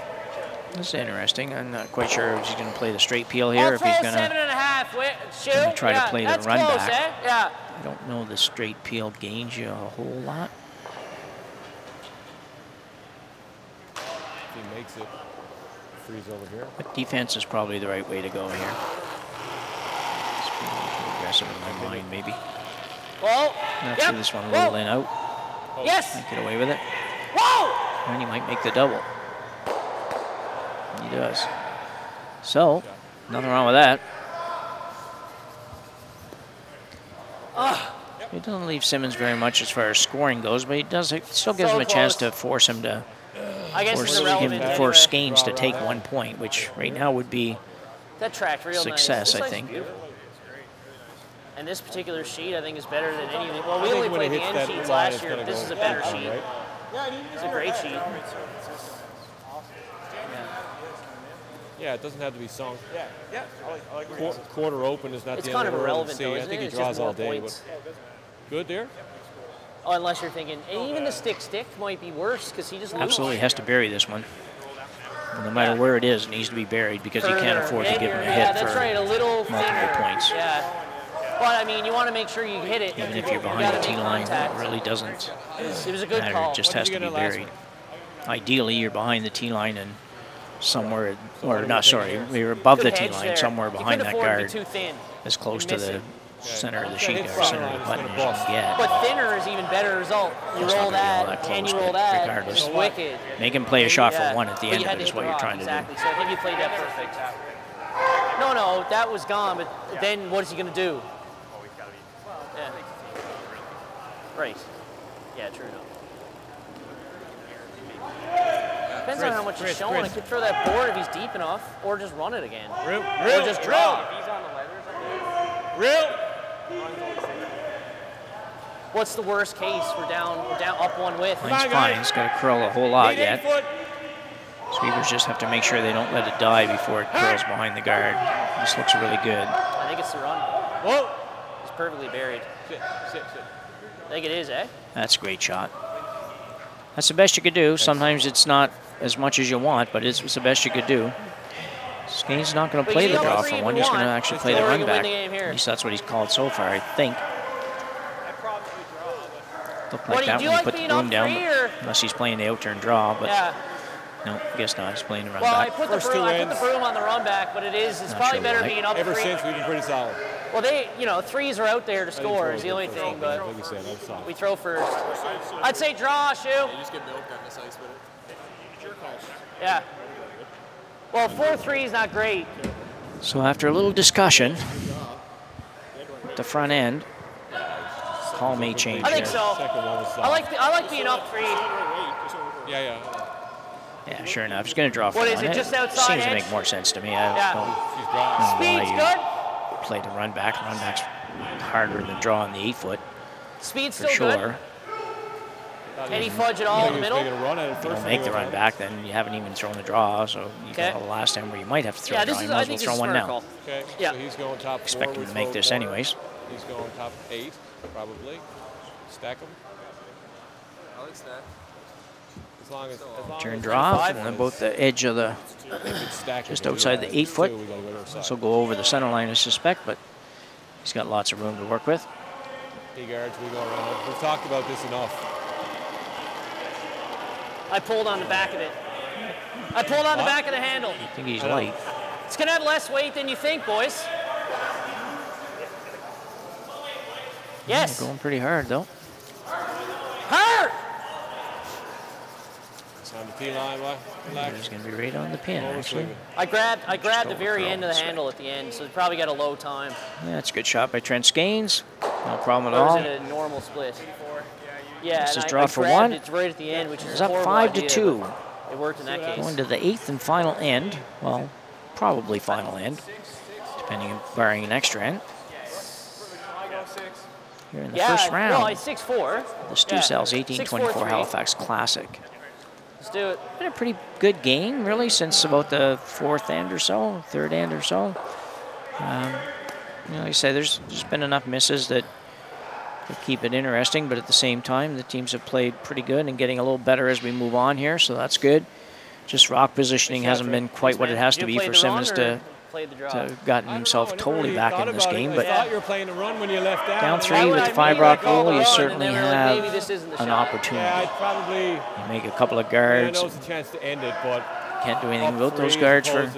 This is interesting. I'm not quite sure if he's going to play the straight peel I'll here, if throw he's going to 7.5. Wait, shoot. gonna try to Yeah, play the that's run close, back. Eh? Yeah. I don't know the straight peel gains you a whole lot. If he makes it, freeze over here. But defense is probably the right way to go here. It's pretty aggressive in my mind, maybe. Whoa. Not Yep. see this one a little Whoa. in out. Yes. Might get away with it. Whoa. And he might make the double. He does. So, nothing wrong with that. It doesn't leave Simmons very much as far as scoring goes, but it still gives So him a chance close. to force him to I guess it's force irrelevant. force Anyway. Gaines to take 1 point, which right now would be That tracked real success, nice. This I line's think. beautiful. And this particular sheet, I think, is better than any of the. Well, we I think only when played it the hits end that sheets line, last it's year. gonna This go is a better down, sheet. right? It's a great sheet. Yeah, it doesn't have to be sung. Yeah, yeah. I like where you're going. Quarter open is not It's the kind end of of the world. irrelevant, See, though, I isn't think it? he It's draws just all more day. points. Good there. Oh, unless you're thinking, and even the stick might be worse because he just Absolutely has to bury this one. No matter where it is, it needs to be buried because you can't afford to give him a Yeah, hit that's for right. A little multiple thinner. points. Yeah. But I mean, you want to make sure you hit it. Even if you're behind gotta the make T line, it contact. really doesn't It was a good matter. call. It just What has did to you be get in last buried. Ideally, you're behind the T line and somewhere, or not, sorry, you're above the Good T hedge line, there. somewhere You behind couldn't that afford to be guard, too thin. as close You to miss the it. center of the Yeah, sheet it's or center of the gonna button as you bust. can get. But thinner is even better result. You It's not roll gonna be all that, that and close, you roll but that. regardless. It's wicked. Make him play a shot Yeah. for one at the But end you of had it to is hit what the you're rock, trying to do. exactly. So I think you played that perfect. No, that was gone. But then what is he going to do? Yeah. Right. Yeah, true enough. Depends on how much he's showing. I could throw that board if he's deep enough, or just run it again. Real, Or just draw. If he's on the leathers, real. What's the worst case? We're down up one with. He's fine. He's got to curl a whole lot Need 8 yet. foot. Sweepers just have to make sure they don't let it die before it curls behind the guard. This looks really good. I think it's the run. Whoa. He's perfectly buried. Sit. I think it is, eh? That's a great shot. That's the best you could do. Sometimes it's not as much as you want, but it's the best you could do. Gaines not going to But play he's the on draw three for if one. he He's going to wants. actually play the Or he run can win back. the game here. At least that's what he's called so far, I think. Looked What like do you that do, when he like put the being broom up down, three, or? unless he's playing the out-turn draw, but Yeah. no, I guess not. He's playing the run Well, I back. put the First two broom. ends. On the run back, but it's Not probably sure better why. being up Ever three. since we've been pretty solid. Well, threes are out there to score is the only thing, but Like you said, I'm solid. we throw first. I'd say draw, shoe. You just get milked on this ice with it. Yeah. Well, 4-3 is not great. So after a little discussion at the front end, call may change I think here. so. Second one was solid. I like being up three. Yeah. Yeah, sure enough. He's going to draw for What is one. it, just outside Seems to edge? make more sense to me. Yeah. She's drawing. Speed's why good. Play the run back. Run back's harder than drawing the 8-foot Speed's for still sure. good. Any fudge at all in the middle? Taking a run at it If you first. don't make the run back, then you haven't even thrown the draw. So you Okay. got the last time where you might have to throw Yeah, a draw. this You is. might I as well think this throw is one smart now. call. Okay. Yeah. So he's going top 4. Expect him we to make throw this corner. anyways. He's going top 8, probably. Stack them. I like that. As long as Turn as draw, five and one then both the edge of the, is stacked just with outside the two, 8-foot. we gotta go to our side. so go over the center line, I suspect, but he's got lots of room to work with. He guards, we go around. We've talked about this enough. I pulled on the back of it. I pulled on the back of the handle. I think he's light. It's gonna have less weight than you think, boys. Yes. Going pretty hard though. Hard. It's on the T line, what? Relax. He's going to be right on the pin, Roll actually. swing. I grabbed the over very curl end of the this way. handle at the end, so it probably got a low time. Yeah, that's a good shot by Trent Skeins. No problem at Or all. is it a normal split? Yeah, This and is draw for grabbed one. it right at the end, which is It's a up horrible 5-2. idea, but it worked in that case. Going to the 8th and final end. Well, probably final end, depending, barring an extra end. Here in the first round, well, it's 6-4. the Stu Cells 1824 Halifax Classic. Let's do it. Been a pretty good game, really, since about the 4th end or so, 3rd end or so. You know, like I say, there's been enough misses that keep it interesting, but at the same time, the teams have played pretty good and getting a little better as we move on here, so that's good. Just rock positioning hasn't been quite what it has to be for Simmons to gotten himself totally back in this game, but down 3 with the 5 rock rule, you certainly have an opportunity. You make a couple of guards, can't do anything about those guards for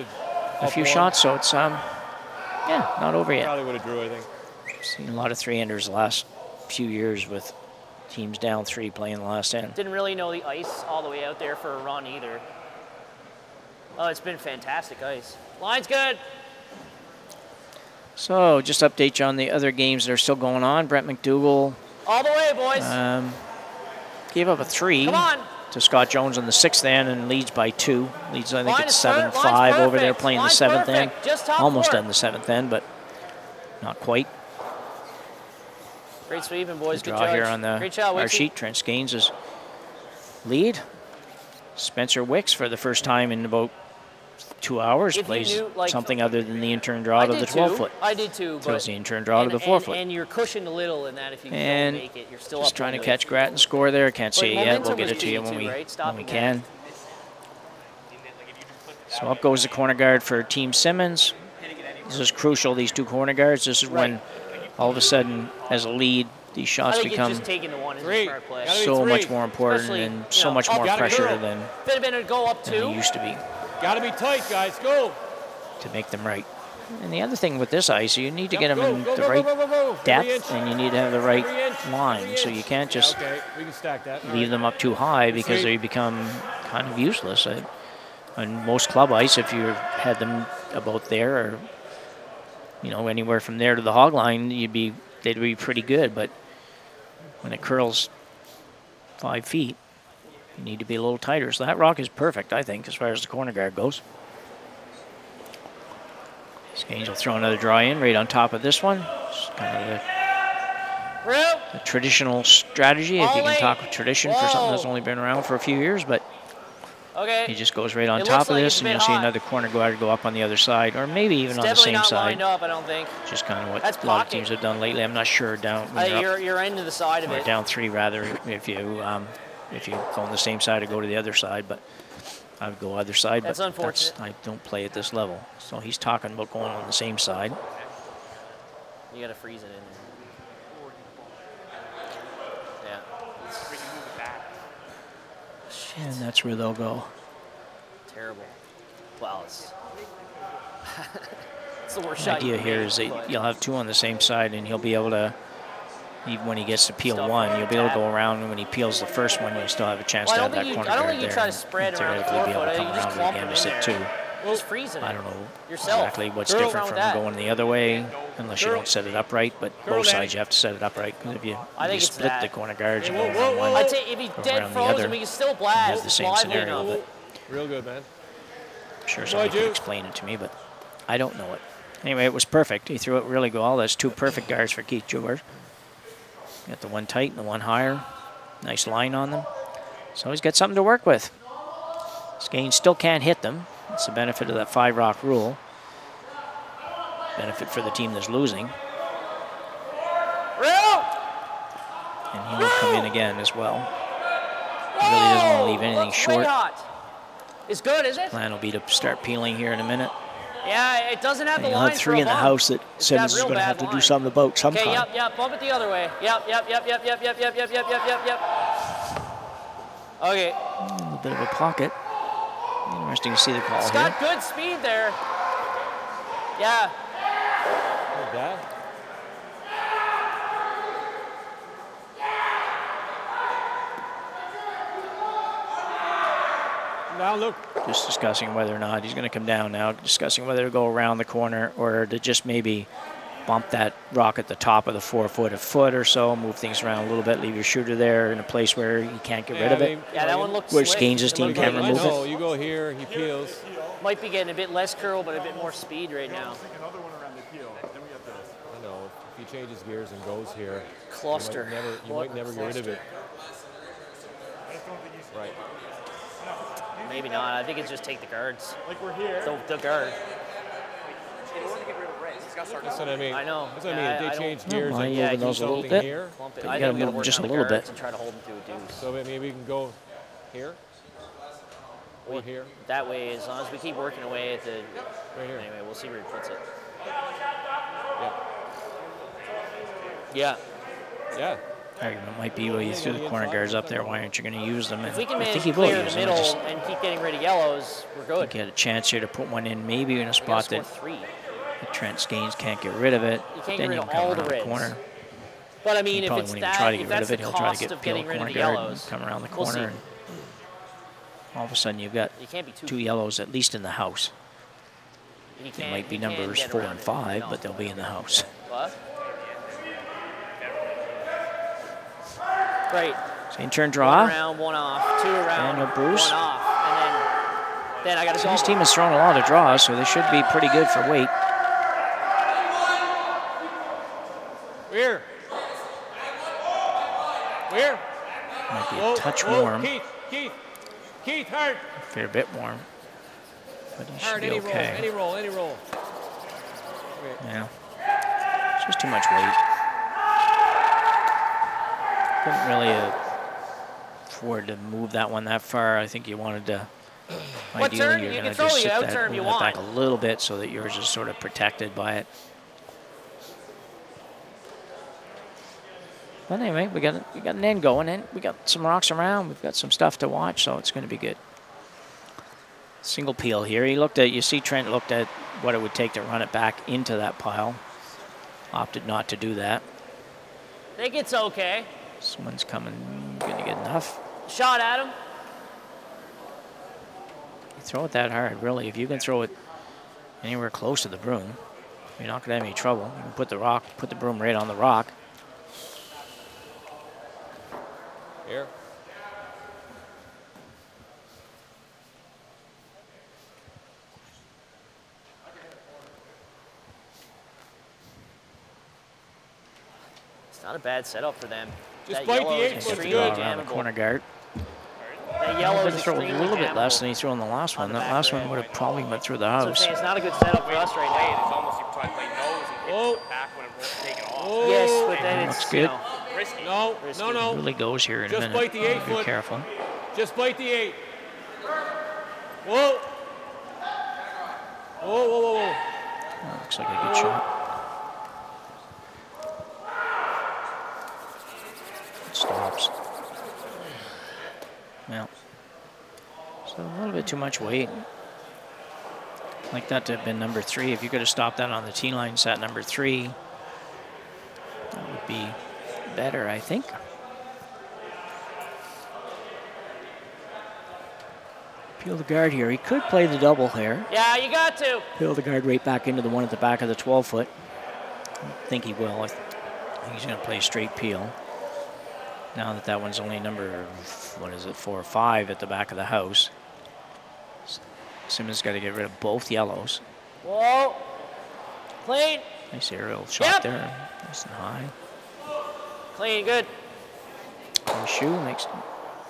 a few shots, so it's yeah, not over yet. Probably would have drew, I think. Seen a lot of 3-enders the last few years with teams down 3 playing the last end. Didn't really know the ice all the way out there for a run either. Oh, it's been fantastic ice. Line's good. So just update you on the other games that are still going on. Brent McDougall All the way, boys. gave up a 3 to Scott Jones on the 6th end and leads by 2. Leads, I think it's 7-5 over there playing the 7th end. Almost done the 7th end, but not quite. Great sweeping, boys. Good Good draw judge. here on our sheet. Trent Skeens is lead. Spencer Wicks for the first time in about 2 hours plays something other than the intern draw to the 12-foot. I did too. Throws the intern draw to the 4-foot. And you're cushioned a little in that if you and don't make it. You're still just up trying to catch Grattan score there. Can't see it yet. We'll get it to you when we can. So up goes the corner guard for Team Simmons. This is crucial, these 2 corner guards. This is when all of a sudden, as a lead, these shots become so much more important and so much more pressure than they used to be. Got to be tight, guys. Go. To make them right. And the other thing with this ice, you need to get them in the right depth and you need to have the right line. So you can't just leave them up too high because they become kind of useless. On most club ice, if you had them about there or anywhere from there to the hog line, they'd be pretty good. But when it curls 5 feet, you need to be a little tighter. So that rock is perfect, I think, as far as the corner guard goes. Skeens will throw another draw in right on top of this one. It's kind of the traditional strategy, if you can talk tradition for something that's only been around for a few years. But he just goes right on top of this, and you'll see another corner guard go up on the other side, or maybe even on the same side. Up, I don't think. Just kind of what a lot of teams have done lately. I'm not sure down. You're into the side of it. Down 3 rather, if you go on the same side or go to the other side, but I would go other side. That's unfortunate. I don't play at this level, so he's talking about going on the same side. You got to freeze it in there. Yeah. And that's where they'll go. Terrible. Wow, it's the worst The shot. idea here is that you'll have 2 on the same side, and he'll be able to, even when he gets to peel 1, you'll be able to go around, and when he peels the first one, you'll still have a chance to have that corner guard there. I don't think you try to spread around the 4-foot. You just clump them in there. Just freeze it. I don't know exactly what's different from going the other way, unless you don't set it up right, but both sides you have to set it up right, because if you split the corner guards and go from one I'd say if he's dead frozen, we can still blast. You have the same scenario, but real good, man. I'm sure somebody could explain it to me, but I don't know it. Anyway, it was perfect. He threw it really well. That's 2 perfect guards for Keith Joubert. Got the one tight and the one higher. Nice line on them. So he's got something to work with. Skeens still can't hit them. That's the benefit of that 5 rock rule. Benefit for the team that's losing. And he will come in again as well. He really doesn't want to leave anything short. It's good, is it? Plan will be to start peeling here in a minute. Yeah, it doesn't have the you'll line. have 3 in the house that Simmons is going to have to do something about sometime. Okay, yep, bump it the other way. Yep. Okay. A little bit of a pocket. Interesting to see the call here. It's got good speed there. Yeah. Like that. Now look. Just discussing whether or not he's going to come down now, discussing whether to go around the corner or to just maybe bump that rock at the top of the 4 foot a foot or so, move things around a little bit, leave your shooter there in a place where you can't get rid of it. Yeah, that one looked Whereas slick. Gaines' team can't remove I know, it. you go here, he peels. Might be getting a bit less curl, but a bit more speed right now. Another one around the peel. Then we have this. I know, if he changes gears and goes here, Cluster. you might never get rid of it. Right. Maybe not. I think it's just take the guards. Like we're here. The guard. In order to get rid of Reds, he's got to start That's what I mean. I know. That's what I Yeah, mean. If I they change don't- gears, Well, like you yeah, move he those a little something bit. here. Bump it. You I gotta think we gotta move work just on a the little guards bit. and try to hold them to a deuce. So maybe we can go here or here. That way, as long as we keep working away at the. Right here. Anyway, we'll see where he puts it. Yeah. Yeah. Yeah. Argument might be, well, you threw the corner guards up there. Why aren't you going to use them? And If we can I manage think to he will clear use the them. middle Just and keep getting rid of yellows, we're good. get a chance here to put one in, maybe in a We gotta spot score that 3. Trent Gaines can't get rid of it. You can't Then get rid you of can come all around the the reds. corner. But I mean, He if probably it's won't even that, try to if get rid that's of the it. He'll try to cost get of peel getting rid of corner the guard yellows, and come around the we'll see. corner. And all of a sudden, you've got You can't be too. 2 yellows at least in the house. You They can't- might be you can't numbers get 4 around and it. 5, No. but they'll be in the house. What? Right. Same turn One draw. around, one off. 2 around, Daniel Bruce. one off. And then I got to So go. this team has thrown a lot of draws, so they should be pretty good for weight. Where? Where? Might be a Whoa, touch whoa, warm, Keith, hard. a fair bit warm. But he should Hard, be any roll, okay. any roll, any roll. Yeah. It's just too much weight. Couldn't really afford to move that one that far. I think you wanted to. What Ideally, turn? you're You going can to throw just the sit out that, turn move you that back a want. little bit so that yours is sort of protected by it. But anyway, we got an end going, and we got some rocks around. We've got some stuff to watch, so it's going to be good. Single peel here. You see Trent looked at what it would take to run it back into that pile. Opted not to do that. I think it's okay. This one's coming, going to get enough. Shot at him. You throw it that hard, really. If you can throw it anywhere close to the broom, you're not going to have any trouble. You can put the broom right on the rock. Here. It's not a bad setup for them. Just That bite yellow the is 8 foot's extremely good. Around the jammable. corner guard. That yellow He is throw a extremely little bit less jammable. than he threw on the last one. On the That back last one rail. would have probably went through the So I'm house. saying it's not a good setup for us right Play it. now. It's almost you try to play nose and Whoa. hit back when it's taken off. Oh. Yes, but then Looks it's good. Risky. No, Risky. no, no. Really goes here in a Just minute. bite the 8 Be foot. careful. Just bite the 8. Whoa. Whoa, whoa, whoa, whoa. That looks like a good shot. It stops. Well, so a little bit too much weight. Like that to have been number 3. If you could have stopped that on the tee line, sat number 3, that would be better, I think. Peel the guard here. He could play the double here. Yeah, you got to. Peel the guard right back into the one at the back of the 12 foot. I think he will. I think he's going to play straight peel. Now that one's only number, 4 or 5 at the back of the house. Simmons got to get rid of both yellows. Whoa. Clean. Nice aerial shot Yep. there. Nice and high. Clean, good. Shoe makes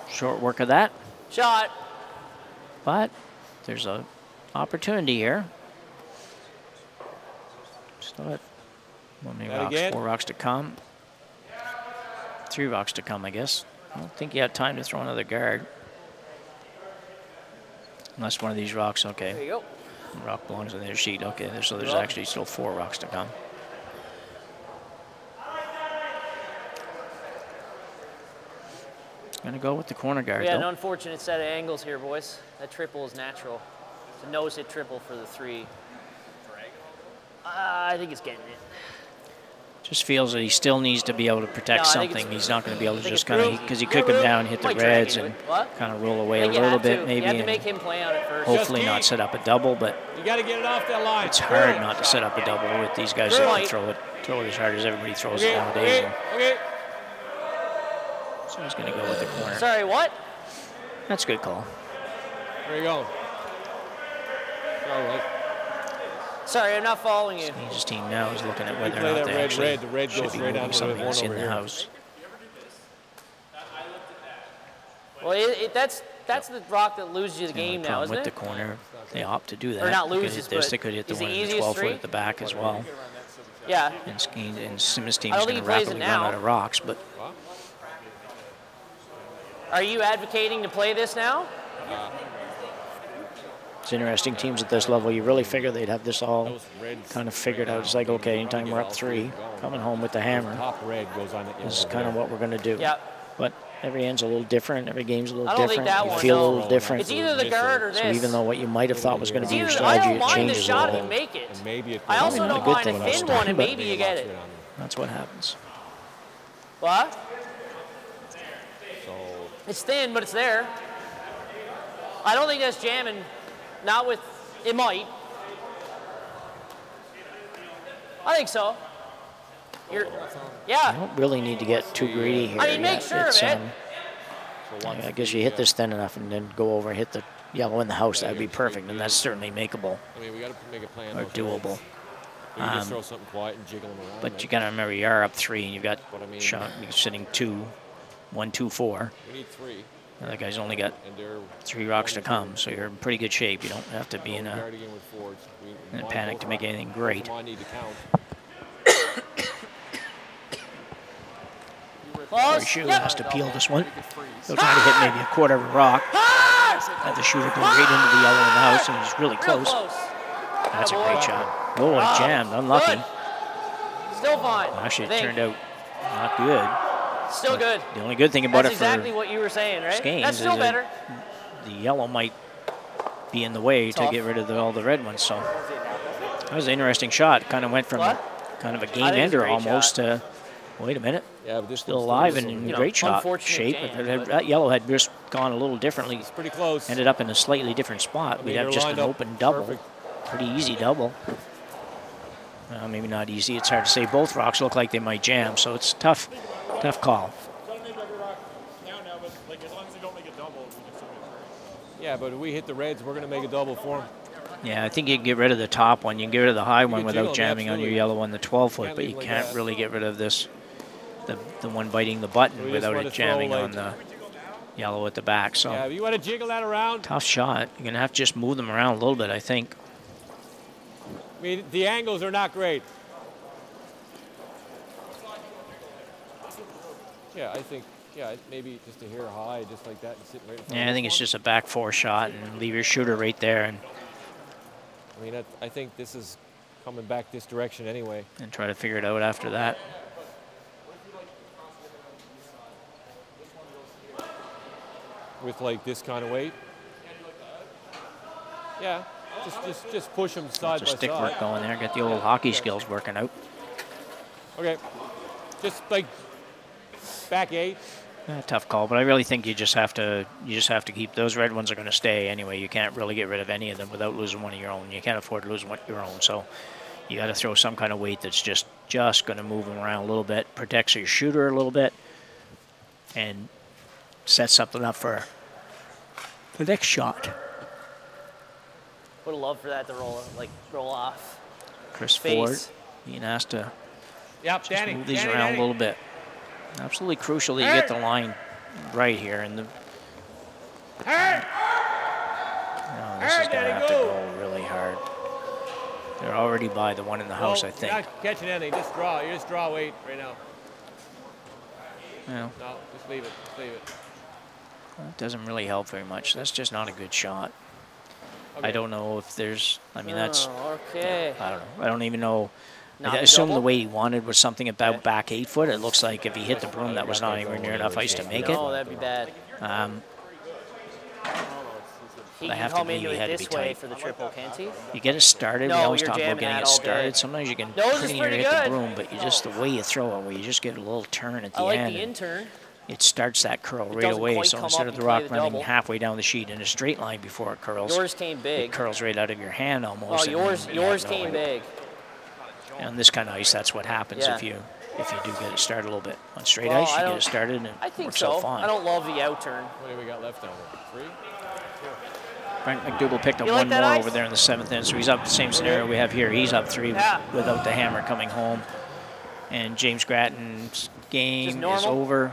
short work of that. Shot. But there's a opportunity here. Still at maybe That rocks, again? 4 rocks to come. 3 rocks to come, I guess. I don't think he had time to throw another guard. Unless one of these rocks, There okay. you go. Rock belongs on their sheet. Okay, so there's Yep. actually still 4 rocks to come. Gonna go with the corner guard, We had an though. unfortunate set of angles here, boys. That triple is natural. It's a nose hit triple for the 3. I think it's getting it. Just feels that he still needs to be able to protect No, I think something. it's- He's not going to be able to I think just it's kind of, proof. because he could come down, hit the Might drag reds, into and it. What? kind of roll away I a think you little have bit, to. maybe, You have to and make him play on it first. hopefully not set up a double. But You got to get it off that line. it's hard not to set up a double with these guys that can throw it as hard as everybody throws it nowadays. And Okay. so he's going to go with the corner. Sorry, what? That's a good call. There you go. All right. Sorry, I'm not following you. His team now is looking at whether or play not that they red, actually red. The red should goes be right moving onto the something one that's in over the here. house. Well, that's the rock that loses you the game now, Problem isn't with it? the corner, they opt to do that. Or not They could loses, hit this, but they could hit the is the one in the easiest 12 foot three? at the back as well. Yeah. And Simmons' team I is don't going think to he plays it rapidly run now. out of rocks, but Are you advocating to play this now? it's interesting. Teams at this level, you really figure they'd have this all kind of figured out. It's like, okay, anytime we're up 3, coming home with the hammer Top red goes on it. is kind of what we're going to do. Yeah. But every end's a little different. Every game's a little I don't think different. that You one, feel a no. little different. It's either the guard or this. So even though what you might have thought was going to It's be your either, I strategy, don't it mind the changes a shot little if you bit. make it. And maybe it I also Probably not don't a good mind thing a most thin time, one and but- maybe you get it. That's what happens. What? So It's thin, but it's there. I don't think that's jamming. Not with, it might. I think so. You're, You yeah. don't really need to get too greedy here. I mean, make yet. sure of It's, it. I guess you hit this thin enough and then go over and hit the yellow in the house. That would be perfect, and that's certainly makeable I mean, we got to make a plan. or doable. You can just throw something quiet and jiggle them around. But you got to remember, you are up 3, and you've got What I mean. Sean you're sitting 2, 1, 2, 4. We need 3, The other guy's only got and they're 3 rocks to come, so you're in pretty good shape. You don't have to be in a guard again with forwards. We want panic both to make of them. anything Both of great. them I need to count. Close. Shu Yep. has to peel this one. He'll try to hit maybe a quarter of a rock. Have the shooter go right into the yellow in the house, and he's really Real close. close. That's a Attaboy. great shot. Oh, it jammed. Unlucky. Good. Still fine. Actually, I it think. turned out not good. Still good. The only good thing about That's it for exactly what you were saying, right? Skanes That's still is that better. the yellow might be in the way to Tough. get rid of all the red ones. So that was an interesting shot. Kind of went from What? kind of a I game think it's a ender great almost shot. to, wait a minute, Yeah, but this still one's alive this and one. in You know, great shot unfortunate shape. jam, but- That yellow had just gone a little differently. It's pretty close. Ended up in a slightly different spot. We'd mean, have they're just an lined up open double. perfect. Pretty easy double. Maybe not easy. It's hard to say. Both rocks look like they might jam, so it's tough call. Don't make every rock now, but like as long as they don't make it double, we can still get Yeah, but if we hit the reds, we're going to make a double for them. Yeah, I think you can get rid of the top one. You can get rid of the high one can without jiggle them, jamming on your absolutely. yellow on the 12 foot, Can't but leave you like can't that. really get rid of this, the one biting the button We just without wanna it jamming throw, on the yellow at the back. So Yeah, if you want to jiggle that around, tough shot. You're gonna have to just move them around a little bit, I think. I mean, the angles are not great. Yeah, I think, maybe just a hair high, just like that, and sitting right in front Yeah, of I think this it's one. just a back 4 shot and leave your shooter right there and I mean, I think this is coming back this direction anyway. try to figure it out after that. With like this kind of weight. Yeah, just push them side Just by stick side. work going there. Get the old hockey skills working out. Okay, just like back 8. Tough call, but I really think you just have to keep those red ones are going to stay anyway. You can't really get rid of any of them without losing one of your own. You can't afford to lose one of your own, so you got to throw some kind of weight that's just going to move them around a little bit, protects your shooter a little bit, and set something up for the next shot. Would have loved for that to roll off. Chris Face. Ford being asked to Yep, just move these around a little bit. Absolutely crucial that you get the line right here. And the no, this is going to have to go really hard. They're already by the one in the house, I think. Not catching anything, just draw. You just draw weight right now. Well, No, just leave it. Just leave it. that doesn't really help very much. That's just not a good shot. Okay. I don't know if there's, I mean, that's, Oh, okay. I don't know. I don't even know. Not I assume the double? way he wanted was something about back 8 foot. It looks like if he hit the broom, that was not anywhere near enough ice to make it. No, that'd be bad. He I can have to come be, into he it had to be this way tight. for the triple, can't he? You get it started. No, We always you're talk about jamming getting that it all day. started. Sometimes you can Nose is pretty near pretty hit the good. broom, but you just the way you throw it, where you just get a little turn at the I like end. the and intern. it starts that curl right doesn't away. quite So come instead up of the and rock play the running double. halfway down the sheet in a straight line before it curls, Yours came big. it curls right out of your hand almost. Oh, and yours you have no came way. big. And on this kind of ice, that's what happens Yeah. if you do get it started a little bit. On straight Well, ice, I you get don't- it started and it I think works so. out fine. I don't love the out turn. What do we got left down there? 3? Frank McDougal picked up You like one that more ice? over there in the 7th inning, so he's up the same scenario we have here. He's up 3 Yeah. without the hammer coming home. And James Gratton's game is normal? over.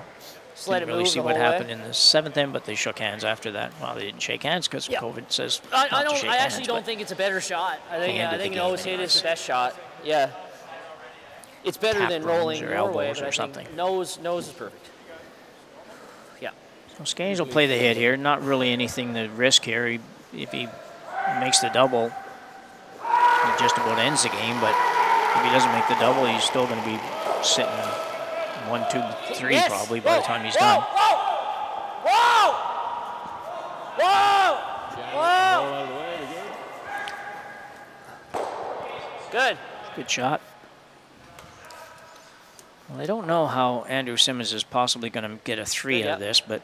Just let Didn't it really move see the what whole way. happened in the 7th inning, but they shook hands after that. Well, they didn't shake hands because Yeah. COVID says I not to don't. shake I hands, actually don't but think it's a better shot. I think. They ended I think the game nose hit is anyways. the best shot. Yeah. It's better Tap than runs rolling or your way, elbows but or I something. think nose is perfect. Yeah. So Skanes will play the hit here. Not really anything to risk here. If he makes the double, he just about ends the game. But if he doesn't make the double, he's still going to be sitting 1, 2, 3 Yes. probably by the Whoa. time he's Whoa. done. Whoa! Whoa! Whoa! Roll out of the way. We good? Good. Good shot. Well, I don't know how Andrew Simmons is possibly going to get a 3 out of Yeah. this, but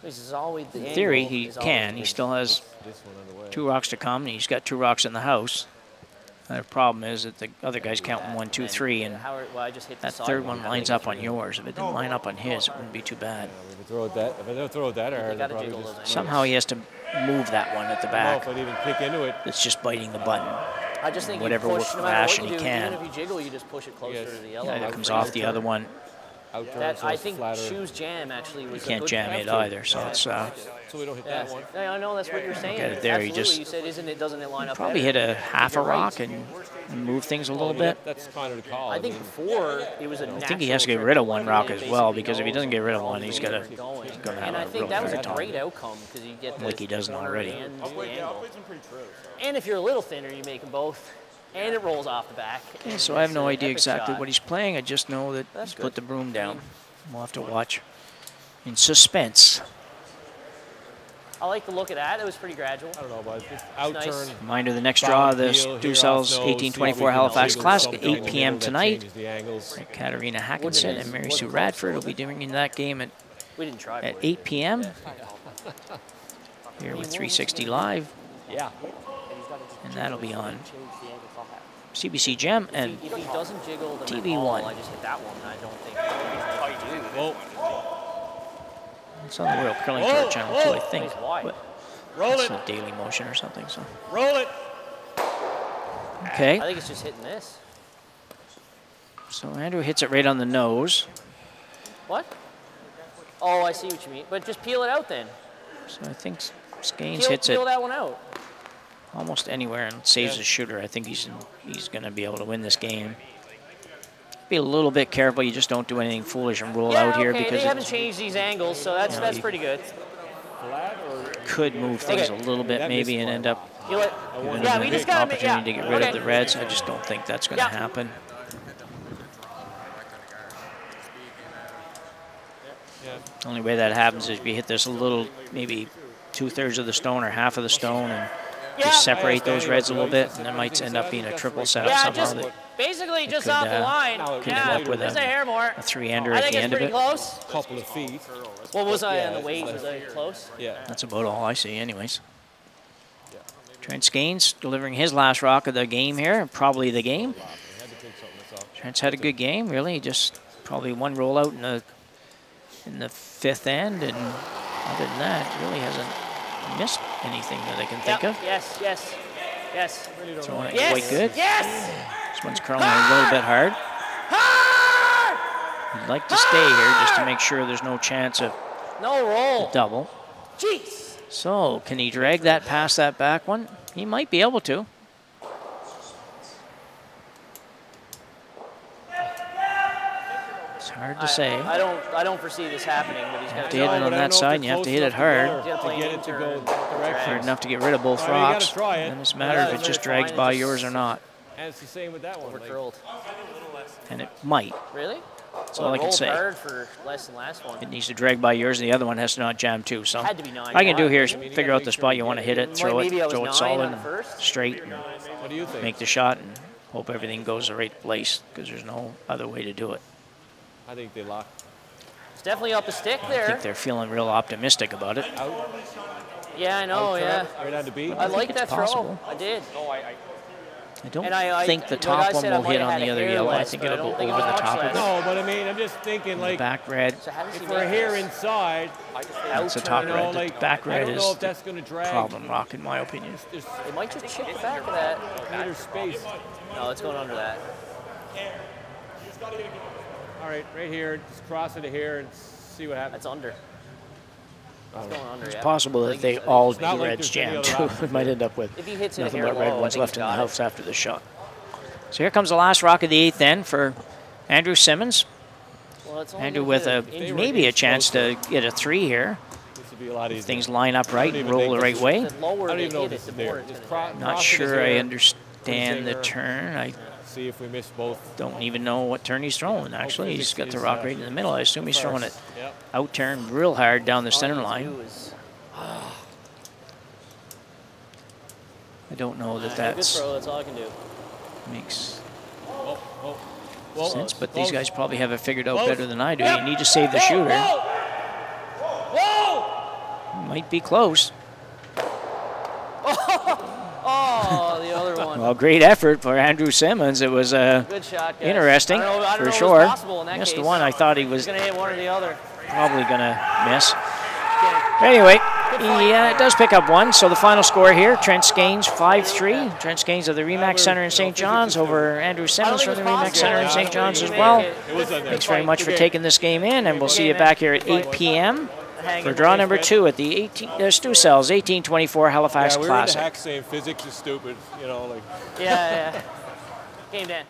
This is always the in theory angle he is can. always He good. still has This one on the way. 2 rocks to come, and he's got 2 rocks in the house. The problem is that the other guy's counting 1, 2, 3, and Well, I just hit the that side third one I lines think up on yours. If it didn't line up on his, it wouldn't be too bad. If they throw it that, if they don't throw it that hard, They they'll gotta probably jiggle just. those angles. Somehow he has to move that one at the I don't know back. if I'd even kick into it. It's just biting the button. I just think whatever you push, no matter fashion what he you do, can. even if you jiggle, you just push it closer Yes. to the yellow. And it comes off the other one. Out turn, That, so I it's think flatter. Shoes Jam actually was You a can't good jam it counter. either, so it's So we don't hit Yeah. that one. Yeah, I know that's what you're saying. Get it there, you Absolutely. just You said, doesn't it line up probably better? hit a half a You're right. rock and move things a little I mean, bit. That's kind of the call. I think before it was a I think he has to get rid of one rock as well, because if he doesn't get rid of one, he's gonna going. gonna have And I a think real that was a hard time. great outcome because you get the Like he doesn't corner already. and the Yeah, I'll angle. play some pretty true. So. And if you're a little thinner, you make them both, and it rolls off the back. Okay, and so I have it's no an idea epic exactly shot. what he's playing. I just know that That's he's good. put the broom down. We'll have to watch in suspense. I like the look of that. It was pretty gradual. I don't know, but it's out nice. turn. Reminder, the next draw of this Heel, here Ducells off nose, 1824 see if we can Halifax jiggle Classic, something in 8 the p.m. middle that tonight. changes the angles. Katarina Hackinson and Mary Sue Radford will be doing that game at We didn't try at for it. 8 p.m. here with 360 Live, Yeah. and that'll be on CBC Gem and If he doesn't jiggle the TV1. I just hit that one. I don't think it's tight. Whoa. it's on the World Curling Tour channel too, I think. Nice wide. But Roll it's it. a Daily Motion or something. So Roll it. okay, I think it's just hitting this. so Andrew hits it right on the nose. What? Oh, I see what you mean. But just peel it out then. So I think Skanes hits it Peel that one out. almost anywhere and saves the shooter. I think he's going to be able to win this game. Be a little bit careful. You just don't do anything foolish and roll Yeah, out here okay. because They haven't it changed these angles, so that's you pretty good. could move things Okay. a little bit That maybe and missed end up You let, with yeah, an we just got to opportunity to get rid okay. of the Reds. I just don't think that's going to Yeah. happen. The only way that happens is if you hit this a little, maybe 2/3 of the stone or half of the stone, and Yeah. just separate those Reds a little bit, and it might end up being a triple setup Yeah, somehow. just That basically just could, off the line. could Yeah, end up with just a a hair more. 3-hander I at think the it's end of pretty it. close. Couple of feet. What was I Yeah, on the it's weight? less. Was I close? Yeah. That's about all I see anyways. Trent Skanes delivering his last rock of the game here, probably the game. Trent's had a good game, really. Just probably one rollout in the fifth end, and other than that, really hasn't missed anything that I can think of. Yes, yes, yes. Throwing it Yes, quite good. yes! This one's curling a little bit hard. He'd like to stay here just to make sure there's no chance of No roll. double. Jeez. So, can he drag that past that back one? He might be able to. It's hard to say. I don't foresee this happening, but he's You have got to hit it on that side, and you have to hit it hard. To get it to go Hard direction. enough to get rid of both Well, you gotta rocks. try it. And it's a matter if it just drags by yours or not. And it's the same with that one. We're like, curled. And it might. Really? That's all I can rolled say. hard for less than last one. It needs to drag by yours, and the other one has to not jam too. So Had to be 9. I can do here is I mean, you figure gotta out the make spot sure you want to you hit get it, throw Maybe I it, was throw it 9 solid on the and first. straight, and What do you think? make the shot and hope everything goes the right place because there's no other way to do it. I think they lock It's definitely up a stick I there. think they're feeling real optimistic about it. out. Yeah, I know, yeah. Right on the beat. I like it's that throw. possible. I did. I don't And I think the like top I one said, I will might hit have on had the a other hair yellow. I less, think but I it'll don't go think over it the was top much of it. less. No, but I mean, I'm just thinking The like back red, So how does he if make we're here this? inside, that's the top you know, red. like The back I red don't is know if the that's going to drag. problem rock, in my opinion. There's It might just chip back of that. meter space. No, it's going under that. All right, right here, just cross it here and see what happens. That's under. It's going under, It's yeah. possible I that think they it's- all It's not do like reds there's any jam other too. option. It might end up with If he hits it nothing here but red low, I ones think left he's in the got it. house after the shot. So here comes the last rock of the 8th then for Andrew Simmons. Well, it's only Andrew good with for a injury. maybe a chance to get a 3 here. This would be a lot easier. Things line up right don't and even roll the think right this way. The lower I don't they even know hit if it, this the is more there. it's Just going to Not cross it sure I here, understand the Zinger. turn. I See if we miss both. don't even know what turn he's throwing, actually. He's got the rock right in the middle. I assume he's throwing it Yep. out turn real hard down the center All you line. do is- I don't know that Good that's throw, that's all I can do. makes Oh, oh. Whoa, sense, but these close. guys probably have it figured out Close. better than I do. Yep. You need to save the Whoa, shooter. whoa! Whoa! Might be close. Oh, the other one. Well, great effort for Andrew Simmons. It was Good shot, guys. interesting, I don't know for if it was sure. possible in that Missed the case. one. I thought he He's was going to hit one or the other. probably going to miss. Okay. Anyway, he does pick up one. So the final score here, Trent Skanes 5-3. Trent Skanes of the Remax Center in St. John's over Andrew Simmons from the Remax Center in St. John's as well. It was on there. Thanks very much for taking this game in, and we'll see you back here at 8 p.m. for draw number 2 at the Stu Cells 1824 Halifax Yeah, we were in the Classic. hack saying physics is stupid, you know, like. Yeah, yeah. Game, Dan.